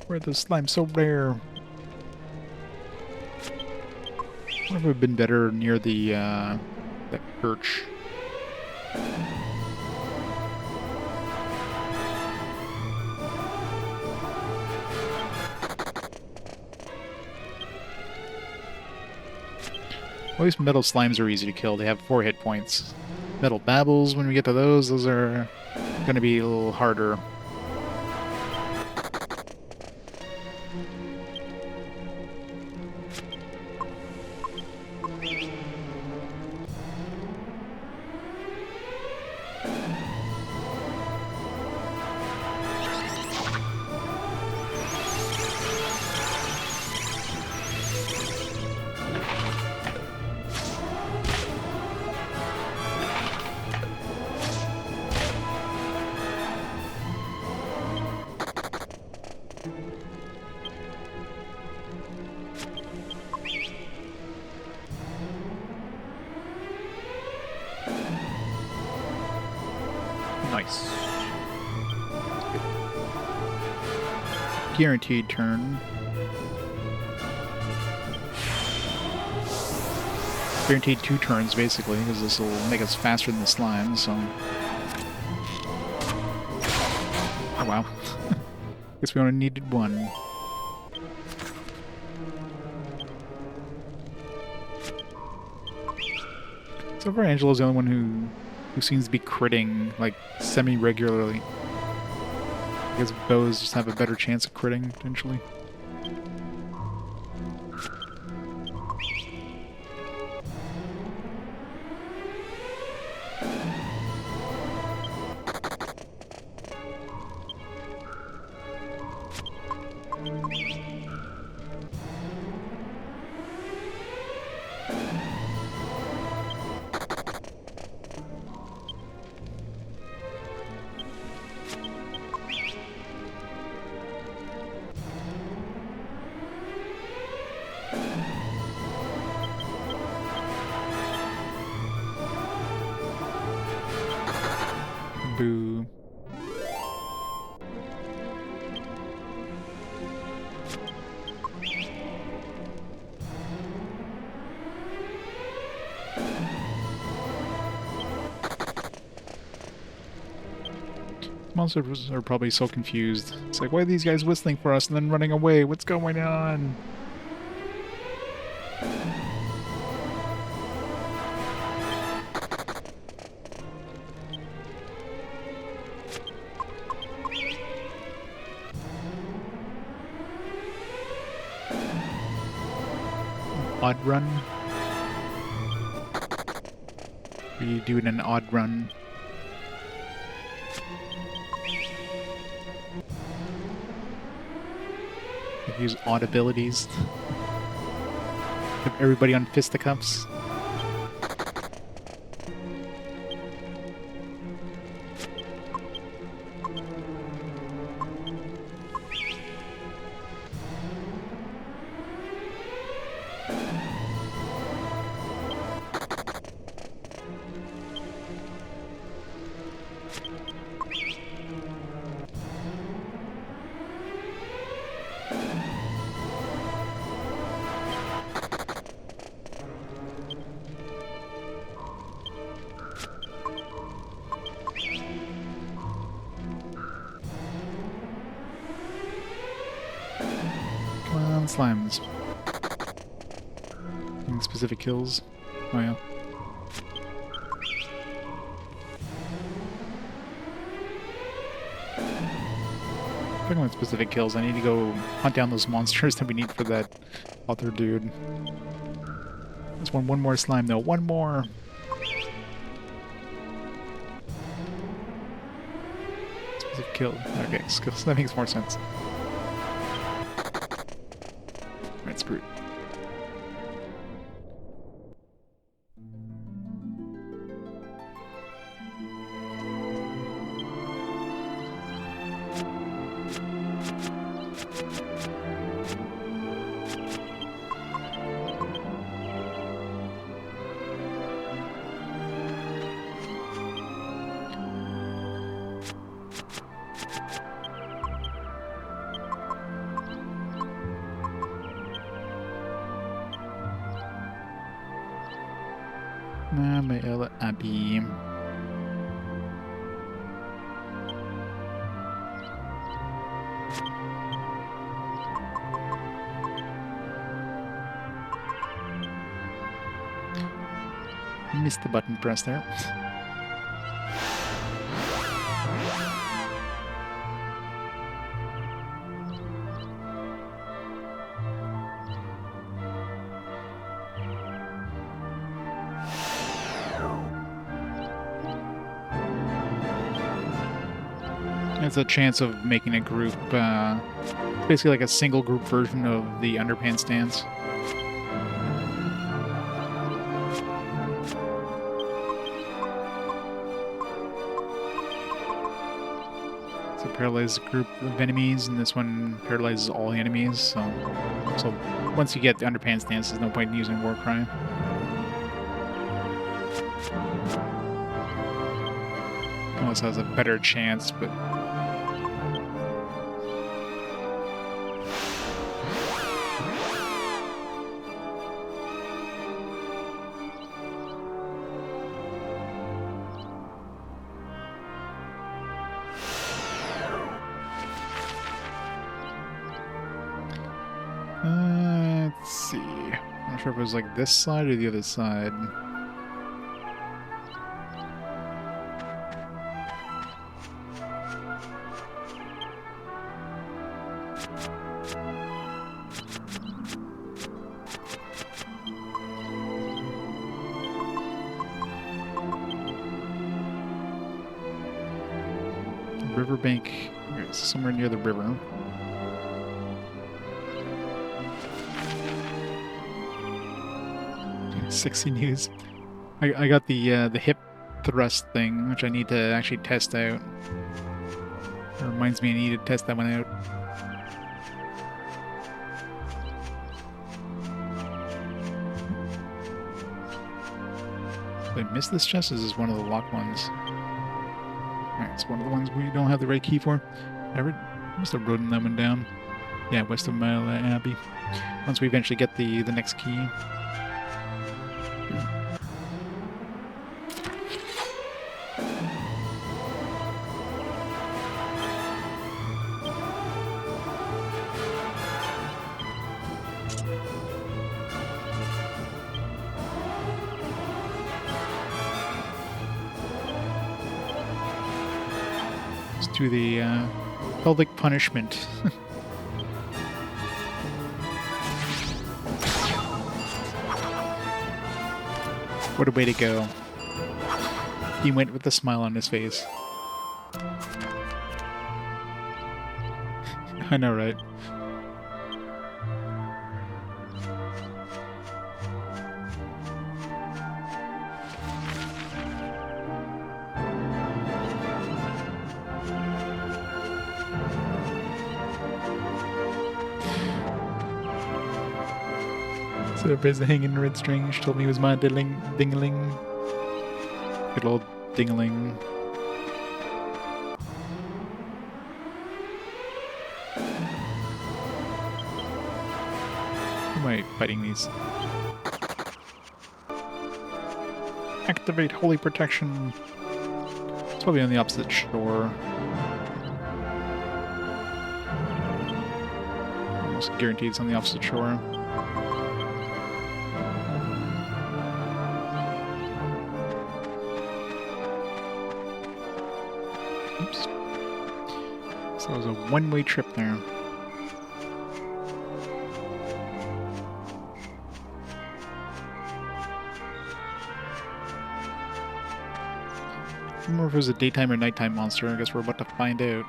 where the slime's so rare. Would have been better near the that church. At least metal slimes are easy to kill. They have 4 hit points. Metal babbles, when we get to those are going to be a little harder. Nice. Guaranteed turn. Guaranteed 2 turns, basically, because this will make us faster than the slime, so... Oh, wow. Guess we only needed 1. So far, Angelo's the only one who who seems to be critting, like, semi-regularly. I guess bows just have a better chance of critting, potentially. Boo. Monsters are probably so confused. It's like, why are these guys whistling for us and then running away? What's going on? Odd run? Are you doing an odd run? Use odd abilities. Have everybody on fisticuffs. Slimes. Any specific kills? Oh yeah. Talking about specific kills, I need to go hunt down those monsters that we need for that other dude. There's one more slime though. One more! Specific kill. Okay, skills. That makes more sense. Red Sprute. Abbey. Missed the button press there. It's a chance of making a group, basically like a single group version of the underpants dance. So paralyzes a group of enemies, and this one paralyzes all enemies. So once you get the underpants dance, there's no point in using Warcry. Almost has a better chance, but. Let's see. I'm not sure if it was like this side or the other side. riverbank. It's somewhere near the river. Sexy news. I got the hip thrust thing, which I need to actually test out. It reminds me I need to test that one out. Did I miss this chest? Is this one of the locked ones? Alright, it's one of the ones we don't have the right key for. I must have written that one down. Yeah, west of Mile Abbey. Once we eventually get the next key. To the pelvic punishment. What a way to go. He went with a smile on his face. I know, right? So everybody's hanging red string. She told me it was my dingling. Good old dingling. How am I fighting these? Activate holy protection. It's probably on the opposite shore. Almost guaranteed it's on the opposite shore. Oops. So it was a one-way trip there. I don't remember if it was a daytime or nighttime monster. I guess we're about to find out.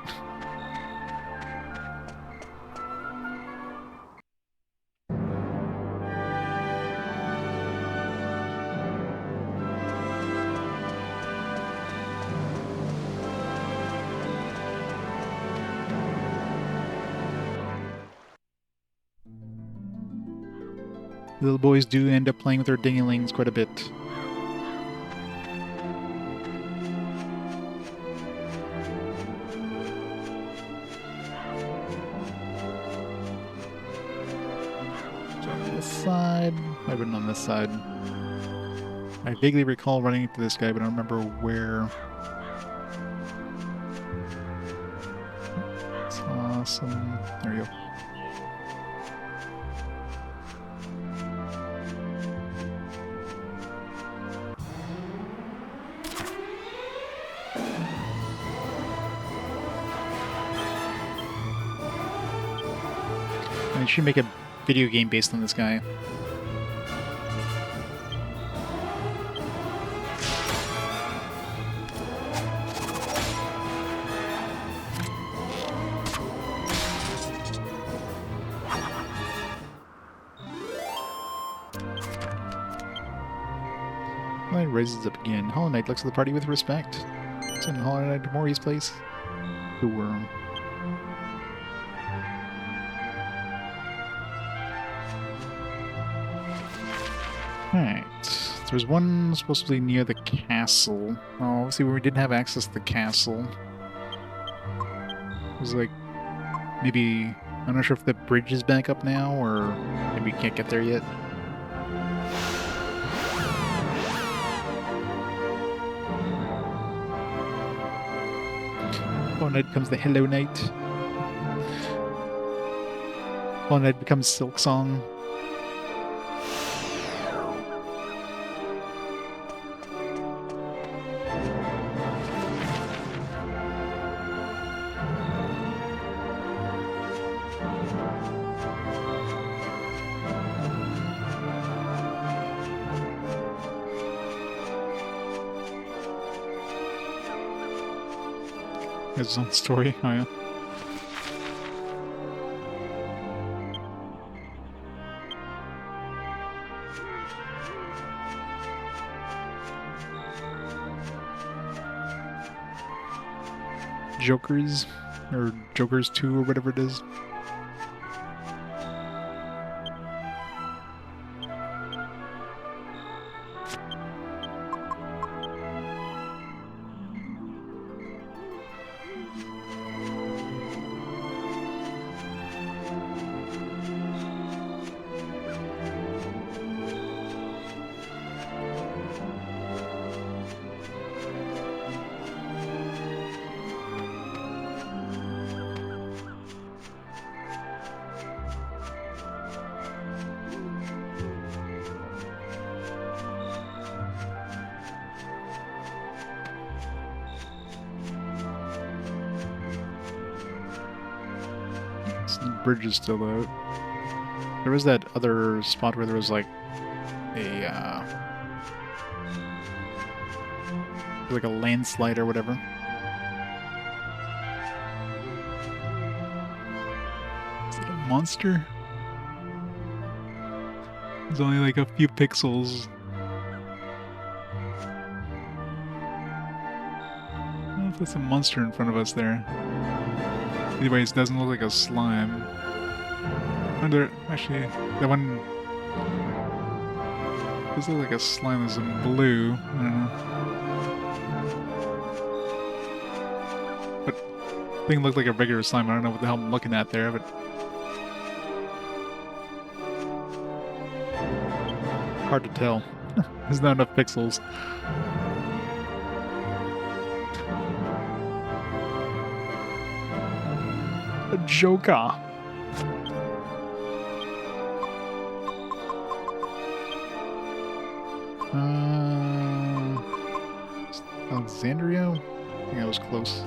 Little boys do end up playing with their dinglings quite a bit. So on this side, might have been on this side. I vaguely recall running into this guy, but I don't remember where. It's awesome. There we go. I should make a video game based on this guy. Light rises up again. Hollow Knight looks at the party with respect. Send Hollow Knight to Mori's place. The worm. Alright. There's one supposed to be near the castle. Oh, see, we didn't have access to the castle. It was like, maybe, I'm not sure if the bridge is back up now, or maybe we can't get there yet. Hollow Knight becomes the Hello Knight. Hollow Knight becomes Silk Song. His own story. Oh yeah. Jokers, or Jokers 2 or whatever it is. The bridge is still out. There was that other spot where there was like a landslide or whatever. Is it a monster? There's only like a few pixels. I don't know if that's a monster in front of us there. Anyways, it doesn't look like a slime. Actually, that one does look like a slime that's in blue. I don't know. But the thing looked like a regular slime. I don't know what the hell I'm looking at there, but hard to tell. There's not enough pixels. A Joker. Alexandria? I think I was close.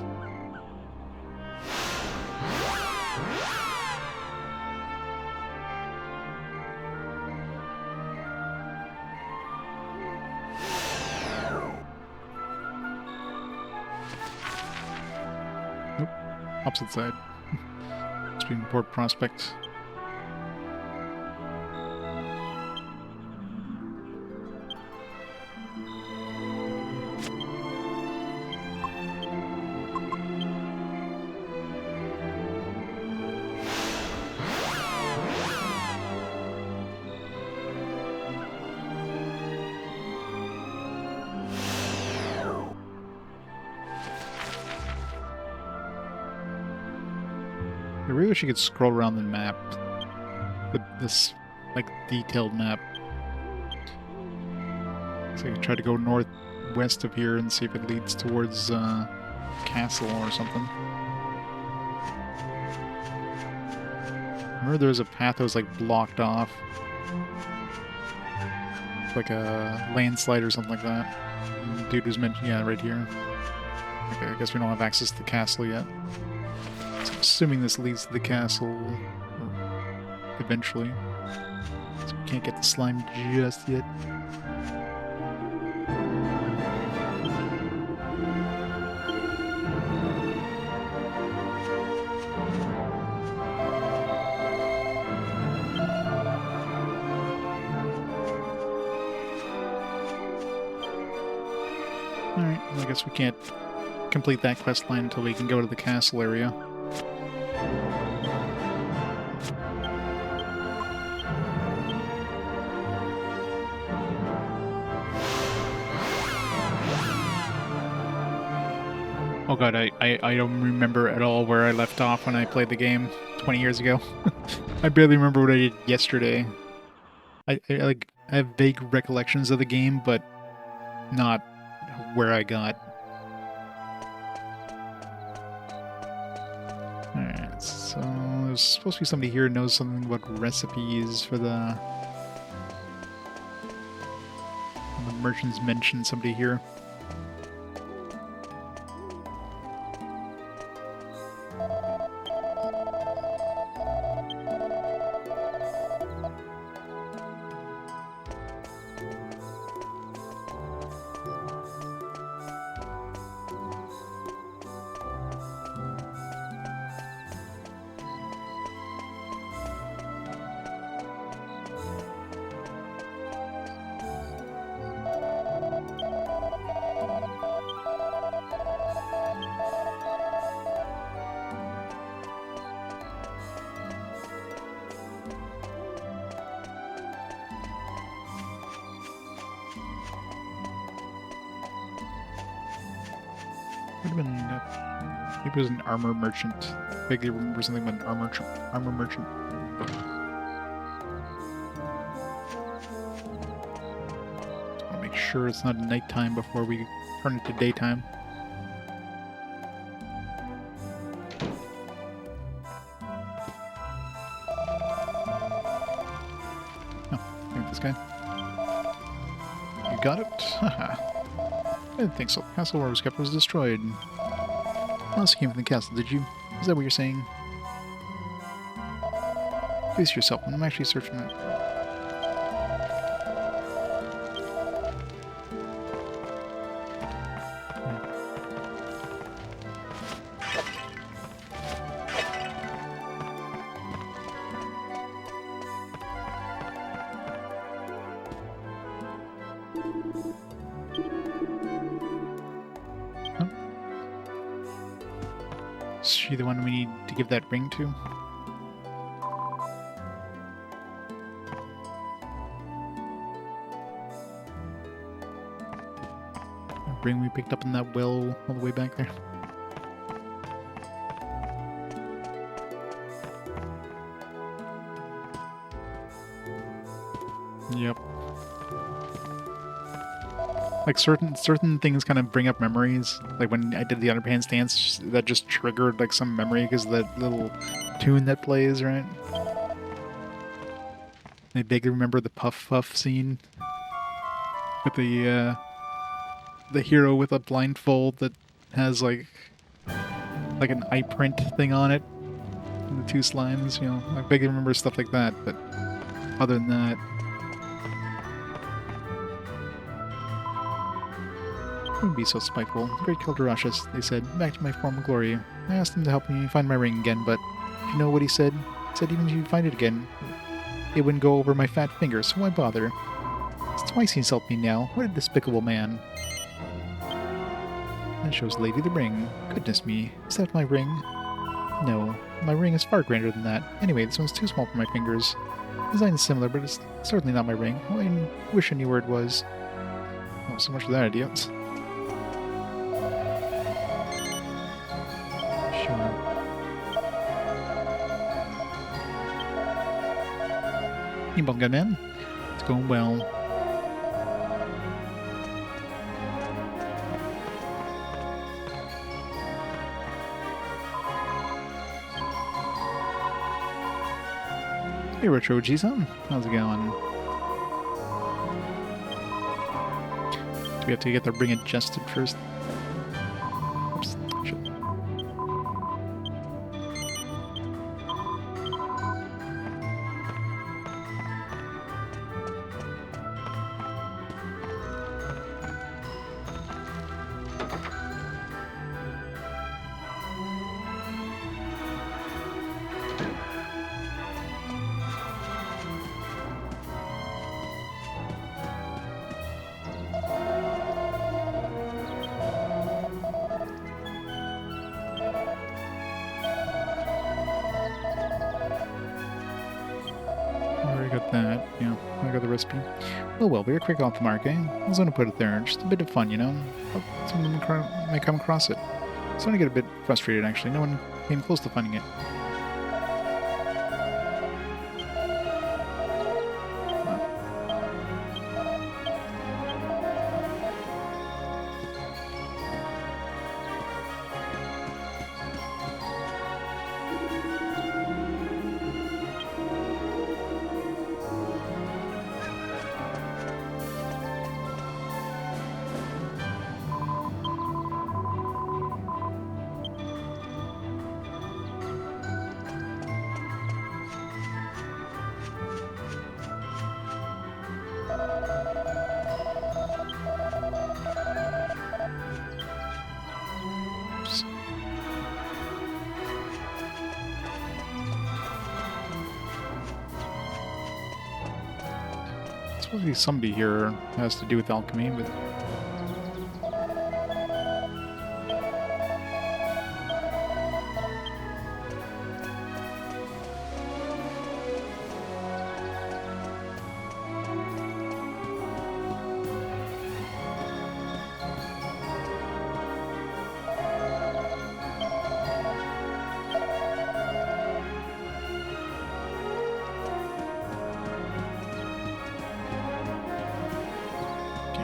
Nope. Opposite side. Port Prospect. I really wish you could scroll around the map. This, like, detailed map. So I could try to go northwest of here and see if it leads towards castle or something. Remember there was a path that was, like, blocked off. Like a landslide or something like that. And the dude was mentioned, yeah, right here. Okay, I guess we don't have access to the castle yet. So I'm assuming this leads to the castle eventually. So we can't get the slime just yet. Alright, well, I guess we can't complete that quest line until we can go to the castle area. Oh god, I don't remember at all where I left off when I played the game 20 years ago. I barely remember what I did yesterday. I have vague recollections of the game, but not where I got. Alright, so there's supposed to be somebody here who knows something about recipes for the merchants mentioned somebody here. Could have been. Maybe it was an armor merchant. Vaguely remember something about an armor merchant. Just want to make sure it's not nighttime before we turn it to daytime. Oh, I think this guy. You got it? Haha. I didn't think so. The castle where it was kept was destroyed. Alice came from the castle, did you? Is that what you're saying? Face yourself. I'm actually searching it. Is she the one we need to give that ring to? That ring we picked up in that well all the way back there. Yep. Like certain things kind of bring up memories. Like when I did the underhand stance, that just triggered like some memory because of that little tune that plays, right? I vaguely remember the puff scene with the hero with a blindfold that has like an eye print thing on it, and the two slimes. You know, I vaguely remember stuff like that. But other than that. Don't be so spiteful. The great Keldarashus, they said, back to my former glory. I asked him to help me find my ring again, but if you know what he said? He said even if you find it again, it wouldn't go over my fat finger, so why bother? It's twice he insulted me now. What a despicable man. That shows Lady the ring. Goodness me, is that my ring? No, my ring is far grander than that. Anyway, this one's too small for my fingers. The design is similar, but it's certainly not my ring. Oh, I wish I knew where it was. Oh, so much for that idea. Hey, Bunga Man. It's going well. Hey, Retro G-Son. How's it going? Do we have to get the ring adjusted first? Oops. Shit. That, yeah, I got the recipe. Oh well, we're quick off the mark, eh? I was gonna put it there, just a bit of fun, you know? Hope someone may come across it. I was starting to get a bit frustrated, actually. No one came close to finding it. Supposedly somebody here has to do with alchemy, but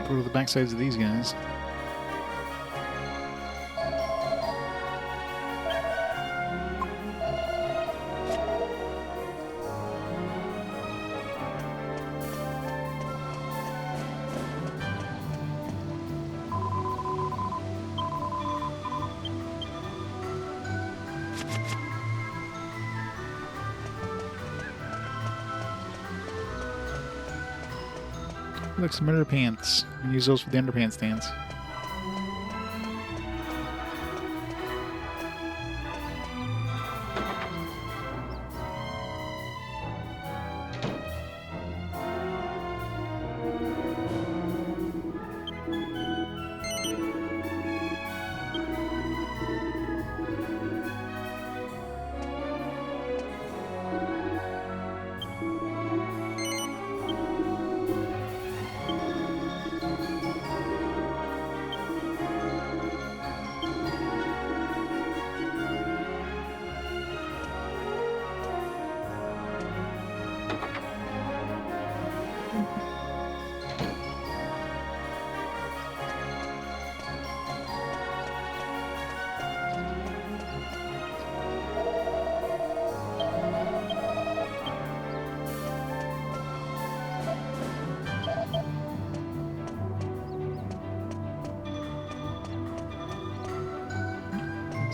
Go to the backsides of these guys. Look, some underpants. You can use those for the underpants dance.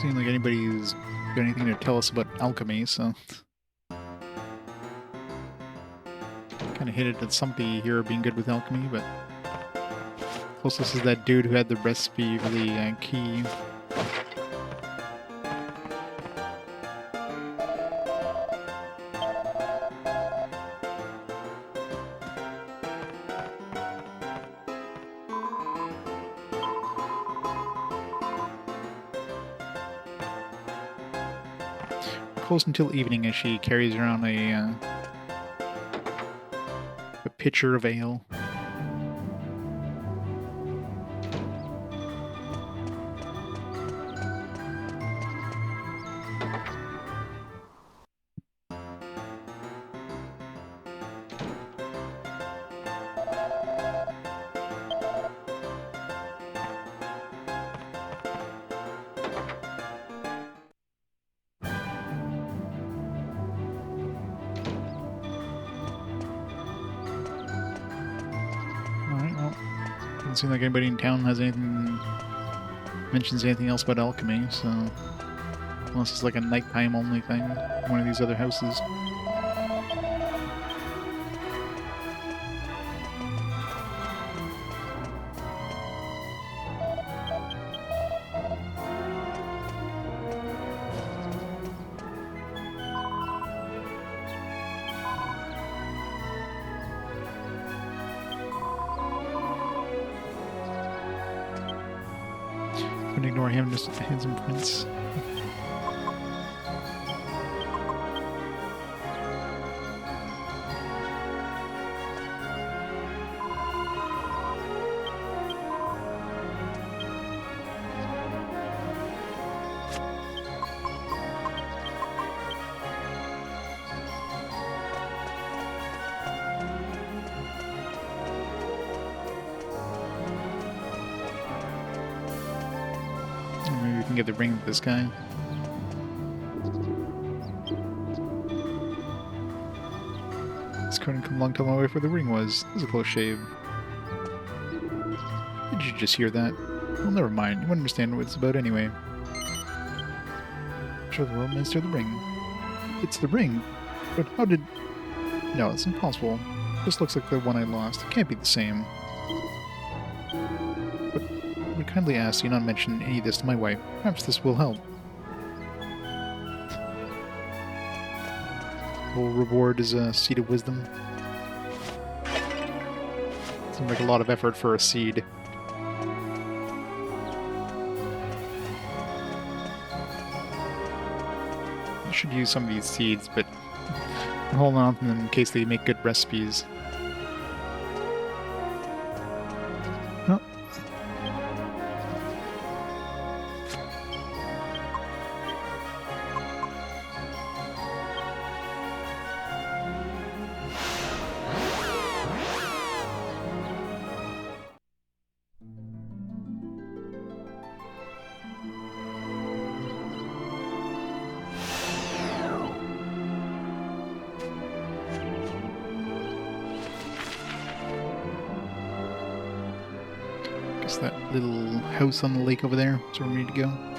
Seems like anybody's got anything to tell us about alchemy, so kind of hinted at somebody here being good with alchemy, but closest is that dude who had the recipe for the key. Close until evening as she carries around a pitcher of ale. Doesn't seem like anybody in town has anything, mentions anything else about alchemy, so unless it's like a nighttime only thing, one of these other houses. Couldn't ignore him, just a handsome prince. Maybe we can get the ring with this guy. This couldn't come along, tell my wife where the ring was. This is a close shave. Did you just hear that? Well, never mind. You won't understand what it's about anyway. Show the world minister the ring. It's the ring? But how did... No, it's impossible. This looks like the one I lost. It can't be the same. But I would kindly ask you not mention any of this to my wife. Perhaps this will help. Full reward is a seed of wisdom. Seems like a lot of effort for a seed. I should use some of these seeds, but I'm holding on to them in case they make good recipes. Oh. It's that little house on the lake over there. That's where we need to go.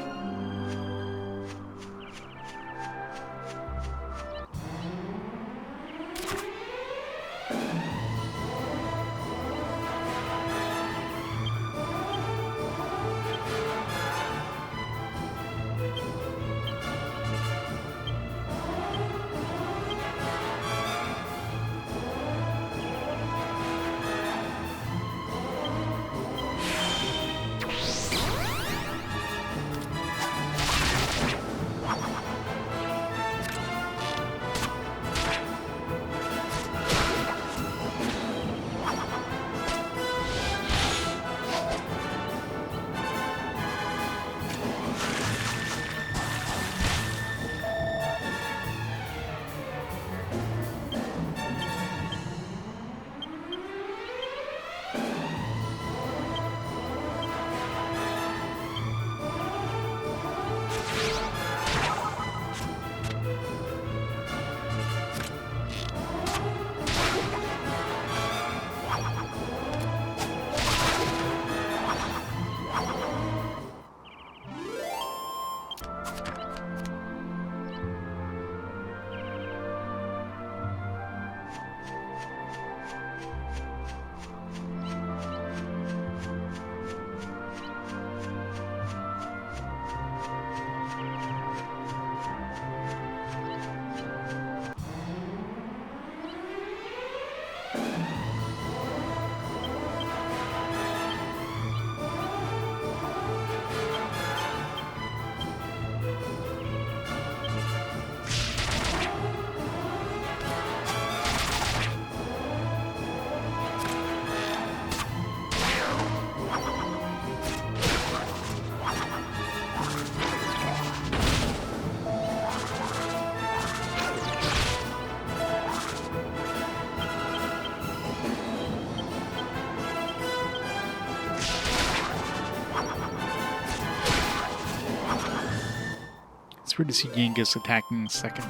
It's weird to see Yangus attacking second.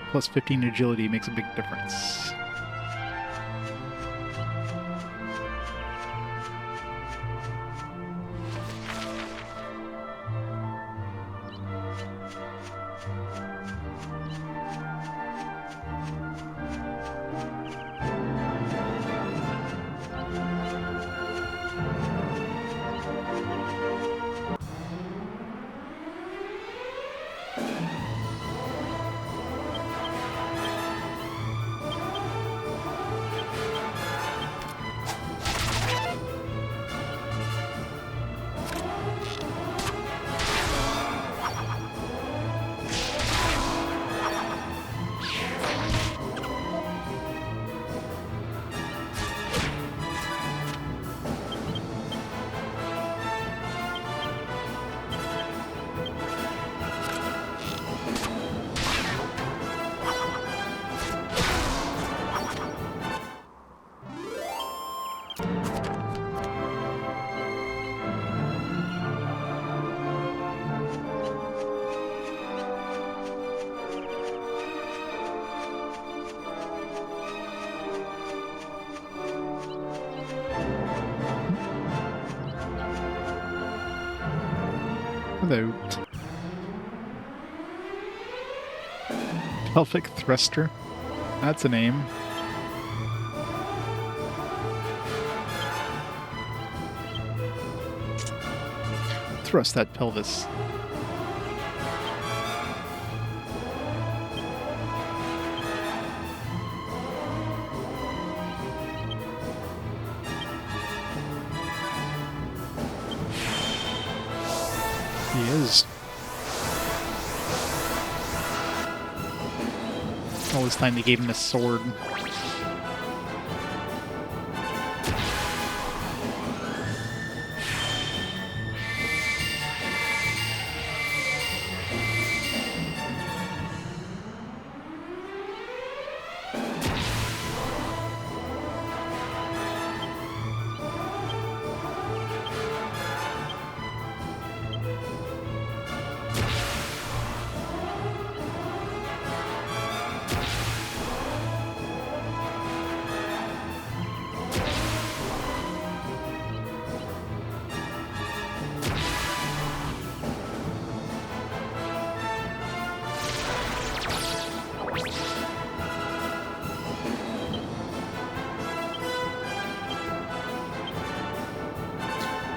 Plus 15 agility makes a big difference. Hello. Pelvic Thruster. That's a name. Thrust that pelvis. He is. All this time they gave him a sword.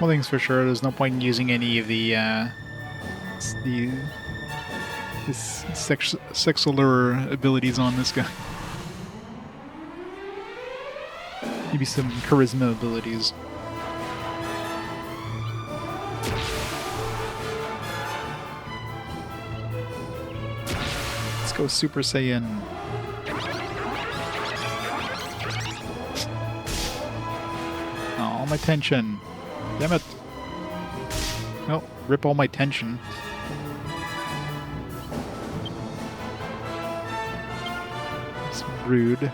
One thing's for sure, there's no point in using any of the sex allure abilities on this guy. Maybe some charisma abilities. Let's go Super Saiyan. Oh, all my tension. Damn it. Oh, rip all my tension. It's rude.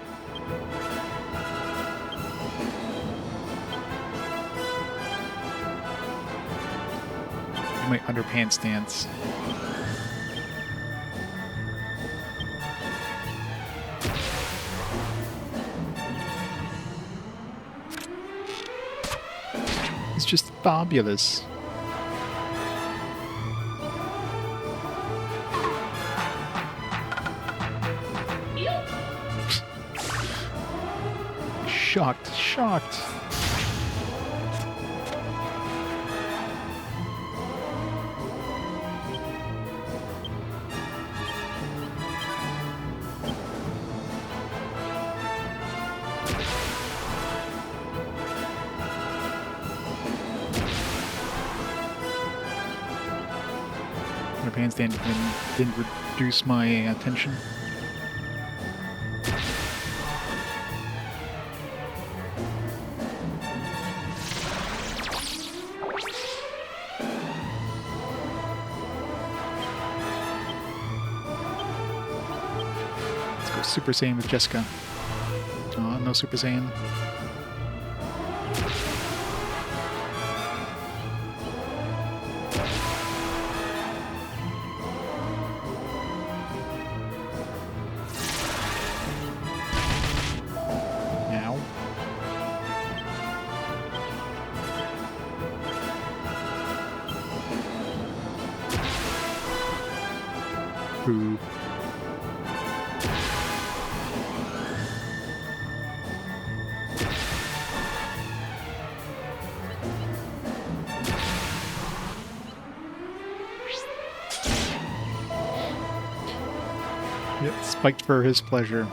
My underpants stance. It's just fabulous. Shocked, shocked. Handstand didn't reduce my tension. Let's go Super Saiyan with Jessica. Oh, no Super Saiyan. Boo. Yep, spiked for his pleasure.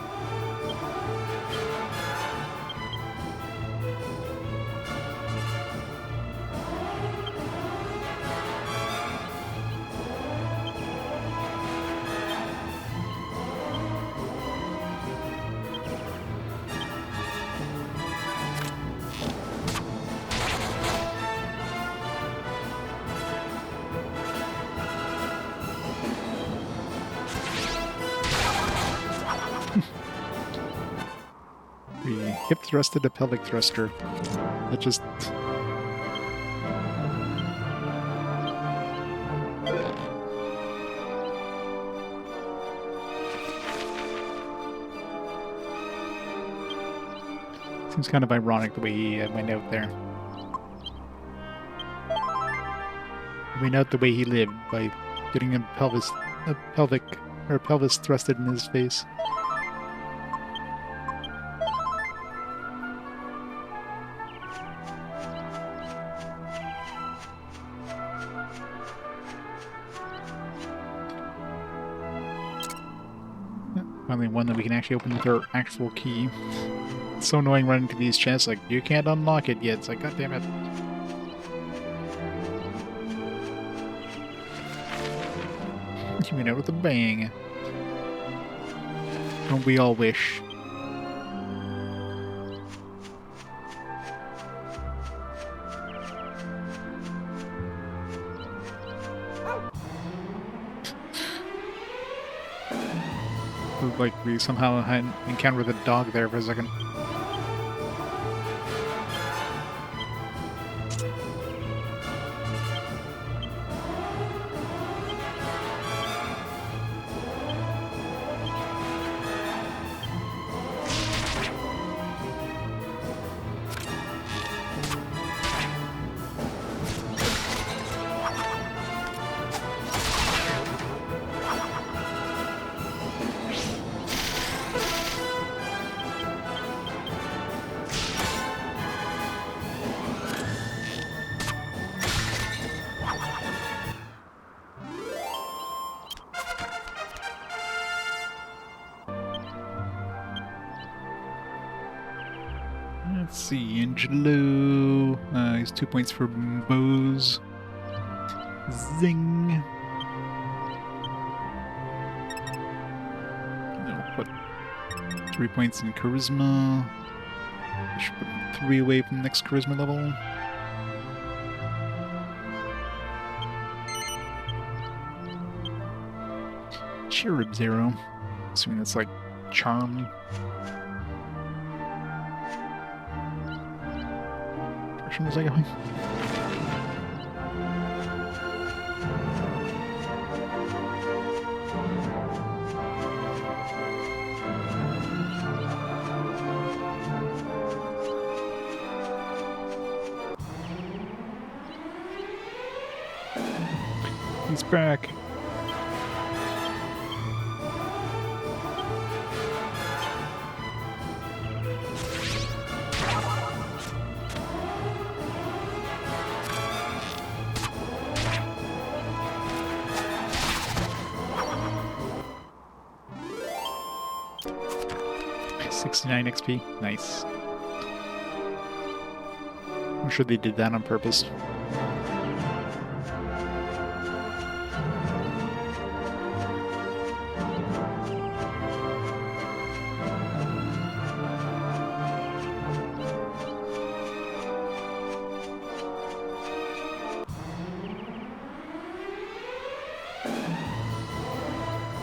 The hip thrusted a pelvic thruster. That just... seems kind of ironic the way he went out there. He went out the way he lived by getting a pelvis thrusted in his face. Finally one that we can actually open with our actual key. It's so annoying running to these chests, like, you can't unlock it yet. It's like, god damn it. You went out with a bang. Don't we all wish? Like we somehow had encountered a dog there for a second. Let's see, Angelo. He's 2 points for bows. Zing. I'll put 3 points in charisma. I should put 3 away from the next charisma level. Cherub Zero. Assuming that's like charm. Direction was I going? He's back. $69 XP. Nice. I'm sure they did that on purpose.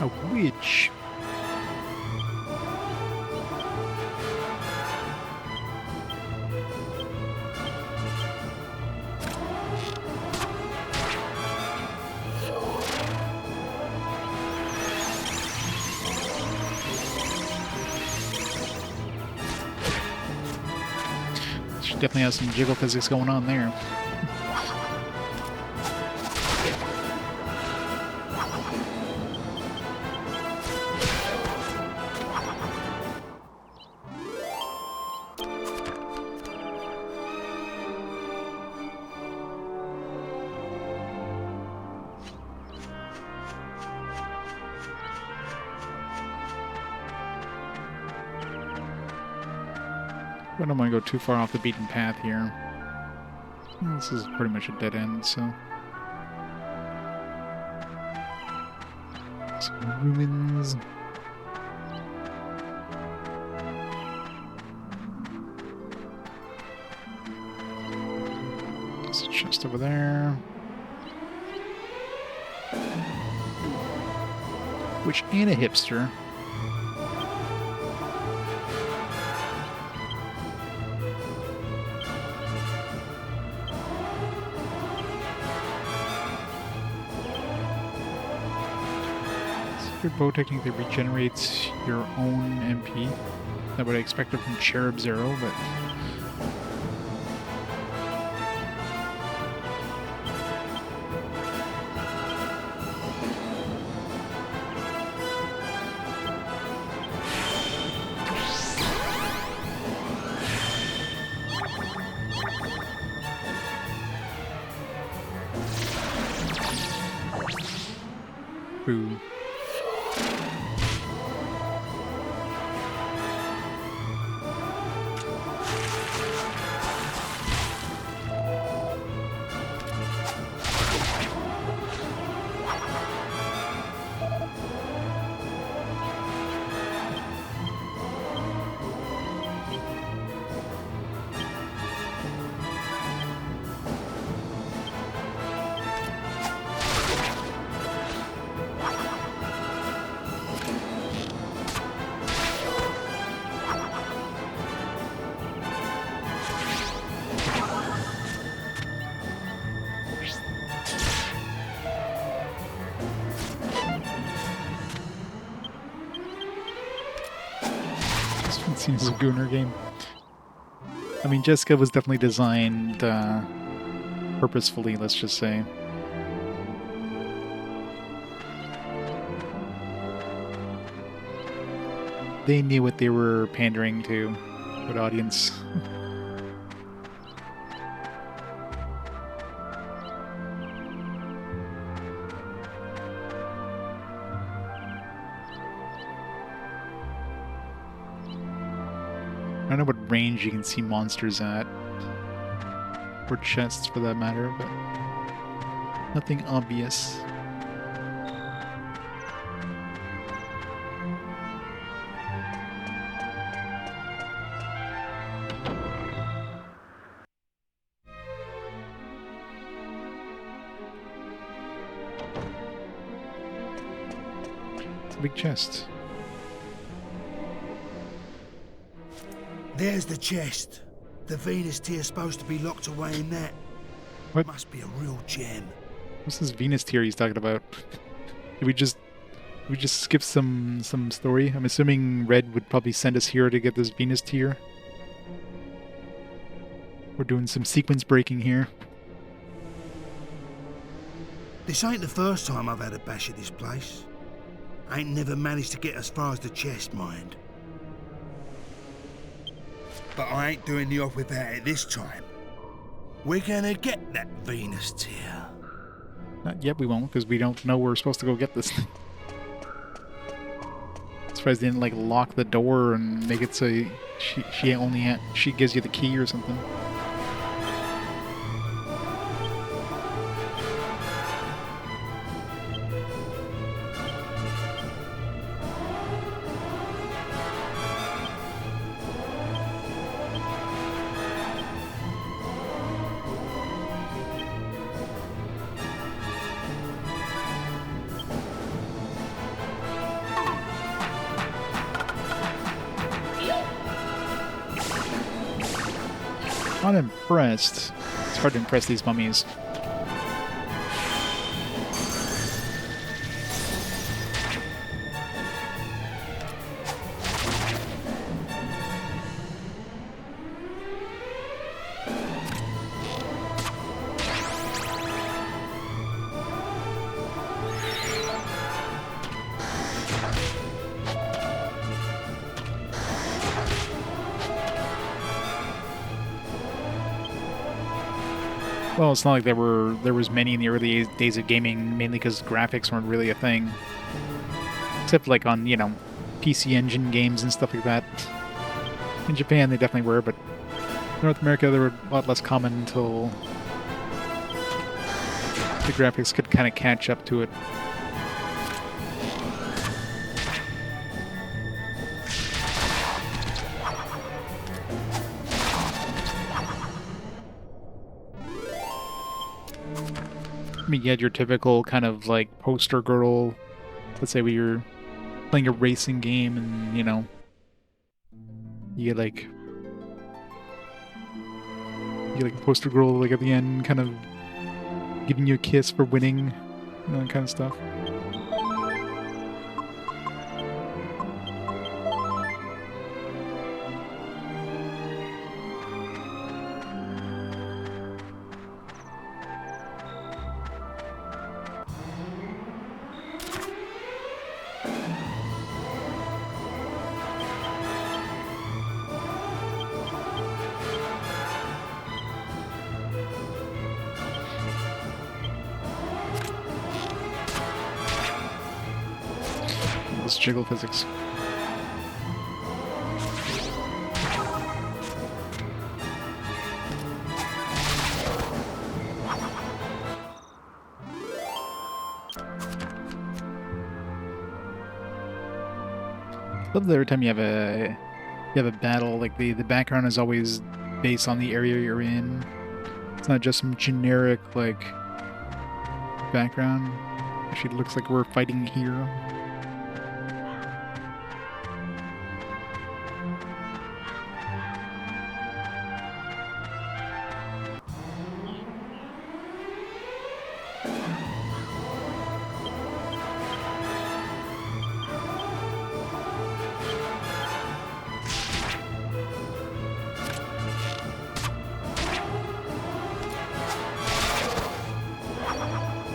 A witch. She definitely has some jiggle physics going on there. I don't want to go too far off the beaten path here. This is pretty much a dead end, so... Some ruins. There's a chest over there. Which ain't a hipster. Your bow technically regenerates your own MP. That would I expect it from Cherub Zero, but... Boo. Seems a Gooner game. I mean, Jessica was definitely designed purposefully, let's just say. They knew what they were pandering to, what audience. I don't know what range you can see monsters at. Or chests for that matter, but nothing obvious. It's a big chest. There's the chest. The Venus tier's supposed to be locked away in that. What? Must be a real gem. What's this Venus tier he's talking about? Did we just skip some story? I'm assuming Red would probably send us here to get this Venus tier. We're doing some sequence breaking here. This ain't the first time I've had a bash at this place. I ain't never managed to get as far as the chest, mind. But I ain't doing the off without it this time. We're gonna get that Venus tier. Not yet, we won't, because we don't know we're supposed to go get this thing. I'm surprised they didn't like lock the door and make it so she gives you the key or something. Not impressed. It's hard to impress these mummies. Well, it's not like there was many in the early days of gaming, mainly because graphics weren't really a thing. Except like on, you know, PC Engine games and stuff like that. In Japan they definitely were, but North America they were a lot less common until the graphics could kind of catch up to it. I mean, you had your typical kind of like poster girl. Let's say we were playing a racing game, and you know, you get like the poster girl like at the end, kind of giving you a kiss for winning, you know, that kind of stuff. This jiggle physics. Love that every time you have a battle, like the background is always based on the area you're in. It's not just some generic like background. Actually, it looks like we're fighting here.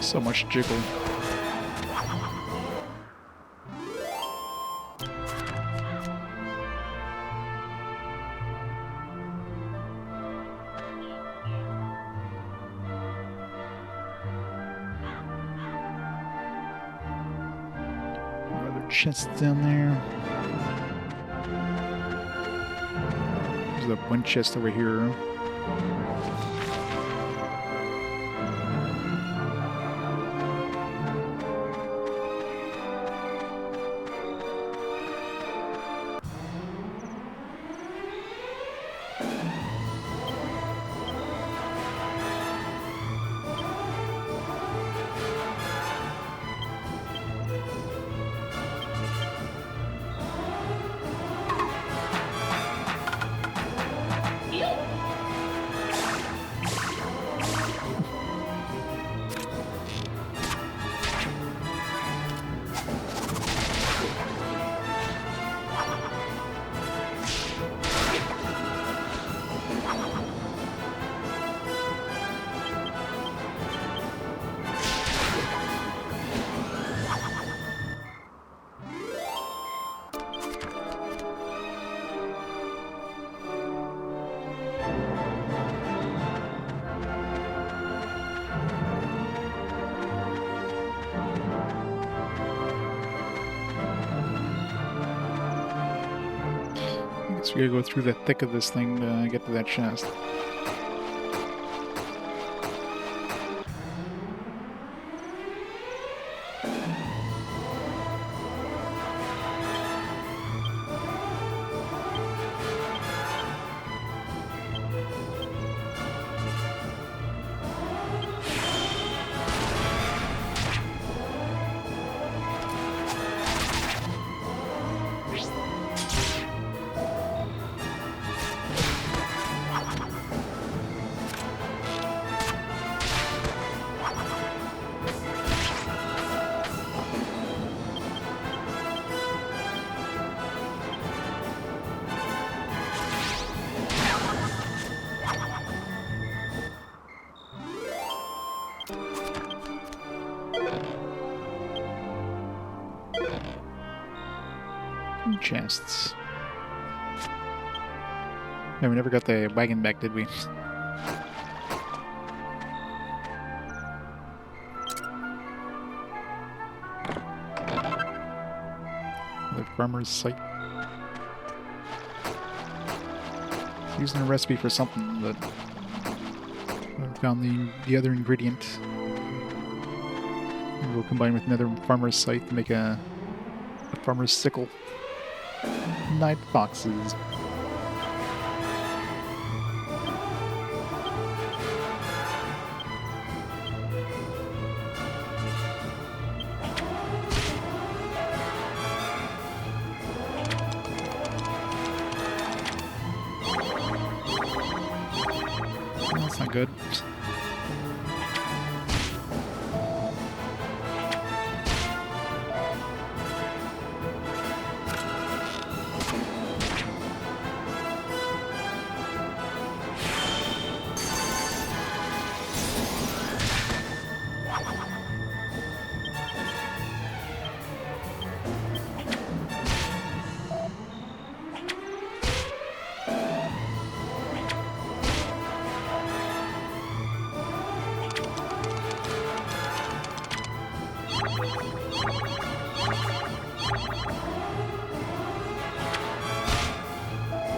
So much jiggle. Other chests down there. the one chest over here. So we gotta go through the thick of this thing to get to that chest. Chests. No, we never got the wagon back, did we? The farmer's site. Using a recipe for something, but I found the other ingredient. And we'll combine with another farmer's site to make a farmer's sickle. Night foxes. That's not good.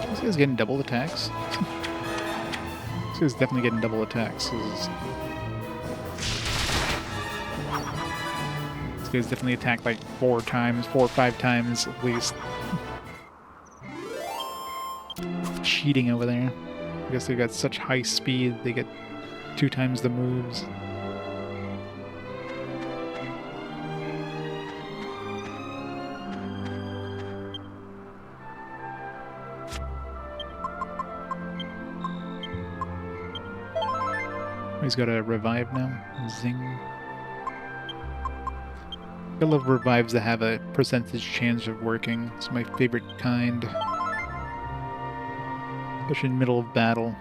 This guy's getting double attacks. This guy's definitely getting double attacks. This guy's definitely attacked like 4 or 5 times at least. Cheating over there. I guess they got such high speed, they get 2 times the moves. He's got a revive now. Zing. I love revives that have a percentage chance of working. It's my favorite kind. Especially in the middle of battle.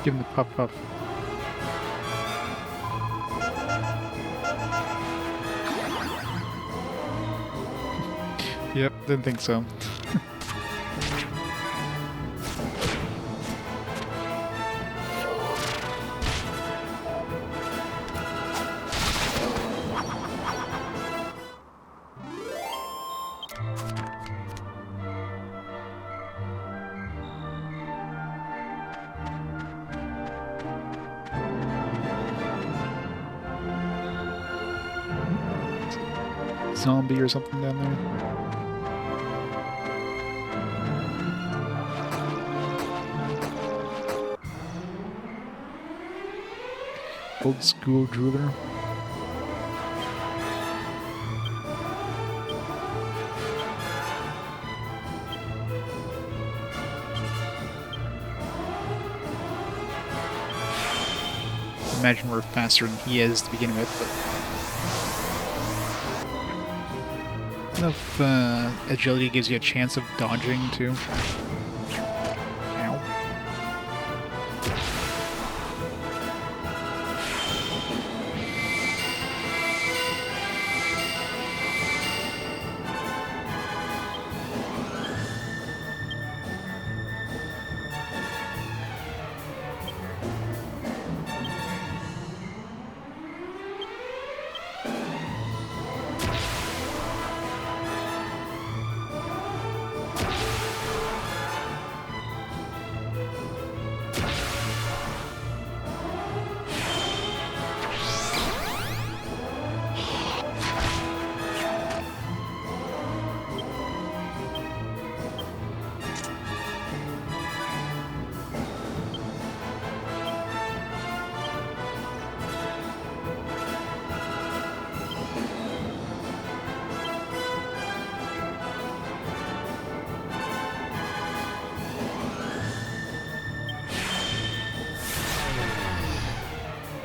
Give him the puff puff. Yep, didn't think so. Zombie or something down there. Old school drooler. Imagine we're faster than he is to begin with, but enough agility gives you a chance of dodging too. Ow.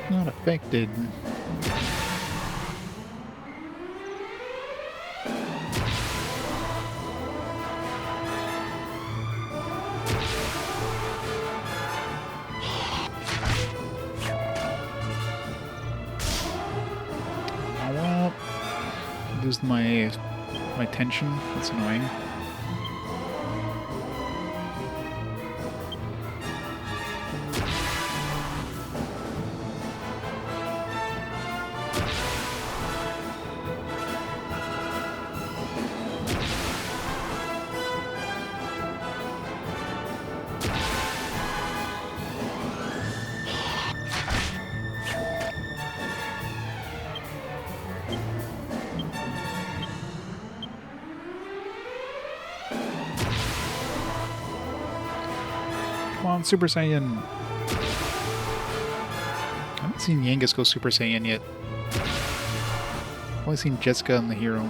Not affected. Well, lose my tension. That's annoying. Come on, Super Saiyan! I haven't seen Yangus go Super Saiyan yet. I've only seen Jessica and the hero.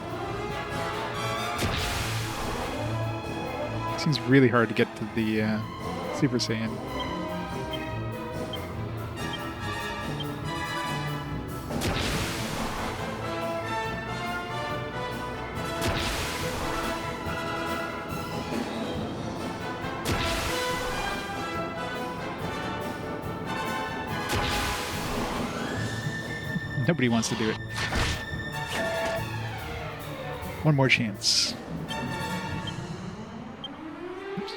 Seems really hard to get to the Super Saiyan. Nobody wants to do it. One more chance. Oops.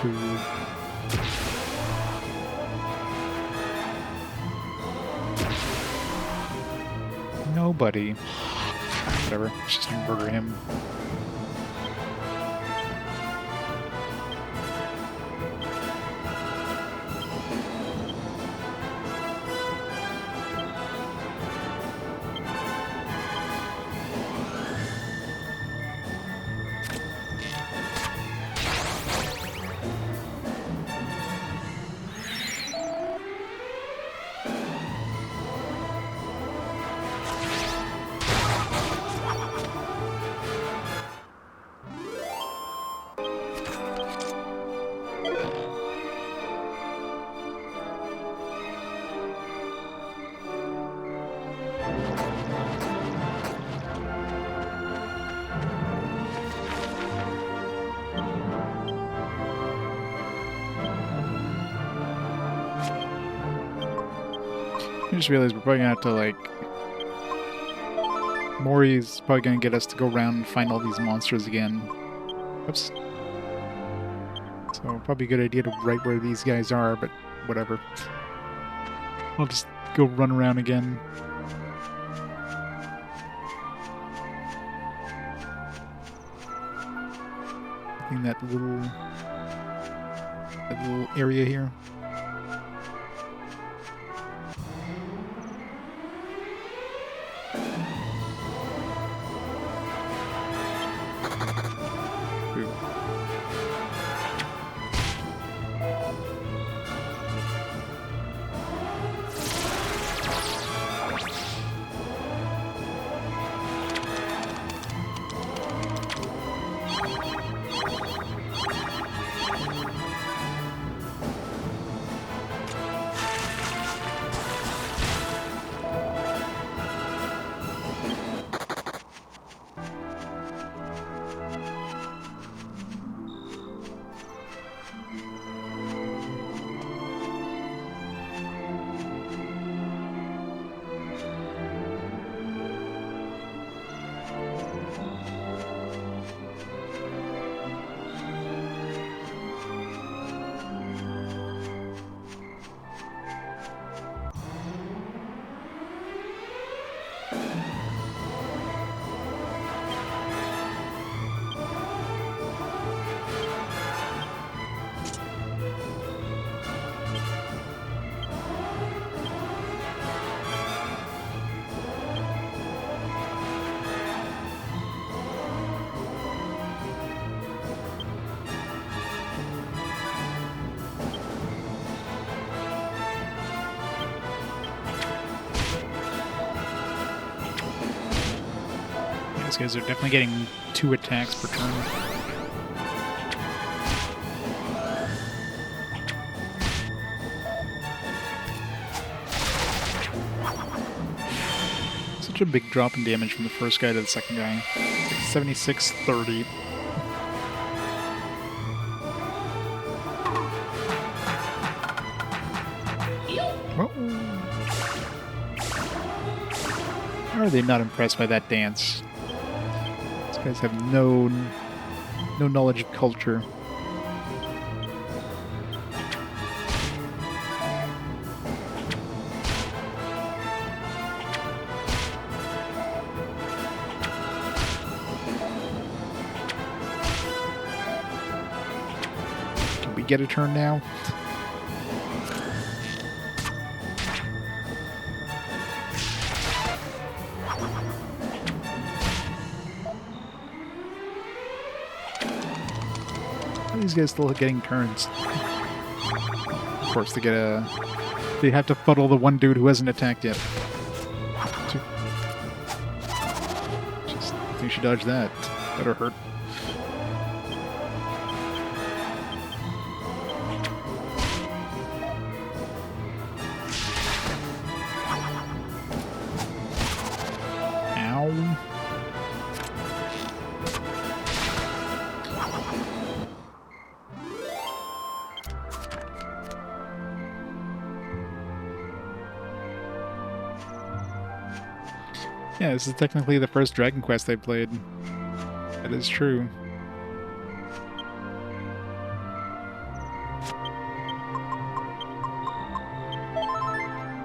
Ooh. Nobody. Whatever. Let's just murder him. I just realized we're probably gonna have to, like... Mori's probably gonna get us to go around and find all these monsters again. Oops. So, probably a good idea to write where these guys are, but whatever. I'll just go run around again. In that little area here. These guys are definitely getting 2 attacks per turn. Such a big drop in damage from the first guy to the second guy. 76-30. Whoa. How are they not impressed by that dance? These guys have no knowledge of culture. Can we get a turn now? These guys still getting turns. Of course, they have to fuddle the one dude who hasn't attacked yet. I think she dodged that. Better hurt. Ow. Yeah, this is technically the first Dragon Quest I played. That is true.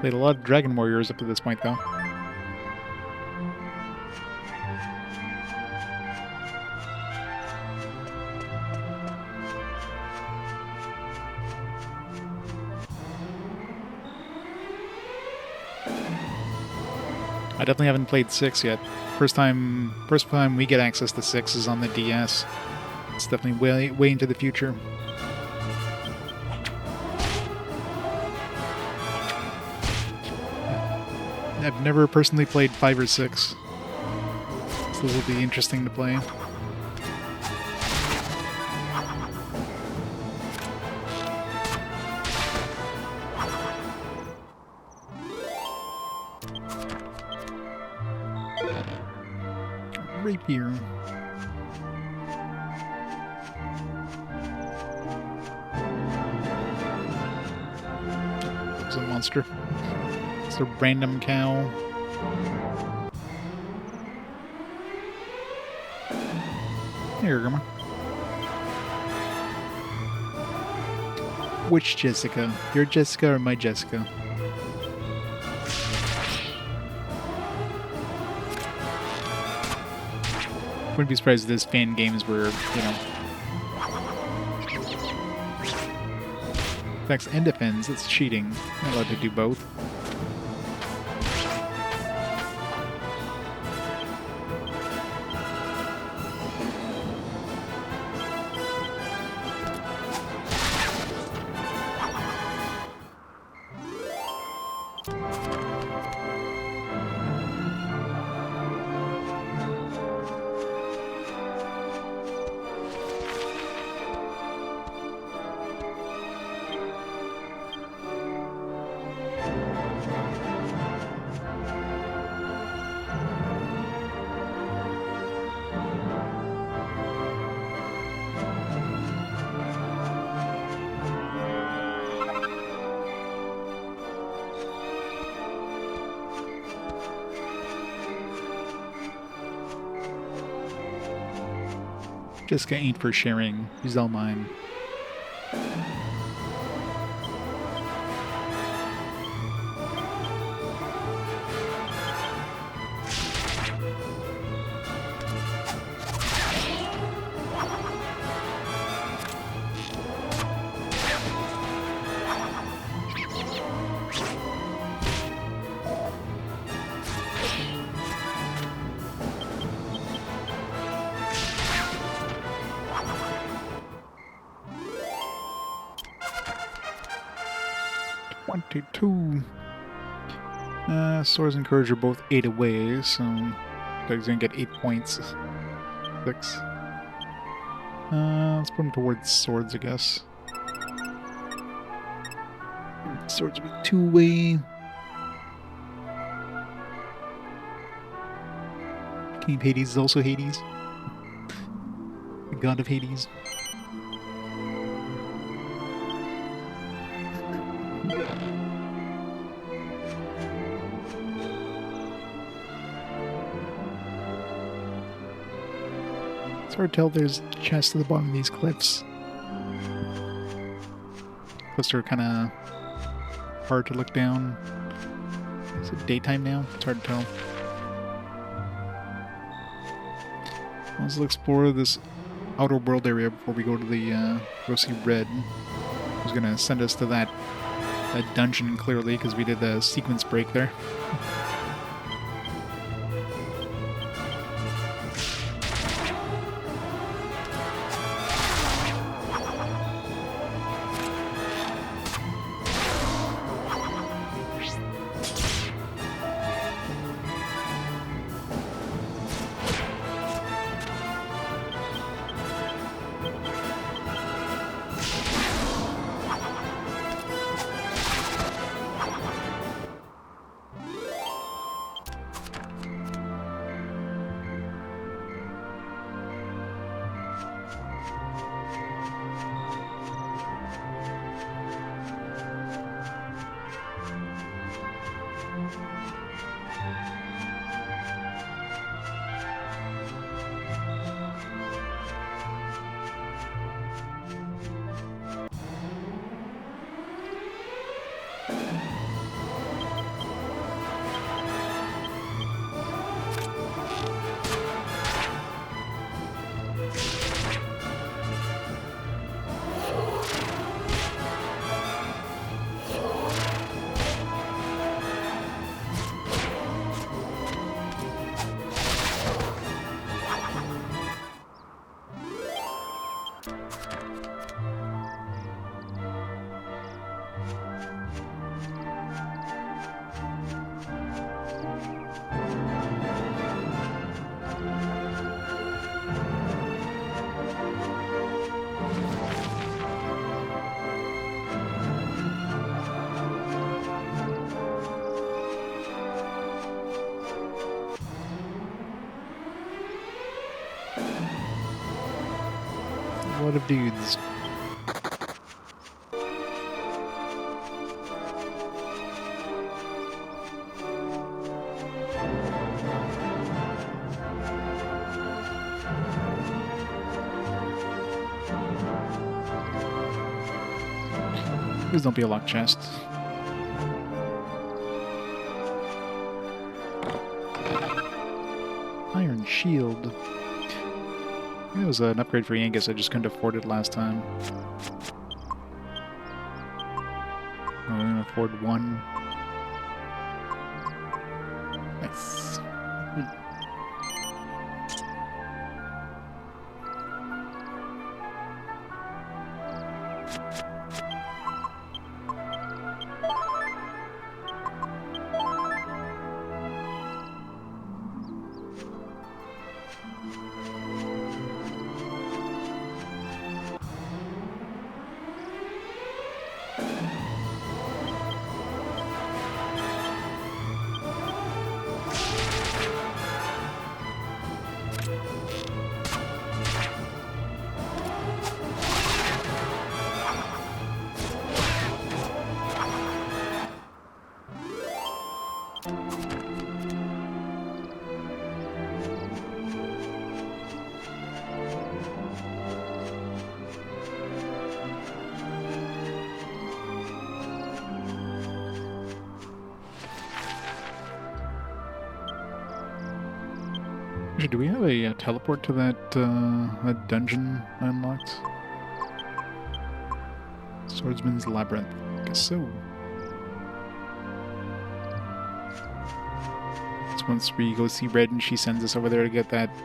Played a lot of Dragon Warriors up to this point, though. I definitely haven't played 6 yet. First time we get access to 6 is on the DS. It's definitely way into the future. I've never personally played 5 or 6. So this will be interesting to play. Rapier. There's a monster. Just a random cow. Here, Grandma. Which Jessica? Your Jessica or my Jessica? Wouldn't be surprised if this fan games were, you know, attacks and defends. It's cheating. Not allowed to do both. Jessica ain't for sharing. She's all mine. Swords and courage are both 8 away, so Doug's gonna get 8 points. 6. Let's put him towards swords, I guess. Swords will be 2 away. King of Hades is also Hades. The god of Hades. It's hard to tell there's chests at the bottom of these cliffs. Plus they're kind of hard to look down. Is it daytime now? It's hard to tell. Let's explore this outer world area before we go to the go see Red. Who's gonna send us to that dungeon clearly because we did the sequence break there. A lot of dudes. Please don't be a locked chest. Iron shield. It was an upgrade for Yangus, I just couldn't afford it last time. Oh, we can afford one. Nice. Actually, do we have a teleport to that dungeon unlocked? Swordsman's Labyrinth. I guess so. It's once we go see Red and she sends us over there to get that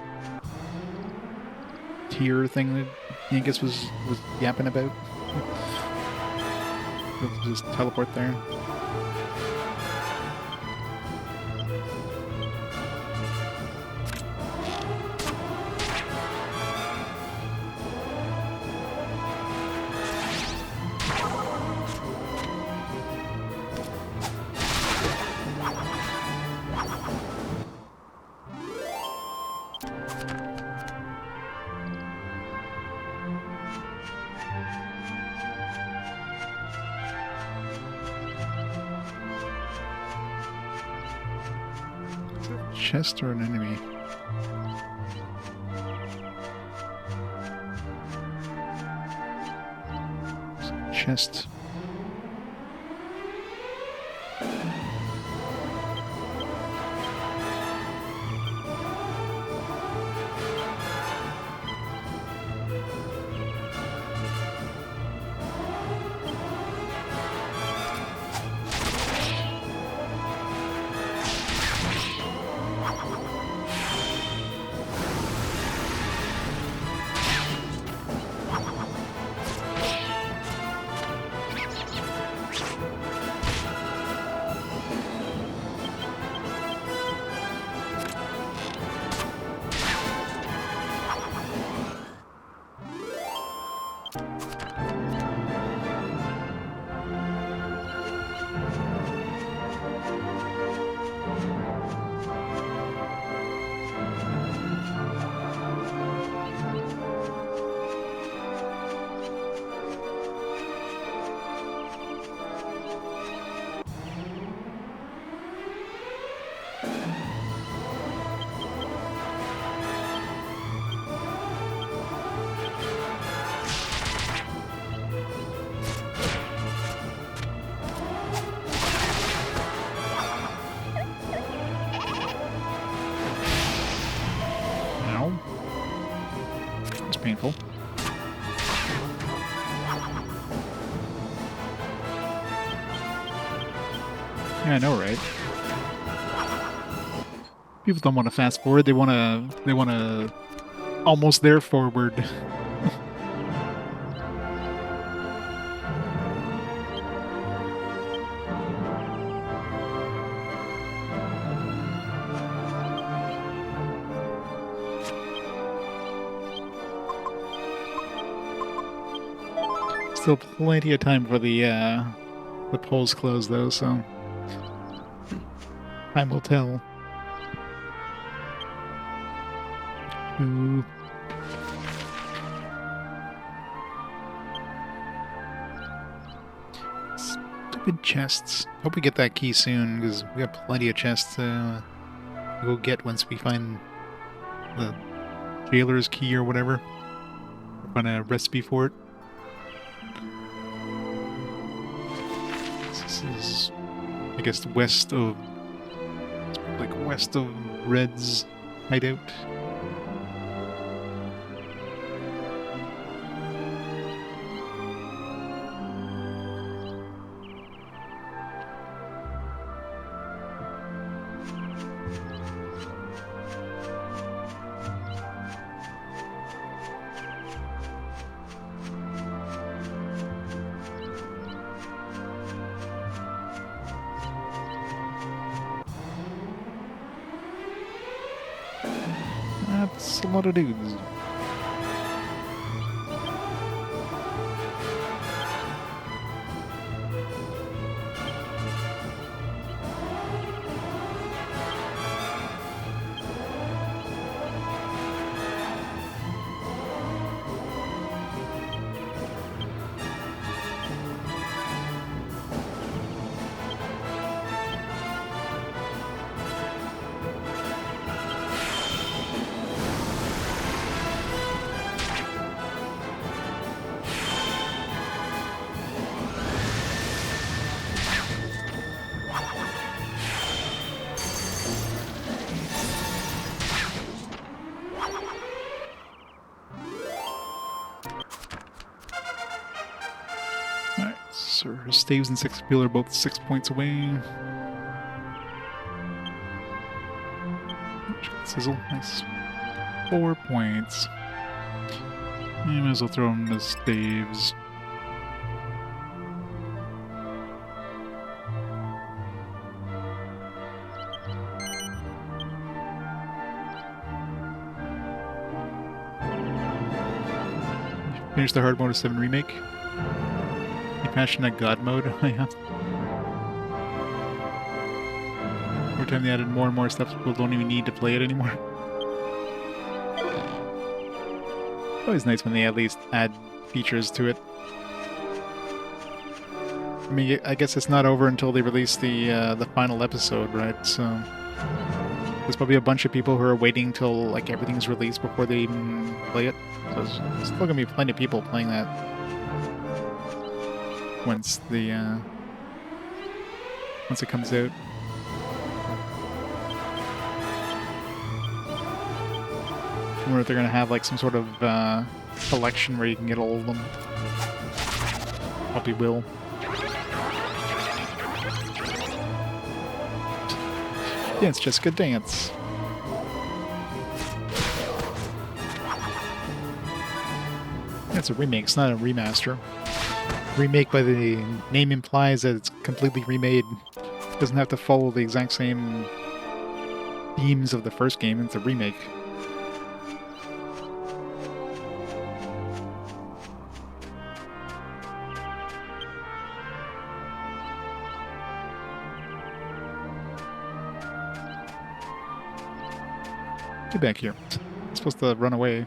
tier thing that Yangus was yapping about. We'll just teleport there. Chest or an enemy? Chest. Painful. Yeah, I know, right? People don't want to fast forward. They want to almost there forward. Still plenty of time for the polls close though, so time will tell. Ooh. Stupid chests. Hope we get that key soon, because we got plenty of chests to go get once we find the jailer's key or whatever. Find a recipe for it. This is, I guess, west of Red's hideout. That's a lot of dudes. Alright, so her staves and sex appeal are both 6 points away. Sizzle, nice. 4 points. You might as well throw them to staves. Finish the hard mode of 7 remake. You passionate god mode? Yeah. Every time they added more and more stuff, people don't even need to play it anymore. Always nice when they at least add features to it. I mean, I guess it's not over until they release the final episode, right? So there's probably a bunch of people who are waiting till like everything's released before they even play it. So there's still gonna be plenty of people playing that once it comes out. I wonder if they're gonna have like some sort of collection where you can get all of them. Probably will. Yeah, it's just good dance. It's a remake, it's not a remaster. Remake by the name implies that it's completely remade. It doesn't have to follow the exact same themes of the first game, it's a remake. Get back here. I'm supposed to run away.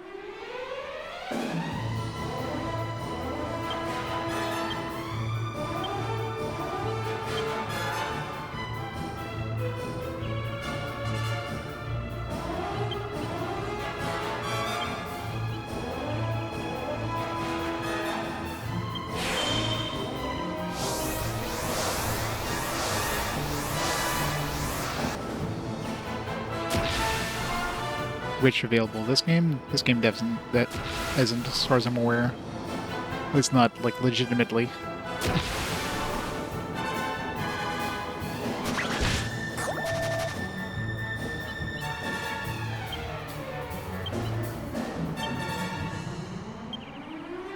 Which available this game? This game doesn't. That isn't, as far as I'm aware. At least not like legitimately.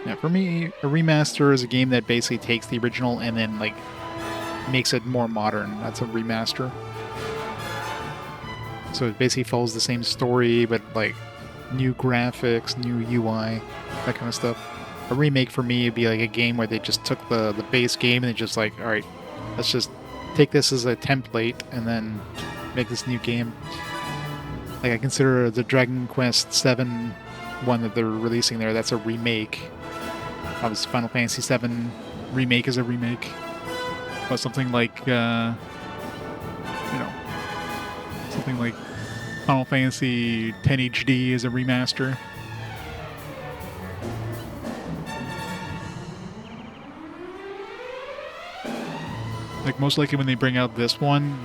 Yeah, for me, a remaster is a game that basically takes the original and then like makes it more modern. That's a remaster. So it basically follows the same story, but like new graphics, new UI, that kind of stuff. A remake for me would be like a game where they just took the base game and they just like, alright, let's just take this as a template and then make this new game. Like I consider the Dragon Quest VII one that they're releasing there, that's a remake. Obviously Final Fantasy VII Remake is a remake. But something like, something like Final Fantasy X HD is a remaster. Like, most likely when they bring out this one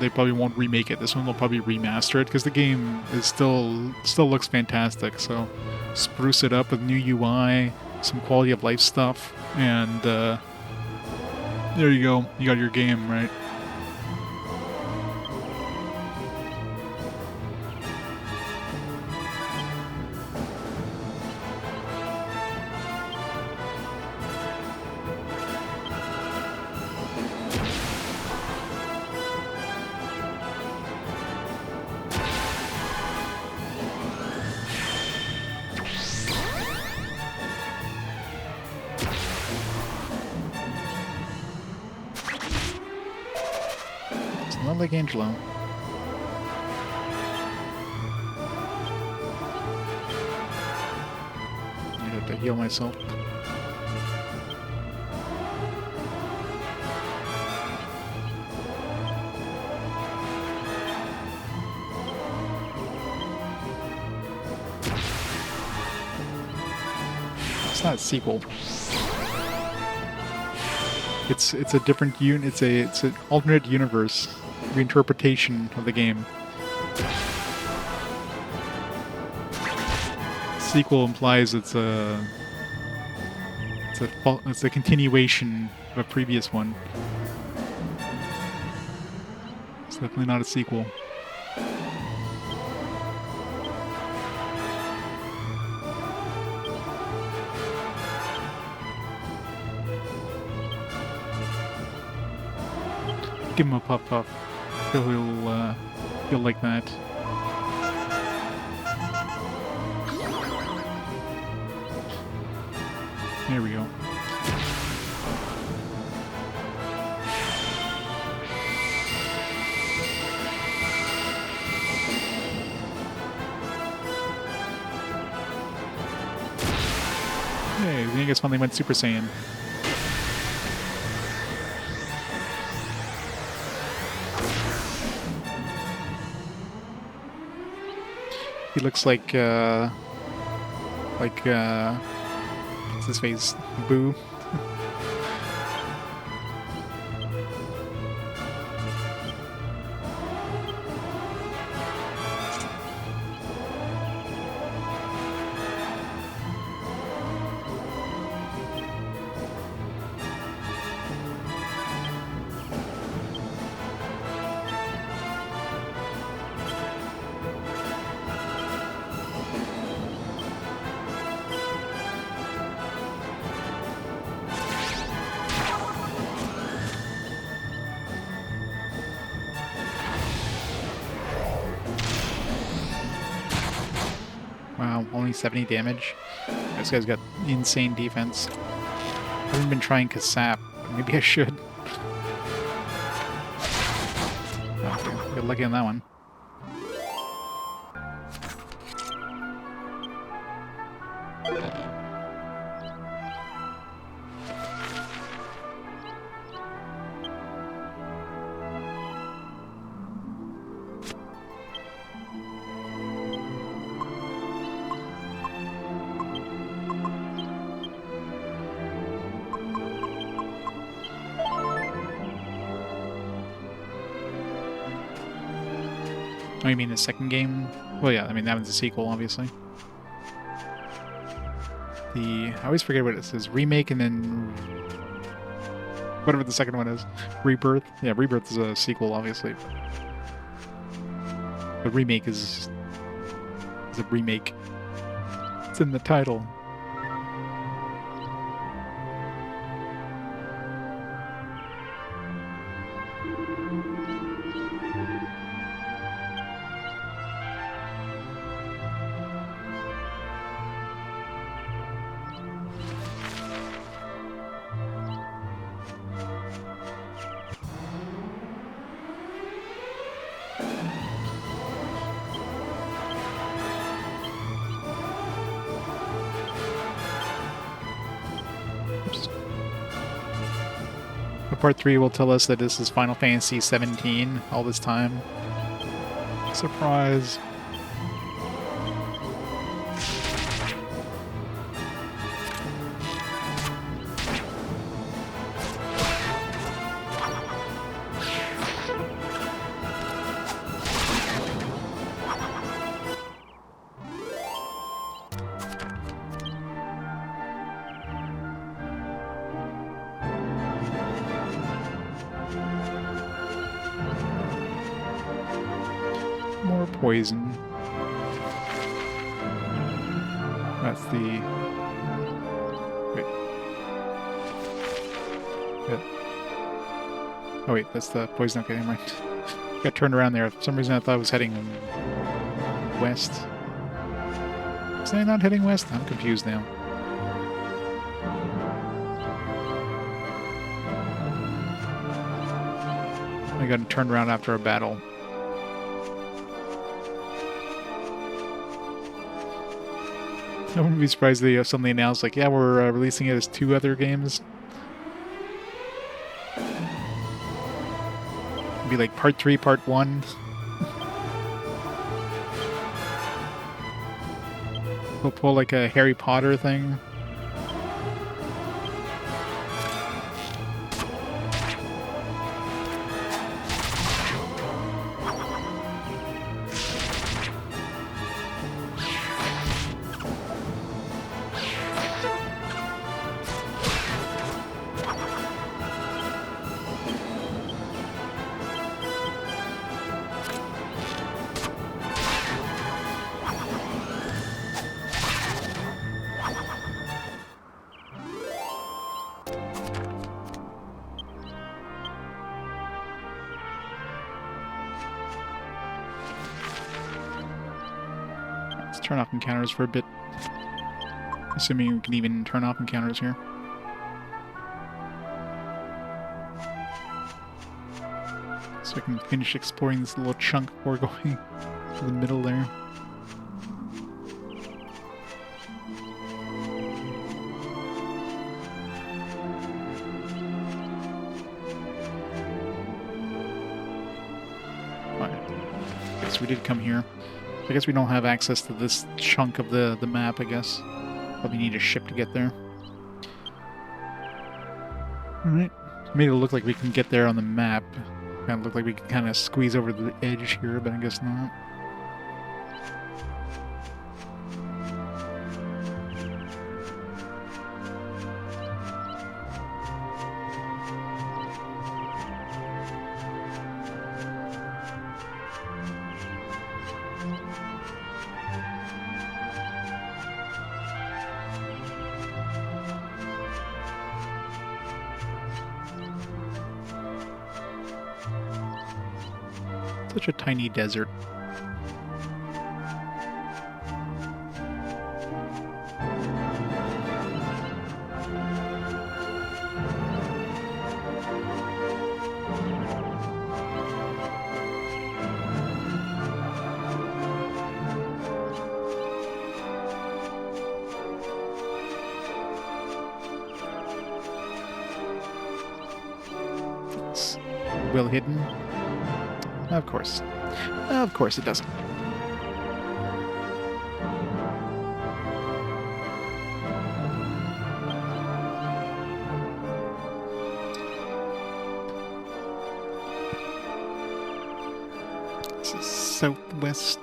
they probably won't remake it. This one they'll probably remaster it, because the game is still looks fantastic. So spruce it up with new UI, some quality of life stuff, and there you go. You got your game, right? Not like Angelo. I have to heal myself. It's not a sequel. It's a different it's an alternate universe reinterpretation of the game. Sequel implies it's a continuation of a previous one. It's definitely not a sequel. Give him a puff puff. He'll like that. There we go. Hey, Yangus finally went Super Saiyan. He looks like what's his face? Boo. Wow, only 70 damage. This guy's got insane defense. I haven't been trying Kasap. Maybe I should. Okay, good luck on that one. Oh, you mean the second game? Well, yeah, I mean, that one's a sequel, obviously. I always forget what it says. Remake and then... whatever the second one is. Rebirth? Yeah, Rebirth is a sequel, obviously. The remake is a remake. It's in the title. Part 3 will tell us that this is Final Fantasy 17 all this time. Surprise. poison. That's the... Wait. Yeah. Oh wait, that's the poison. Okay, never mind. Got turned around there. For some reason I thought I was heading west. Is I not heading west? I'm confused now. I got turned around after a battle. I wouldn't be surprised if they suddenly announced, like, yeah, we're releasing it as 2 other games. It'd be like part 3, part 1. We'll pull like a Harry Potter thing. Turn off encounters for a bit. Assuming we can even turn off encounters here. So I can finish exploring this little chunk before going to the middle there. Alright. Okay, so we did come here. I guess we don't have access to this chunk of the map, I guess. Probably need a ship to get there. Alright. Made it look like we can get there on the map. Kind of look like we can kind of squeeze over the edge here, but I guess not. Such a tiny desert. It's well hidden. Of course. Of course it doesn't. This is southwest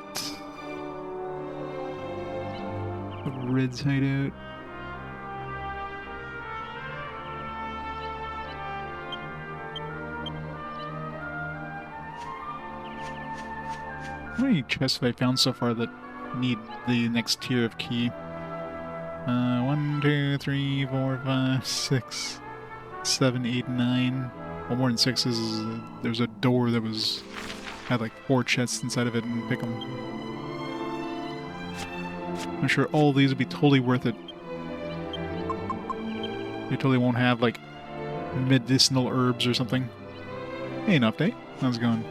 of Red's hideout. How many chests have I found so far that need the next tier of key? 1, 2, 3, 4, 5, 6, 7, 8, 9. Well, more than 6 is there's a door that had like 4 chests inside of it and pick them. I'm sure all of these would be totally worth it. They totally won't have like medicinal herbs or something. Hey, enough day. How's it going?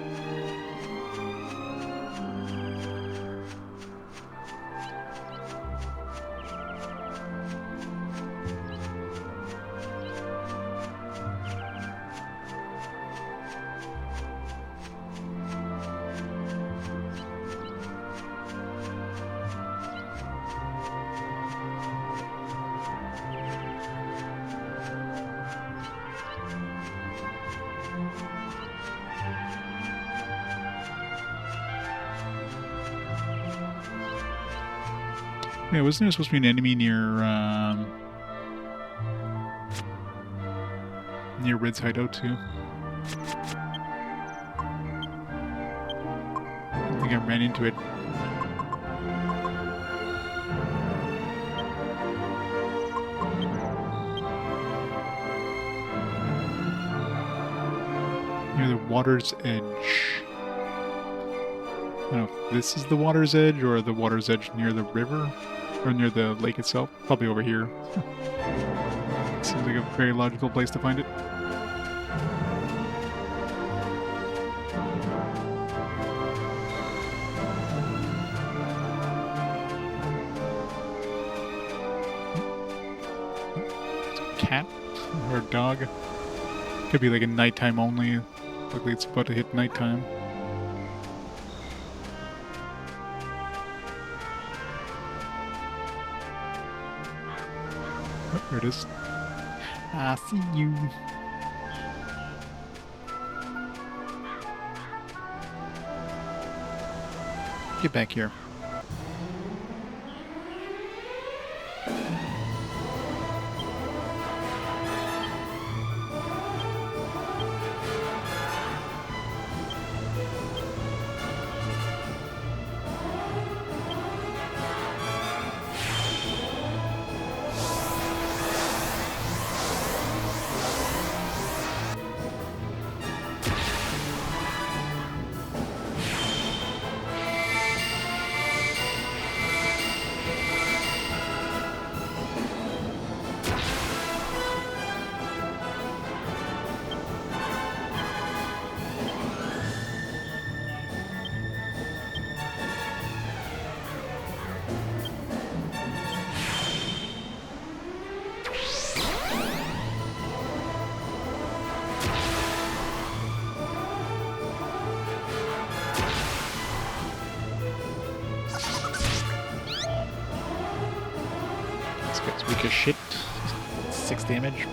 Yeah, wasn't there supposed to be an enemy near Red's hideout too? I think I ran into it. Near the water's edge. I don't know if this is the water's edge or the water's edge near the river or near the lake itself. Probably over here. Seems like a very logical place to find it. Cat or a dog. Could be like a nighttime only. Luckily it's about to hit nighttime. Oh, there it is. I see you. Get back here. This guy's weak as shit. 6 damage.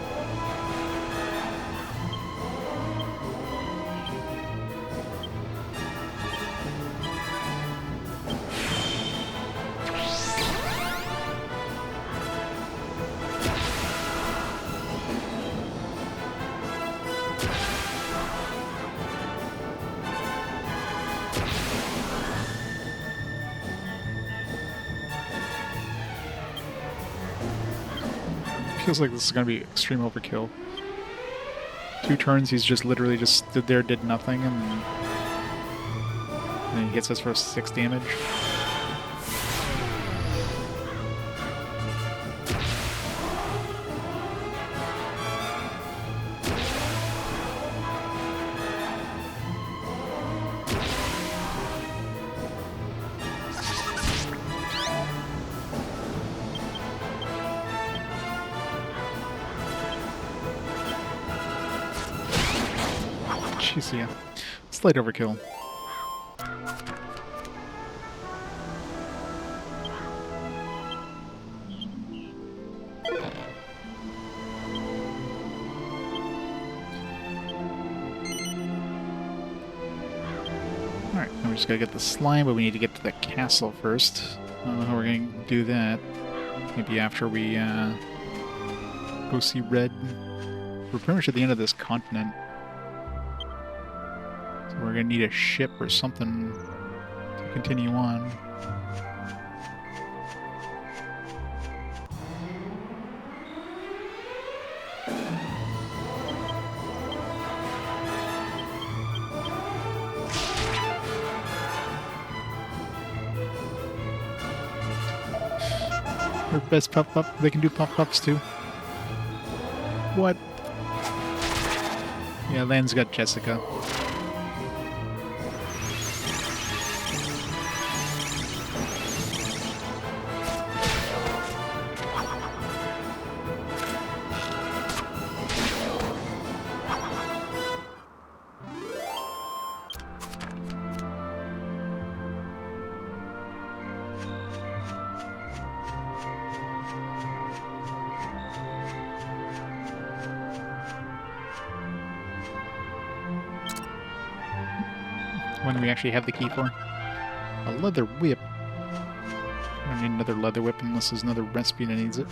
Feels like this is going to be extreme overkill. 2 turns, he's just literally just stood there, did nothing, and then he hits us for 6 damage. Jeez, yeah. Slight overkill. Alright, now we just gotta get the slime, but we need to get to the castle first. I don't know how we're gonna do that. Maybe after we go see Red. We're pretty much at the end of this continent. We're gonna need a ship or something to continue on. Their best puff-up. They can do puff-ups too. What? Yeah, Lan's got Jessica. When we actually have the key for. A leather whip. I don't need another leather whip unless there's another recipe that needs it.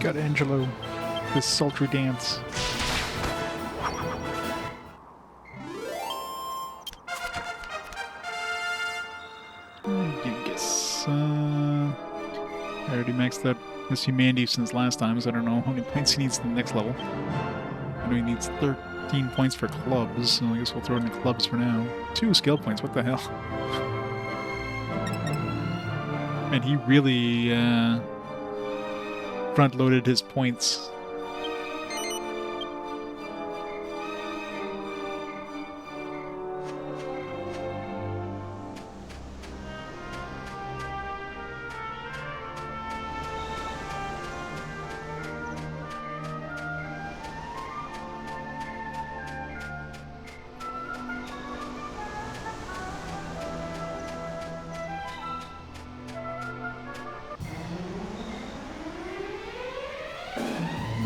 got Angelo. This sultry dance. Yangus. I already maxed out his humanity since last time, so I don't know how many points he needs to the next level. I know he needs 13 points for clubs, so I guess we'll throw in the clubs for now. 2 skill points, what the hell? And he really front-loaded his points.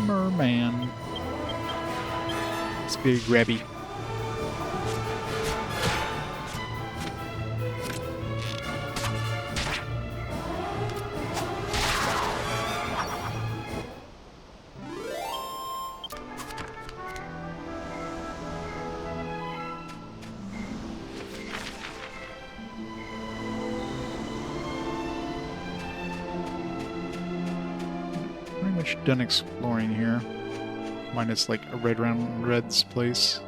Merman. It's very grabby. Pretty much done exploring here. Minus like a red round Red's place.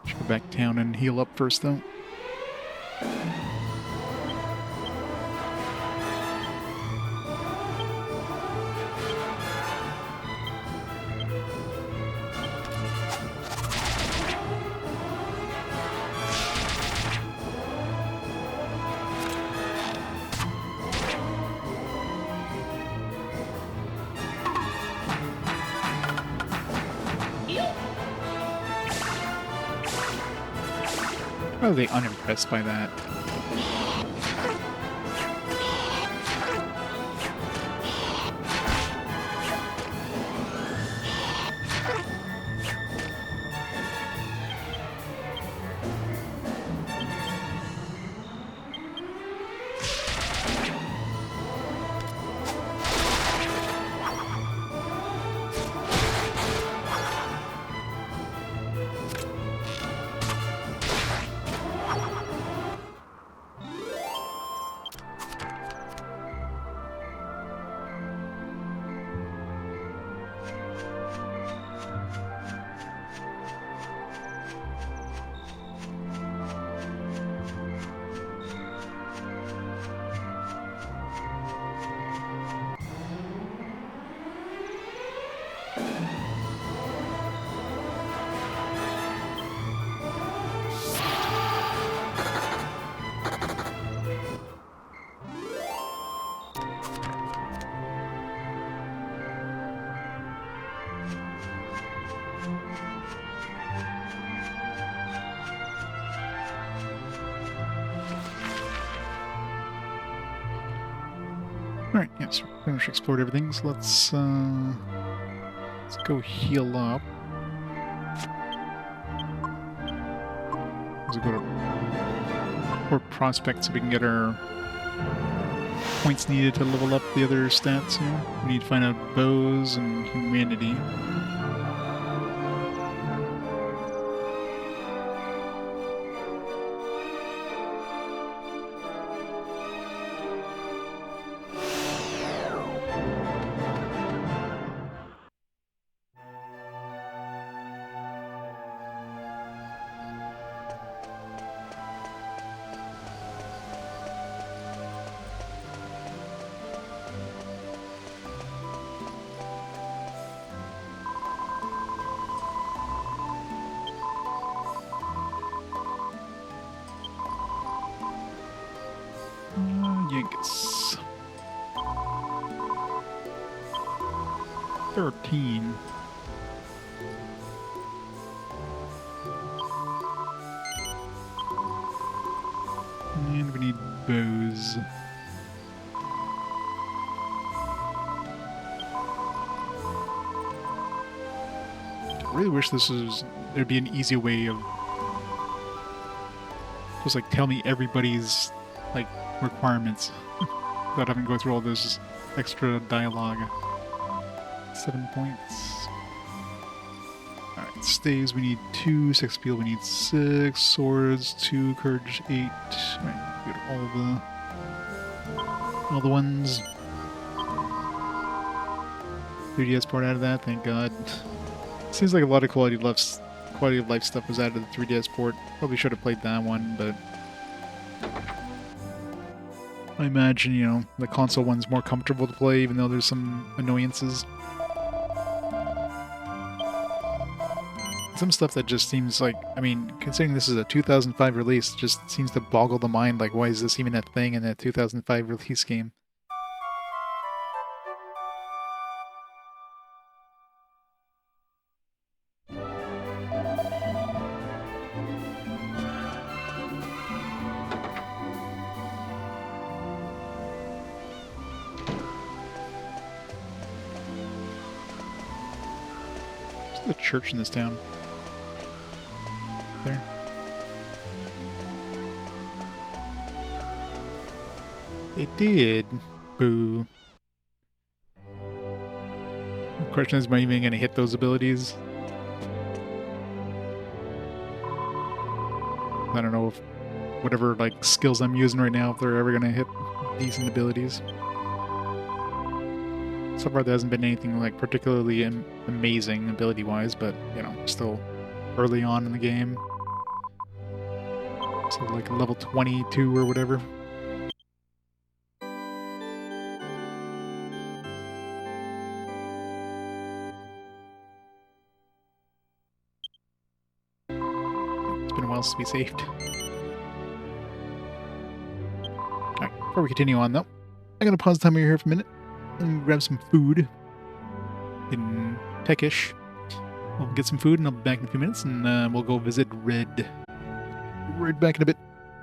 Should go back down and heal up first though. How are they unimpressed by that? Alright, yes, we pretty much explored everything, so let's go heal up. Let's go to Port Prospect so we can get our points needed to level up the other stats here. We need to find out bows and humanity. Yangus. 13. And we need bows. I really wish there'd be an easy way of supposed to like tell me everybody's like requirements without having to go through all this extra dialogue. 7 points. Alright, staves, we need 2, 6 appeal, we need 6, swords, 2, courage, 8. Alright, get all the ones. 3DS port out of that, thank God. Seems like a lot of quality of life stuff was added to the 3DS port. Probably should have played that one, but I imagine, you know, the console one's more comfortable to play, even though there's some annoyances. Some stuff that just seems like, I mean, considering this is a 2005 release, just seems to boggle the mind, like, why is this even a thing in a 2005 release game? There's a church in this town. There. They did. Boo. The question is, am I even going to hit those abilities? I don't know if whatever like skills I'm using right now, if they're ever going to hit decent abilities. So far there hasn't been anything like particularly amazing ability-wise, but you know, still early on in the game. So like level 22 or whatever. It's been a while since we saved. Alright, before we continue on though, I'm going to pause the timer here for a minute and grab some food in Techish. We'll get some food and I'll be back in a few minutes and we'll go visit Red. Right back in a bit.